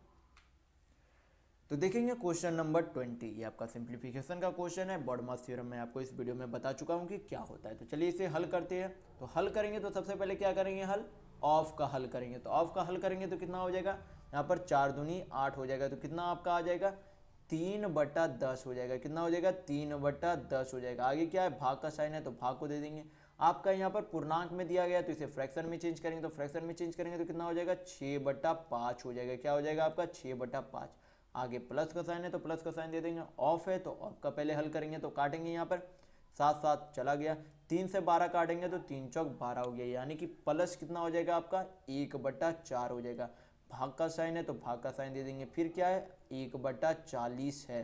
तो देखेंगे क्वेश्चन नंबर 20, ये आपका सिंप्लीफिकेशन का क्वेश्चन है। बॉडमास थ्योरम मैं आपको इस वीडियो में बता चुका हूँ कि क्या होता है। तो चलिए इसे हल करते हैं। तो हल करेंगे तो सबसे पहले क्या करेंगे, हल ऑफ का हल करेंगे। तो ऑफ का हल करेंगे तो कितना हो जाएगा, यहाँ पर 4 दूनी 8 हो जाएगा। तो कितना आपका आ जाएगा, 3/10 हो जाएगा। कितना हो जाएगा, 3/10 हो जाएगा। आगे क्या है, भाग का साइन है तो भाग को दे देंगे। आपका यहाँ पर पूर्णांक में दिया गया तो इसे फ्रैक्शन में चेंज करेंगे। तो फ्रैक्शन में चेंज करेंगे तो कितना हो जाएगा, 6/5 हो जाएगा। क्या हो जाएगा आपका, 6/5। आगे प्लस का साइन है तो प्लस का साइन दे देंगे। ऑफ है तो ऑफ का पहले हल करेंगे। तो काटेंगे यहाँ पर 7 7 चला गया, 3 से 12 काटेंगे तो 3 चौक 12 हो गया। यानी कि प्लस कितना हो जाएगा आपका, 1/4 हो जाएगा। भाग का साइन है तो भाग का साइन दे देंगे। फिर क्या है, 1/40 है।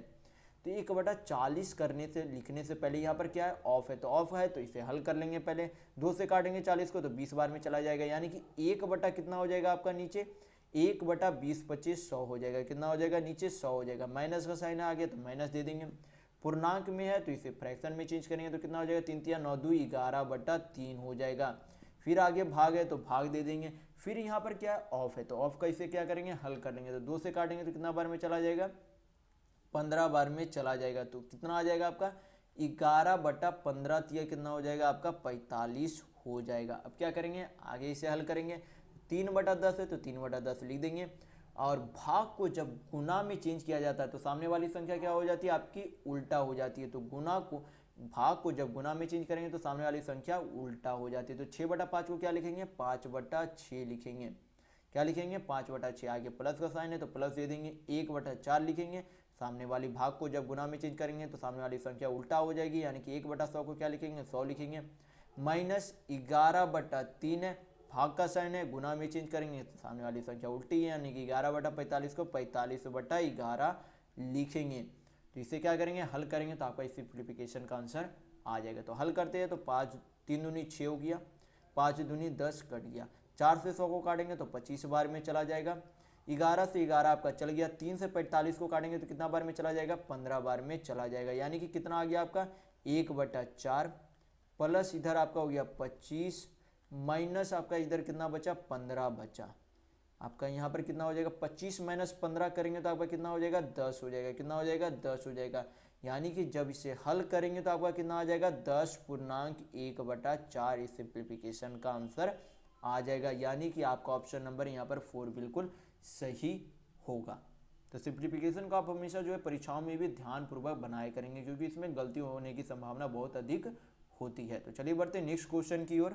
तो 1/40 करने से, लिखने से पहले यहाँ पर क्या है, ऑफ है। तो ऑफ है तो इसे हल कर लेंगे पहले। 2 से काटेंगे 40 को तो 20 बार में चला जाएगा। यानी कि 1 कितना हो जाएगा आपका नीचे, 1/20 25 100 हो जाएगा। कितना हो जाएगा, नीचे 100 हो जाएगा। माइनस का साइन आ गया तो माइनस दे देंगे। पूर्णांक में है तो इसे फ्रैक्शन में चेंज करेंगे तो कितना हो जाएगा, 3 3 9 2 11/3 हो जाएगा। फिर आगे भाग है तो भाग दे देंगे। फिर यहाँ पर क्या है, ऑफ है तो ऑफ का इसे क्या करेंगे, हल कर लेंगे। तो 2 से काटेंगे तो कितना बार में चला जाएगा, 15 बार में चला जाएगा। तो कितना आ जाएगा आपका, 11/15 कितना हो जाएगा आपका, 45 हो जाएगा। अब क्या करेंगे, आगे इसे हल करेंगे। 3/10 है तो 3/10 लिख देंगे। और भाग को जब गुना में चेंज किया जाता है तो सामने वाली संख्या क्या हो जाती है, आपकी उल्टा हो जाती है। तो गुना को, भाग को जब गुना में चेंज करेंगे तो सामने वाली संख्या उल्टा हो जाती है। तो 6/5 को क्या लिखेंगे, 5/6 लिखेंगे। क्या लिखेंगे, 5/6। आगे प्लस का साइन है तो प्लस दे देंगे। 1/4 लिखेंगे। सामने वाली भाग को जब गुना में चेंज करेंगे तो सामने वाली संख्या उल्टा हो जाएगी। यानी कि 1/100 को क्या लिखेंगे, 100 लिखेंगे। माइनस 11/3 है, भाग का साइन है, गुना में चेंज करेंगे तो सामने वाली संख्या उल्टी है। यानी कि 11/45 को 45/11 लिखेंगे। तो इसे क्या करेंगे, हल करेंगे तो आपका इस सिंप्लीफिकेशन का आंसर आ जाएगा। तो हल करते हैं तो 5 3 दूनी 6 हो गया, 5 दूनी 10 कट गया। 4 से 100 को काटेंगे तो 25 बार में चला जाएगा। 11 से 11 आपका चल गया। 3 से 45 को काटेंगे तो कितना बार में चला जाएगा, 15 बार में चला जाएगा। यानी कि कितना आ गया आपका, 1/4 प्लस इधर आपका हो गया 25 माइनस आपका इधर कितना बचा, 15 बचा। आपका यहाँ पर कितना हो जाएगा, 25 माइनस 15 करेंगे तो आपका कितना हो जाएगा, 10 हो जाएगा। कितना हो जाएगा, 10 हो जाएगा। यानी कि जब इसे हल करेंगे तो आपका कितना आ जाएगा, 10.1/4। इस सिंप्लीफिकेशन का आंसर आ जाएगा। यानी कि आपका ऑप्शन नंबर यहाँ पर 4 बिल्कुल सही होगा। तो सिंप्लीफिकेशन को आप हमेशा जो है परीक्षाओं में भी ध्यानपूर्वक बनाए करेंगे, क्योंकि इसमें गलती होने की संभावना बहुत अधिक होती है। तो चलिए बढ़ते हैं नेक्स्ट क्वेश्चन की ओर।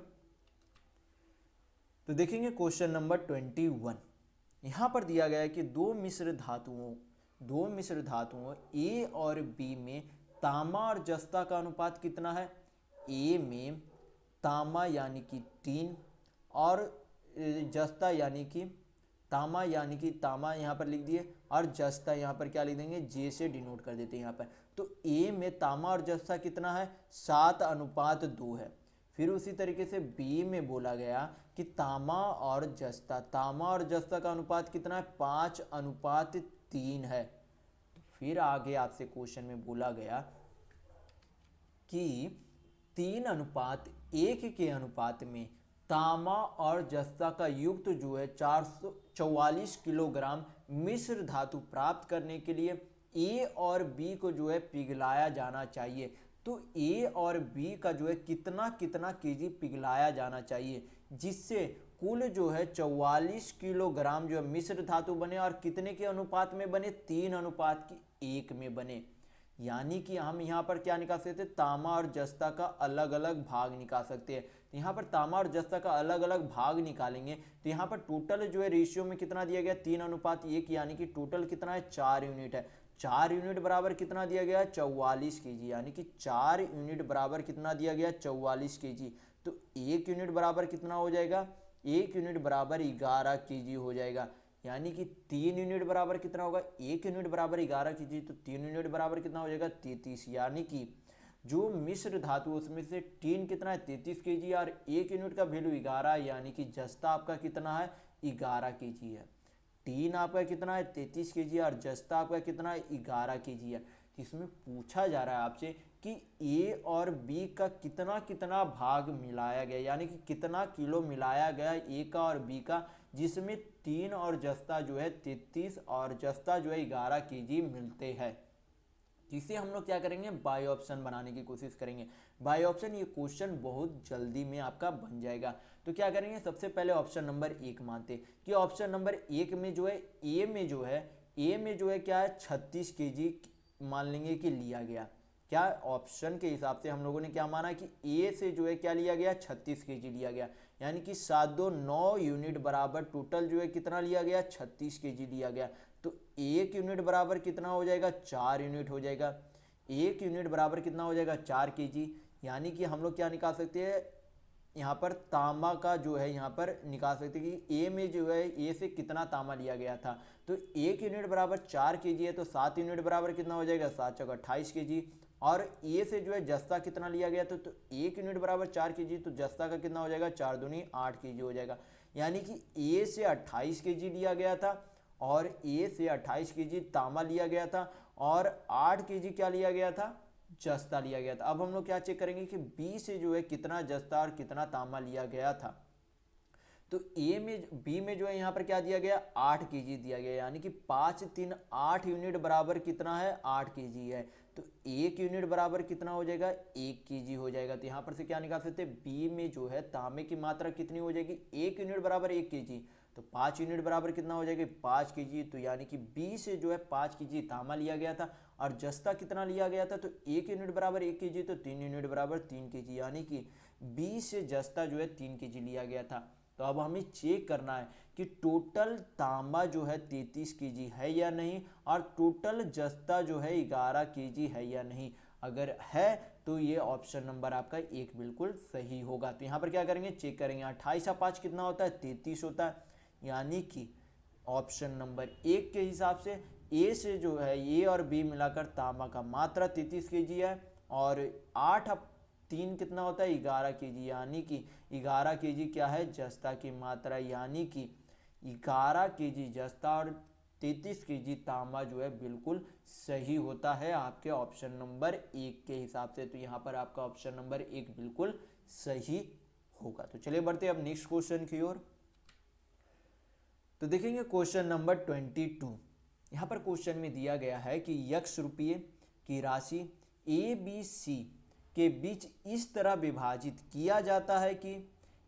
तो देखेंगे क्वेश्चन नंबर 21। यहाँ पर दिया गया है कि दो मिश्र धातुओं ए और बी में तांबा और जस्ता का अनुपात कितना है। ए में तांबा यानी कि 3 और जस्ता यानी कि तांबा यहाँ पर लिख दिए, और जस्ता यहाँ पर क्या लिख देंगे, जे से डिनोट कर देते हैं यहाँ पर। तो ए में तांबा और जस्ता कितना है, 7:2 है। फिर उसी तरीके से बी में बोला गया कि तांबा और जस्ता का अनुपात कितना है, 5:3 है। फिर आगे आपसे क्वेश्चन में बोला गया कि 3:1 के अनुपात में तांबा और जस्ता का युक्त जो है 444 किलोग्राम मिश्र धातु प्राप्त करने के लिए ए और बी को जो है पिघलाया जाना चाहिए। तो ए और बी का जो है कितना केजी पिघलाया जाना चाहिए, जिससे कुल जो है 44 किलोग्राम जो है मिश्र धातु बने, और कितने के अनुपात में बने, 3:1 में बने। यानी कि हम यहाँ पर क्या निकाल सकते हैं, तांबा और जस्ता का अलग अलग भाग निकाल सकते हैं। तो यहाँ पर तांबा और जस्ता का अलग अलग भाग निकालेंगे तो यहाँ पर टोटल जो है रेशियो में कितना दिया गया, 3:1, यानी कि टोटल कितना है, 4 यूनिट है। 4 यूनिट बराबर कितना दिया गया, 44 केजी। यानी कि 4 यूनिट बराबर कितना दिया गया, 44 केजी। तो 1 यूनिट बराबर कितना हो जाएगा, 1 यूनिट बराबर 11 केजी हो जाएगा। यानी कि 3 यूनिट बराबर कितना होगा, 1 यूनिट बराबर 11 केजी, तो 3 यूनिट बराबर कितना हो जाएगा, 33। यानी कि जो मिश्र धातु उसमें से टीन कितना है, 33 केजी, और 1 यूनिट का वैल्यू 11, यानी कि जस्ता आपका कितना है, 11 केजी है। टीन आपका कितना है, 33 केजी, और जस्ता आपका कितना है, 11 केजी है। इसमें पूछा जा रहा है आपसे कि ए और बी का कितना भाग मिलाया गया, यानी कि कितना किलो मिलाया गया ए का और बी का, जिसमें टीन और जस्ता जो है 33 और जस्ता जो है 11 केजी मिलते हैं। जिसे हम लोग क्या करेंगे, बाय ऑप्शन बनाने की कोशिश करेंगे। बाय ऑप्शन ये क्वेश्चन बहुत जल्दी में आपका बन जाएगा। तो क्या करेंगे, सबसे पहले ऑप्शन नंबर 1 मानते कि ऑप्शन नंबर 1 में जो है ए में जो है क्या है, 36 केजी मान लेंगे कि लिया गया। क्या ऑप्शन के हिसाब से हम लोगों ने क्या माना कि ए से जो है क्या लिया गया, 36 केजी लिया गया। यानी कि 7 2 9 यूनिट बराबर टोटल जो है कितना लिया गया, 36 केजी लिया गया। तो 1 यूनिट बराबर कितना हो जाएगा, 4 यूनिट हो जाएगा। 1 यूनिट बराबर कितना हो जाएगा, 4 केजी। यानी कि हम लोग क्या निकाल सकते हैं, यहाँ पर तांबा का जो है यहाँ पर निकाल सकते हैं कि ए में जो है ए से कितना तांबा लिया गया था। तो 1 यूनिट बराबर 4 केजी है, तो 7 यूनिट बराबर कितना हो जाएगा, 7 चौका 28 केजी। और ए से जो है जस्ता कितना लिया गया, तो 1 यूनिट बराबर 4 केजी, तो जस्ता का कितना हो जाएगा, 4 दूनी 8 केजी हो जाएगा। यानी कि ए से 28 केजी लिया गया था, और ए से 28 केजी तांबा लिया गया था, और 8 केजी क्या लिया गया था, जस्ता लिया गया था। अब हम लोग क्या चेक करेंगे कि बी से जो है कितना जस्ता और कितना तांबा लिया गया था। तो बी में जो है यहाँ पर क्या दिया गया, 8 केजी दिया गया। यानी कि 5 3 8 यूनिट बराबर कितना है, 8 केजी है। तो 1 यूनिट बराबर कितना हो जाएगा, 1 केजी हो जाएगा। तो यहाँ पर से क्या निकाल सकते हैं, बी में जो है तांबे की मात्रा कितनी हो जाएगी, 1 यूनिट बराबर 1 केजी। तो 5 यूनिट बराबर कितना हो जाएगा, 5 केजी। तो यानी कि बी से जो है 5 केजी तांबा लिया गया था, और जस्ता कितना लिया गया था, तो 1 यूनिट बराबर 1 केजी, तो 3 यूनिट बराबर 3 केजी। यानी कि बी से जस्ता जो है 3 केजी लिया गया था। तो अब हमें चेक करना है कि टोटल तांबा जो है 33 केजी है या नहीं, और टोटल जस्ता जो है 11 केजी है या नहीं। अगर है तो ये ऑप्शन नंबर आपका 1 बिल्कुल सही होगा। तो यहाँ पर क्या करेंगे, चेक करेंगे। 28 और 5 कितना होता है, 33 होता है। यानी कि ऑप्शन नंबर 1 के हिसाब से ए से जो है ए और बी मिलाकर तांबा का मात्रा 33 केजी है, और 8 3 कितना होता है, 11 केजी। यानी कि 11 केजी क्या है, जस्ता की मात्रा। यानी कि 11 केजी जस्ता और 33 केजी तांबा जो है बिल्कुल सही होता है आपके ऑप्शन नंबर 1 के हिसाब से। तो यहाँ पर आपका ऑप्शन नंबर 1 बिल्कुल सही होगा। तो चलिए बढ़ते हैं अब नेक्स्ट क्वेश्चन की ओर। तो देखेंगे क्वेश्चन नंबर 22। यहाँ पर क्वेश्चन में दिया गया है कि यक्ष रुपये की राशि ए बी सी के बीच इस तरह विभाजित किया जाता है कि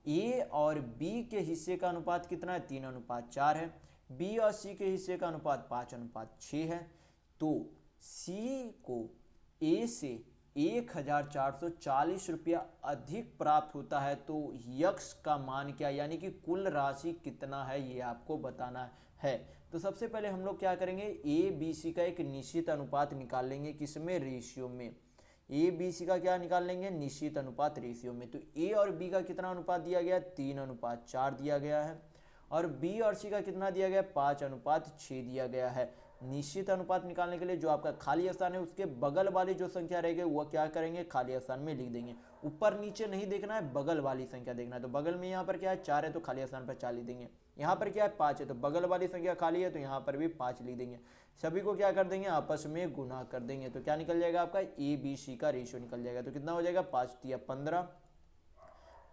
ए और बी के हिस्से का अनुपात कितना है, 3:4 है। बी और सी के हिस्से का अनुपात 5:6 है। तो सी को ए से 1440 रुपया अधिक प्राप्त होता है, तो यक्ष का मान क्या, यानी कि कुल राशि कितना है, ये आपको बताना है। तो सबसे पहले हम लोग क्या करेंगे, ए बी सी का एक निश्चित अनुपात निकाल लेंगे, किसमें, रेशियो में। ए बी सी का क्या निकाल लेंगे, निश्चित अनुपात रेशियो में। तो ए और बी का कितना अनुपात दिया गया, 3:4 दिया गया है। और बी और सी का कितना दिया गया, 5:6 दिया गया है। निश्चित अनुपात निकालने के लिए जो आपका खाली स्थान है उसके बगल वाली जो संख्या रहेगी वह क्या करेंगे, खाली स्थान में लिख देंगे। ऊपर नीचे नहीं देखना है, बगल वाली संख्या देखना है। तो बगल में यहाँ पर क्या है, 4 है तो खाली स्थान पर 4 लिख देंगे। यहाँ पर क्या है, 5 है तो बगल वाली संख्या खाली है तो यहाँ पर भी 5 लिख देंगे। सभी को क्या कर देंगे, आपस में गुना कर देंगे। तो क्या निकल जाएगा आपका, ए बी सी का रेशियो निकल जाएगा। तो कितना हो जाएगा, 5×3=15,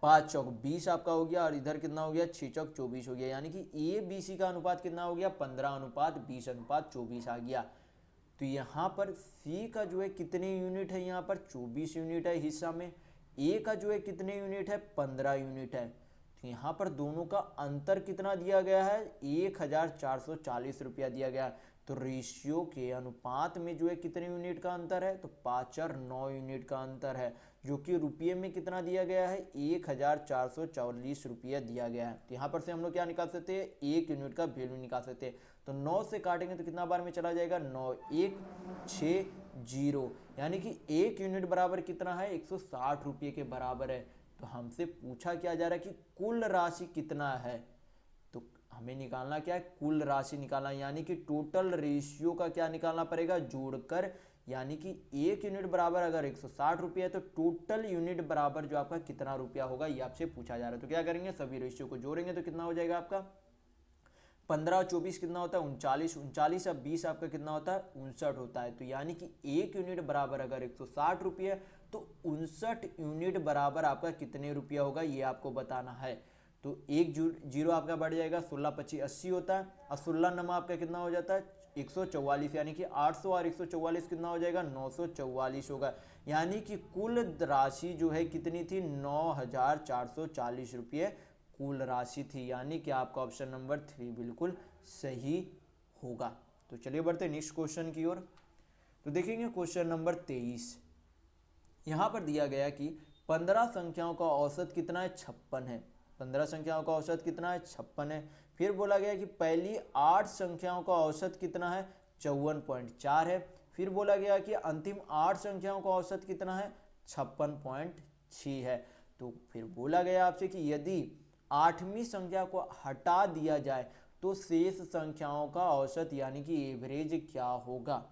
5×4=20 आपका हो गया। और इधर कितना हो गया, 6×4=24 हो गया। यानी कि ए बी सी का अनुपात कितना हो गया, 15:20:24 आ गया। तो यहाँ पर सी का जो है कितने यूनिट है, यहाँ पर 24 यूनिट है हिस्सा में। ए का जो है कितने यूनिट है, 15 यूनिट है। तो यहाँ पर दोनों का अंतर कितना दिया गया है, 1440 रुपया दिया गया। तो रेशियो के अनुपात में जो है कितने यूनिट का अंतर है, तो 5 और 9 यूनिट का अंतर है, जो कि रुपये में कितना दिया गया है, 1440 रुपया दिया गया है। तो यहाँ पर से हम लोग क्या निकाल सकते हैं, 1 यूनिट का वैल्यू निकाल सकते हैं। तो 9 से काटेंगे तो कितना बार में चला जाएगा, 9 1 6 0, यानी कि 1 यूनिट बराबर कितना है, 160 रुपये के बराबर है। तो हमसे पूछा क्या जा रहा है कि कुल राशि कितना है। तो हमें निकालना क्या है, कुल राशि निकालना, यानी कि टोटल रेशियो का क्या निकालना पड़ेगा, जोड़कर। यानी कि 1 यूनिट बराबर अगर 160 रुपये है तो टोटल यूनिट बराबर जो आपका कितना रुपया होगा, ये आपसे पूछा जा रहा है। तो क्या करेंगे, सभी रेशियो को जोड़ेंगे तो कितना हो जाएगा आपका, 15 और 24 कितना होता है, 39, 39 और 20 आपका कितना होता है, 59 होता है। तो यानी कि 1 यूनिट बराबर अगर 160 रुपये है तो 59 यूनिट बराबर आपका कितने रुपया होगा, ये आपको बताना है। तो एक जीरो आपका बढ़ जाएगा, 16×25 80 होता है। और 16 नमा आपका कितना हो जाता है, 144, यानी कि 800 और 144 कितना हो जाएगा, 944 होगा। यानी कि कुल राशि जो है कितनी थी, 9440 रुपये कुल राशि थी। यानी कि आपका ऑप्शन नंबर 3 बिल्कुल सही होगा। तो चलिए बढ़ते नेक्स्ट क्वेश्चन की ओर। तो देखेंगे क्वेश्चन नंबर 23। यहाँ पर दिया गया कि 15 संख्याओं का औसत कितना है, 56 है। 15 संख्याओं का औसत कितना है, 56 है। फिर बोला गया कि पहली 8 संख्याओं का औसत कितना है, 54.4 है। फिर बोला गया कि अंतिम 8 संख्याओं का औसत कितना है, 56.6 है। तो फिर बोला गया आपसे कि यदि 8वीं संख्या को हटा दिया जाए तो शेष संख्याओं का औसत यानी कि एवरेज क्या होगा,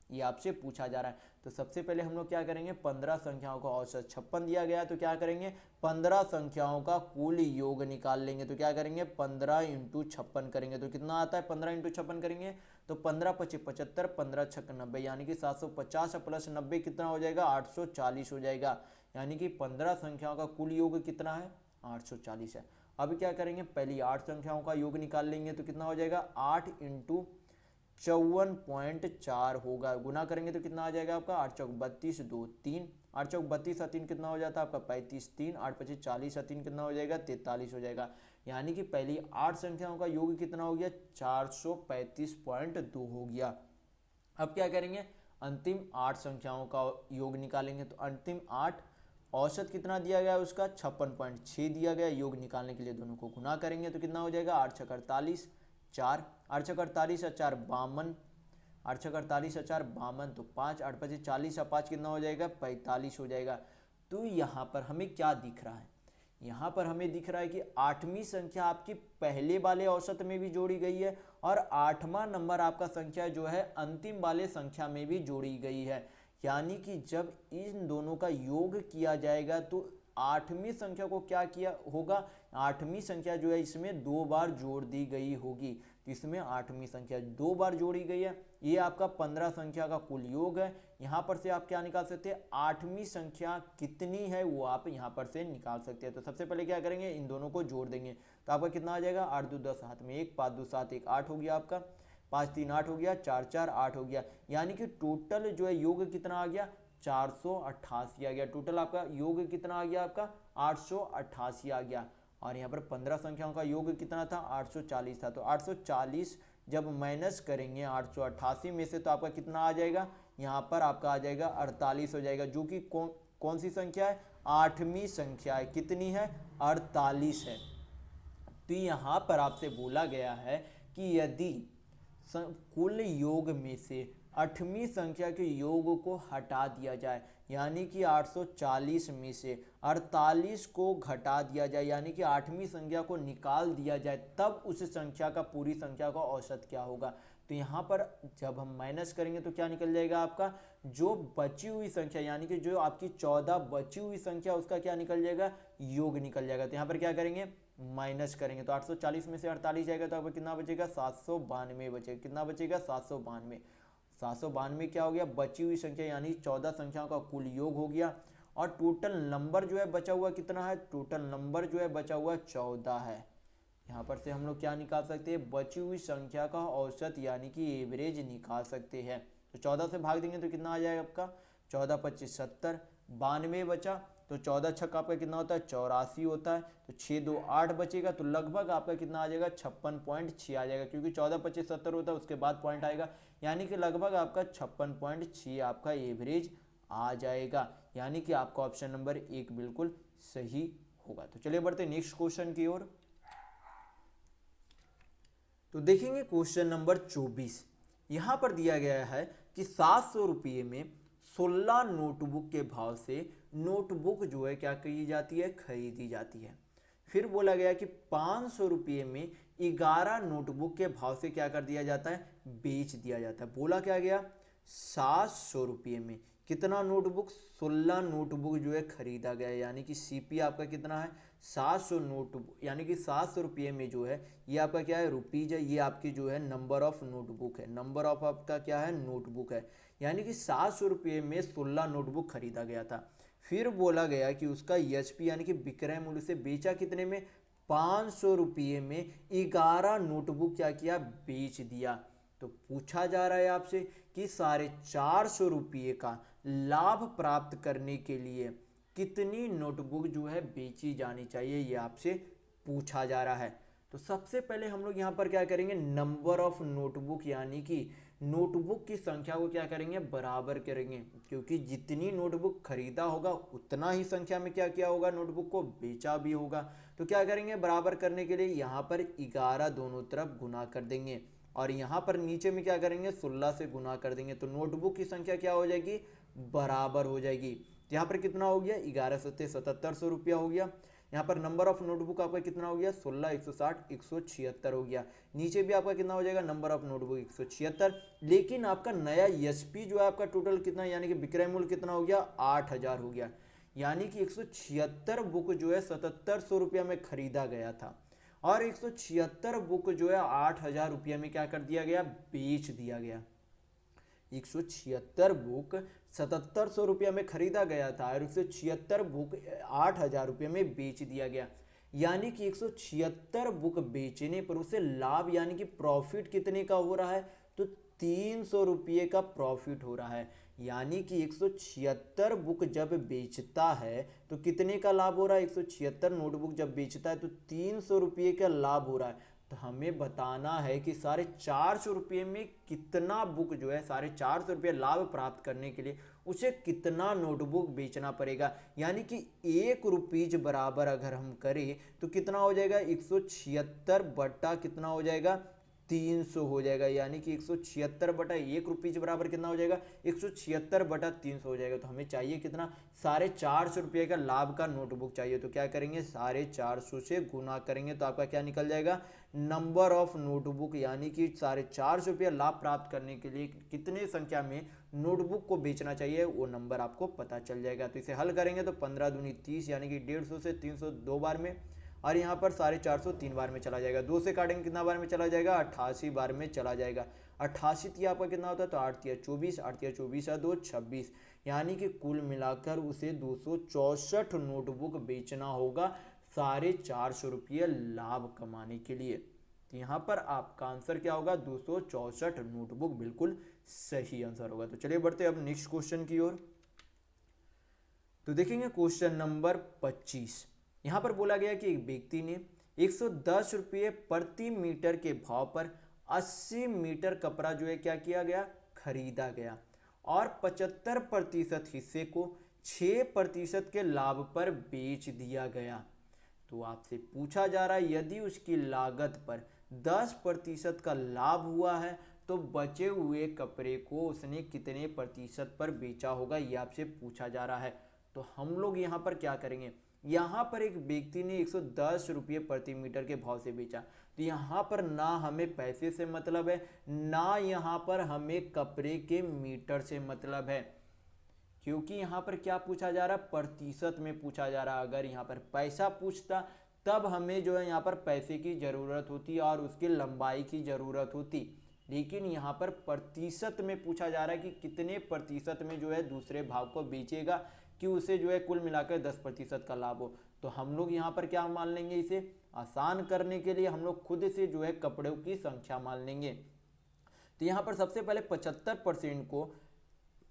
ये आपसे पूछा जा रहा है। तो सबसे पहले हम लोग क्या करेंगे, 15 संख्याओं का औसत 56 दिया गया है तो क्या करेंगे, 15 संख्याओं का कुल योग निकाल लेंगे। तो क्या करेंगे, 15 × 56 करेंगे तो कितना आता है, 15 × 56 करेंगे तो 15×5 = 75, 15×6 = 90, यानी कि 750 प्लस 90 कितना हो जाएगा, 840 हो जाएगा। यानी कि 15 संख्याओं का कुल योग कितना है, 840 है। अब क्या करेंगे, पहली 8 संख्याओं का योग निकाल लेंगे तो कितना हो जाएगा, 8 × 54.4 होगा। गुना करेंगे तो कितना आ जाएगा आपका, 8×4 = 32, 2 3, 8×4 = 32 और 3 कितना हो जाता है आपका 35, 3, 8×25 = 40 और 3 कितना हो जाएगा, 43 हो जाएगा। यानी कि पहली 8 संख्याओं का योग कितना हो गया, 435.2 हो गया। अब क्या करेंगे, अंतिम 8 संख्याओं का योग निकालेंगे। तो अंतिम 8 औसत कितना दिया गया उसका, 56.6 दिया गया। योग निकालने के लिए दोनों को गुना करेंगे तो कितना हो जाएगा, 8×6 = 48, 4, 8×6 = 48 और 4 52, 8×6 = 48 और 4 52, तो 5, 8×5 = 40 और 5 कितना हो जाएगा, 45 हो जाएगा। तो यहाँ पर हमें क्या दिख रहा है, यहाँ पर हमें दिख रहा है कि 8वीं संख्या आपकी पहले वाले औसत में भी जोड़ी गई है और 8वां नंबर आपका संख्या जो है अंतिम वाले संख्या में भी जोड़ी गई है। यानी कि जब इन दोनों का योग किया जाएगा तो 8वीं संख्या को क्या किया होगा, 8वीं संख्या जो है इसमें 2 बार जोड़ दी गई होगी। तो इसमें 8वीं संख्या 2 बार जोड़ी गई है। ये आपका 15 संख्या का कुल योग है। यहाँ पर से आप क्या निकाल सकते हैं, 8वीं संख्या कितनी है वो आप यहाँ पर से निकाल सकते हैं। तो सबसे पहले क्या करेंगे, इन दोनों को जोड़ देंगे। तो आपका कितना आ जाएगा, 8 2 10, हाथ में 1, 5 2 7, 1 8 हो गया आपका, 5 3 8 हो गया, 4 4 8 हो गया। यानी कि टोटल जो है योग कितना आ गया, 488 आ गया। टोटल आपका योग कितना आ गया, आपका 888 आ गया। और यहाँ पर 15 संख्याओं का योग कितना था, 840 था। तो 840 जब माइनस करेंगे 888 में से तो आपका कितना आ जाएगा, यहाँ पर आपका आ जाएगा 48 हो जाएगा, जो कि कौन सी संख्या है, 8वीं संख्या है। कितनी है, 48 है। तो यहाँ पर आपसे बोला गया है कि यदि कुल योग में से 8वीं संख्या के योग को हटा दिया जाए, यानी कि 840 में से 48 को घटा दिया जाए, यानी कि 8वीं संख्या को निकाल दिया जाए, तब उस संख्या का पूरी संख्या का औसत क्या होगा। तो यहाँ पर जब हम माइनस करेंगे तो क्या निकल जाएगा, आपका जो बची हुई संख्या, यानी कि जो आपकी 14 बची हुई संख्या, उसका क्या निकल जाएगा, योग निकल जाएगा। तो यहाँ पर क्या करेंगे, माइनस करेंगे। तो 840 में से 48 जाएगा तो आपको कितना बचेगा, 792 बचेगा। कितना बचेगा, 792। 792 क्या हो गया, बची हुई संख्या, यानी 14 संख्याओं का कुल योग हो गया। और टोटल नंबर जो है बचा हुआ कितना है, टोटल नंबर जो है बचा हुआ 14 है। यहाँ पर से हम लोग क्या निकाल सकते हैं, बची हुई संख्या का औसत यानी कि एवरेज निकाल सकते हैं। तो 14 से भाग देंगे तो कितना आ जाएगा आपका, 14 25 70, 92 बचा। तो 14 छक आपका कितना होता है, 84 होता है। तो 6 2 8 बचेगा, तो लगभग आपका कितना आ जाएगा, 56.6 आ जाएगा, क्योंकि 14 25 70 होता है, उसके बाद पॉइंट आएगा, यानी कि लगभग आपका 56.6 आपका एवरेज आ जाएगा। यानी कि आपका ऑप्शन नंबर 1 बिल्कुल सही होगा। तो चलिए बढ़ते नेक्स्ट क्वेश्चन की ओर। तो देखेंगे क्वेश्चन नंबर 24। यहाँ पर दिया गया है कि 700 रुपये में 16 नोटबुक के भाव से नोटबुक जो है क्या की जाती है, खरीदी जाती है। फिर बोला गया कि 500 रुपये में 11 नोटबुक के भाव से क्या कर दिया जाता है, बेच दिया जाता है। बोला क्या गया, 700 रुपये में कितना नोटबुक, 16 नोटबुक जो है खरीदा गया, यानी कि सीपी आपका कितना है, 700 नोटबुक, यानी कि 700 रुपये में जो है ये आपका क्या है, रुपीज है, ये आपकी जो है नंबर ऑफ नोटबुक है, नंबर ऑफ आपका क्या है, नोटबुक है। यानी कि 700 रुपये में 16 नोटबुक खरीदा गया था। फिर बोला गया कि उसका एचपी यानी कि विक्रय मूल्य से बेचा कितने में, 500 रुपये में 11 नोटबुक क्या किया, बेच दिया। तो पूछा जा रहा है आपसे कि 450 रुपये का लाभ प्राप्त करने के लिए कितनी नोटबुक जो है बेची जानी चाहिए, ये आपसे पूछा जा रहा है। तो सबसे पहले हम लोग यहाँ पर क्या करेंगे, नंबर ऑफ नोटबुक यानी कि नोटबुक की संख्या को क्या करेंगे, बराबर करेंगे, क्योंकि जितनी नोटबुक खरीदा होगा उतना ही संख्या में क्या किया होगा, नोटबुक को बेचा भी होगा। तो क्या करेंगे, बराबर करने के लिए यहाँ पर 11 दोनों तरफ गुना कर देंगे, और यहाँ पर नीचे में क्या करेंगे, 16 से गुना कर देंगे। तो नोटबुक की संख्या क्या हो जाएगी, बराबर हो जाएगी। यहाँ पर कितना हो गया, 11 सत्ते 7700 रुपया हो गया। यहाँ पर नंबर ऑफ नोटबुक आपका कितना हो गया, 16 160 176 हो गया। नीचे भी आपका कितना हो जाएगा, नंबर ऑफ नोटबुक 176। लेकिन आपका नया एसपी जो है आपका टोटल कितना, यानी कि विक्रय मूल्य कितना हो गया, 8000 हो गया। यानी कि 176 बुक जो है 7700 रुपया में खरीदा गया था, और 176 बुक जो है 8000 रुपया में क्या कर दिया गया, बेच दिया गया। 176 बुक 7700 रुपया में खरीदा गया था और 176 बुक 8000 रुपये में बेच दिया गया। यानी कि 176 बुक बेचने पर उसे लाभ यानी कि प्रॉफिट कितने का हो रहा है, तो 300 रुपये का प्रॉफिट हो रहा है। यानी कि 176 बुक जब बेचता है तो कितने का लाभ हो रहा है, 176 नोटबुक जब बेचता है तो 300 रुपये का लाभ हो रहा है। तो हमें बताना है कि 450 रुपये में कितना बुक जो है, 450 रुपये लाभ प्राप्त करने के लिए उसे कितना नोटबुक बेचना पड़ेगा। यानी कि 1 रुपीज बराबर अगर हम करें तो कितना हो जाएगा, 176 बटा कितना हो जाएगा, 300 हो जाएगा। यानी कि 176 बटा 1 रुपीज बराबर कितना हो जाएगा, 176 बटा 300 हो जाएगा। तो हमें चाहिए कितना, 450 रुपये का लाभ का नोटबुक चाहिए। तो क्या करेंगे, 450 से गुना करेंगे तो आपका क्या निकल जाएगा, नंबर ऑफ नोटबुक, यानी कि 450 रुपये लाभ प्राप्त करने के लिए कितने संख्या में नोटबुक को बेचना चाहिए वो नंबर आपको पता चल जाएगा। तो इसे हल करेंगे तो 15 दूनी 30, यानी कि 150 से 300 दो बार में, और यहाँ पर 450 3 बार में चला जाएगा, 2 से काटेंगे कितना बार में चला जाएगा, 88 बार में चला जाएगा। 88 आपका कितना होता है, तो 8 तिया 24, 8 तिया 24 और 2 26, यानी कि कुल मिलाकर उसे 264 नोटबुक बेचना होगा 450 रुपये लाभ कमाने के लिए। तो यहाँ पर आपका आंसर क्या होगा, 264 नोटबुक बिल्कुल सही आंसर होगा। तो चलिए बढ़ते अब नेक्स्ट क्वेश्चन की ओर। तो देखेंगे क्वेश्चन नंबर 25। यहाँ पर बोला गया कि एक व्यक्ति ने 110 रुपये प्रति मीटर के भाव पर 80 मीटर कपड़ा जो है क्या किया गया, खरीदा गया और 75% हिस्से को 6% के लाभ पर बेच दिया गया। तो आपसे पूछा जा रहा है यदि उसकी लागत पर 10% का लाभ हुआ है तो बचे हुए कपड़े को उसने कितने प्रतिशत पर बेचा होगा, ये आपसे पूछा जा रहा है। तो हम लोग यहाँ पर क्या करेंगे, यहाँ पर एक व्यक्ति ने 110 रुपये प्रति मीटर के भाव से बेचा, तो यहाँ पर ना हमें पैसे से मतलब है, ना यहाँ पर हमें कपड़े के मीटर से मतलब है, क्योंकि यहाँ पर क्या पूछा जा रहा है, प्रतिशत में पूछा जा रहा है। अगर यहाँ पर पैसा पूछता तब हमें जो है यहाँ पर पैसे की ज़रूरत होती और उसकी लंबाई की ज़रूरत होती, लेकिन यहाँ पर प्रतिशत में पूछा जा रहा है कि कितने प्रतिशत में जो है दूसरे भाव को बेचेगा कि उसे जो है कुल मिलाकर 10% का लाभ हो। तो हम लोग यहाँ पर क्या मान लेंगे, इसे आसान करने के लिए हम लोग खुद से जो है कपड़ों की संख्या मान लेंगे। तो यहाँ पर सबसे पहले 75% को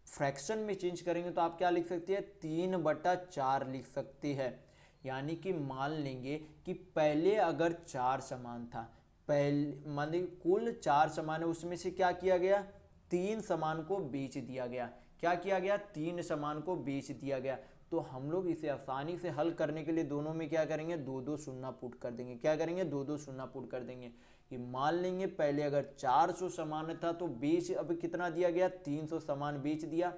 फ्रैक्शन में चेंज करेंगे तो आप क्या लिख सकते हैं, 3/4 लिख सकते हैं। यानी कि मान लेंगे कि पहले अगर 4 सामान था, पहले मान लीजिए कुल 4 सामान है, उसमें से क्या किया गया, 3 सामान को बेच दिया गया। क्या किया गया, 3 सामान को बेच दिया गया। तो हम लोग इसे आसानी से हल करने के लिए दोनों में क्या करेंगे, 2-2 शून्य पुट कर देंगे। क्या करेंगे, 2-2 शून्य पुट कर देंगे कि मान लेंगे पहले अगर 400 सामान था तो बेच अब कितना दिया गया, 300 सामान बेच दिया।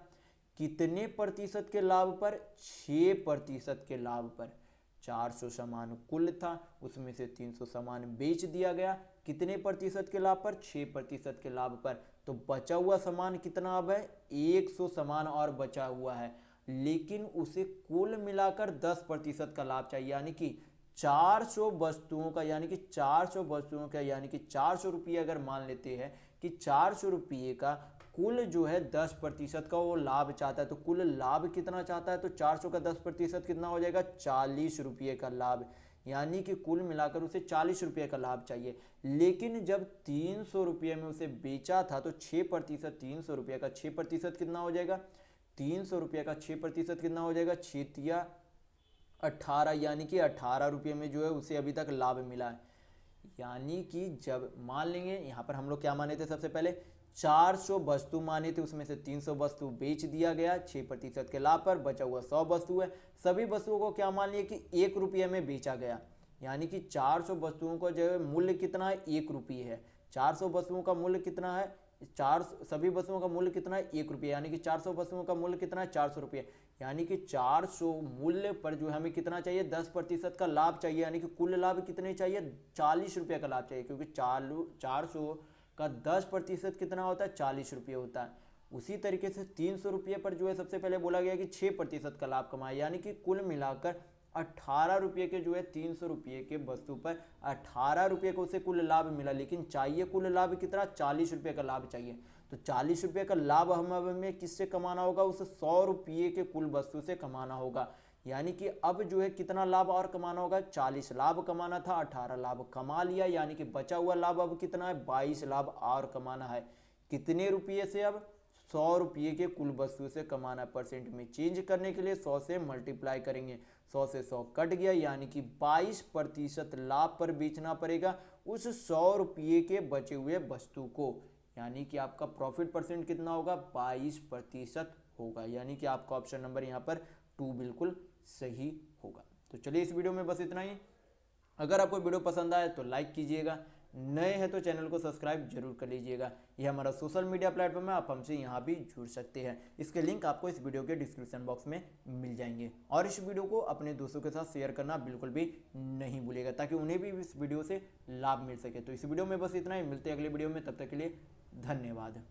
कितने प्रतिशत के लाभ पर, 6% के लाभ पर। 400 सामान कुल था, उसमें से 300 सामान बेच दिया गया, कितने प्रतिशत के लाभ पर, 6% के लाभ पर। तो बचा हुआ सामान कितना अब है, 100 सामान और बचा हुआ है, लेकिन उसे कुल मिलाकर 10% का लाभ चाहिए। यानी कि 400 वस्तुओं का, यानी कि 400 वस्तुओं का, यानी कि 400 रुपये अगर मान लेते हैं कि 400 रुपये का कुल जो है 10% का वो लाभ चाहता है, तो कुल लाभ कितना चाहता है, तो 400 का 10% कितना हो जाएगा, 40 रुपये का लाभ। यानी कि कुल मिलाकर उसे 40 रुपये का लाभ चाहिए। लेकिन जब 300 रुपये में उसे बेचा था तो 6%, 300 रुपये का 6% कितना हो जाएगा, 300 रुपये का 6% कितना हो जाएगा, 6 तिया 18, यानी कि 18 रुपये में जो है उसे अभी तक लाभ मिला है। यानी कि जब मान लेंगे, यहाँ पर हम लोग क्या माने थे, सबसे पहले 400 वस्तु माने थे, उसमें से 300 वस्तु बेच दिया गया 6% के लाभ पर, बचा हुआ 100 वस्तु है। सभी वस्तुओं को क्या मान लिया कि 1 रुपये में बेचा गया, यानी कि 400 वस्तुओं का जो है मूल्य कितना है, 1 रुपये है। 400 वस्तुओं का मूल्य कितना है, सभी वस्तुओं का मूल्य कितना है, 1 रुपये, यानी कि 400 वस्तुओं का मूल्य कितना है, 400 रुपये। यानी कि 400 मूल्य पर जो हमें कितना चाहिए, 10% का लाभ चाहिए, यानी कि कुल लाभ कितने चाहिए, 40 रुपये का लाभ चाहिए, क्योंकि 400 का 10% कितना होता है, 40 रुपये होता है। उसी तरीके से 300 रुपये पर जो है सबसे पहले बोला गया कि 6% का लाभ कमाए, यानी कि कुल मिलाकर 18 रुपये के जो है 300 रुपये के वस्तु पर 18 रुपये को उसे कुल लाभ मिला, लेकिन चाहिए कुल लाभ कितना, 40 रुपये का लाभ चाहिए। तो 40 रुपये का लाभ हमें किससे कमाना होगा, उस 100 रुपये के कुल वस्तु से कमाना होगा। यानी कि अब जो है कितना लाभ और कमाना होगा, 40 लाभ कमाना था, 18 लाभ कमा लिया, यानी कि बचा हुआ लाभ अब कितना है, 22 लाभ और कमाना है। कितने रुपये से, अब 100 रुपये के कुल वस्तु से कमाना। परसेंट में चेंज करने के लिए 100 से मल्टीप्लाई करेंगे, 100 से 100 कट गया, यानी कि 22% लाभ पर बेचना पड़ेगा उस 100 रुपये के बचे हुए वस्तु को। यानी कि आपका प्रॉफिट परसेंट कितना होगा, 22% होगा। यानी कि आपका ऑप्शन नंबर यहाँ पर 2 बिल्कुल सही होगा। तो चलिए इस वीडियो में बस इतना ही। अगर आपको वीडियो पसंद आए तो लाइक कीजिएगा, नए हैं तो चैनल को सब्सक्राइब जरूर कर लीजिएगा। यह हमारा सोशल मीडिया प्लेटफॉर्म है, आप हमसे यहाँ भी जुड़ सकते हैं। इसके लिंक आपको इस वीडियो के डिस्क्रिप्शन बॉक्स में मिल जाएंगे। और इस वीडियो को अपने दोस्तों के साथ शेयर करना बिल्कुल भी नहीं भूलिएगा, ताकि उन्हें भी इस वीडियो से लाभ मिल सके। तो इस वीडियो में बस इतना ही, मिलते हैं अगले वीडियो में, तब तक के लिए धन्यवाद।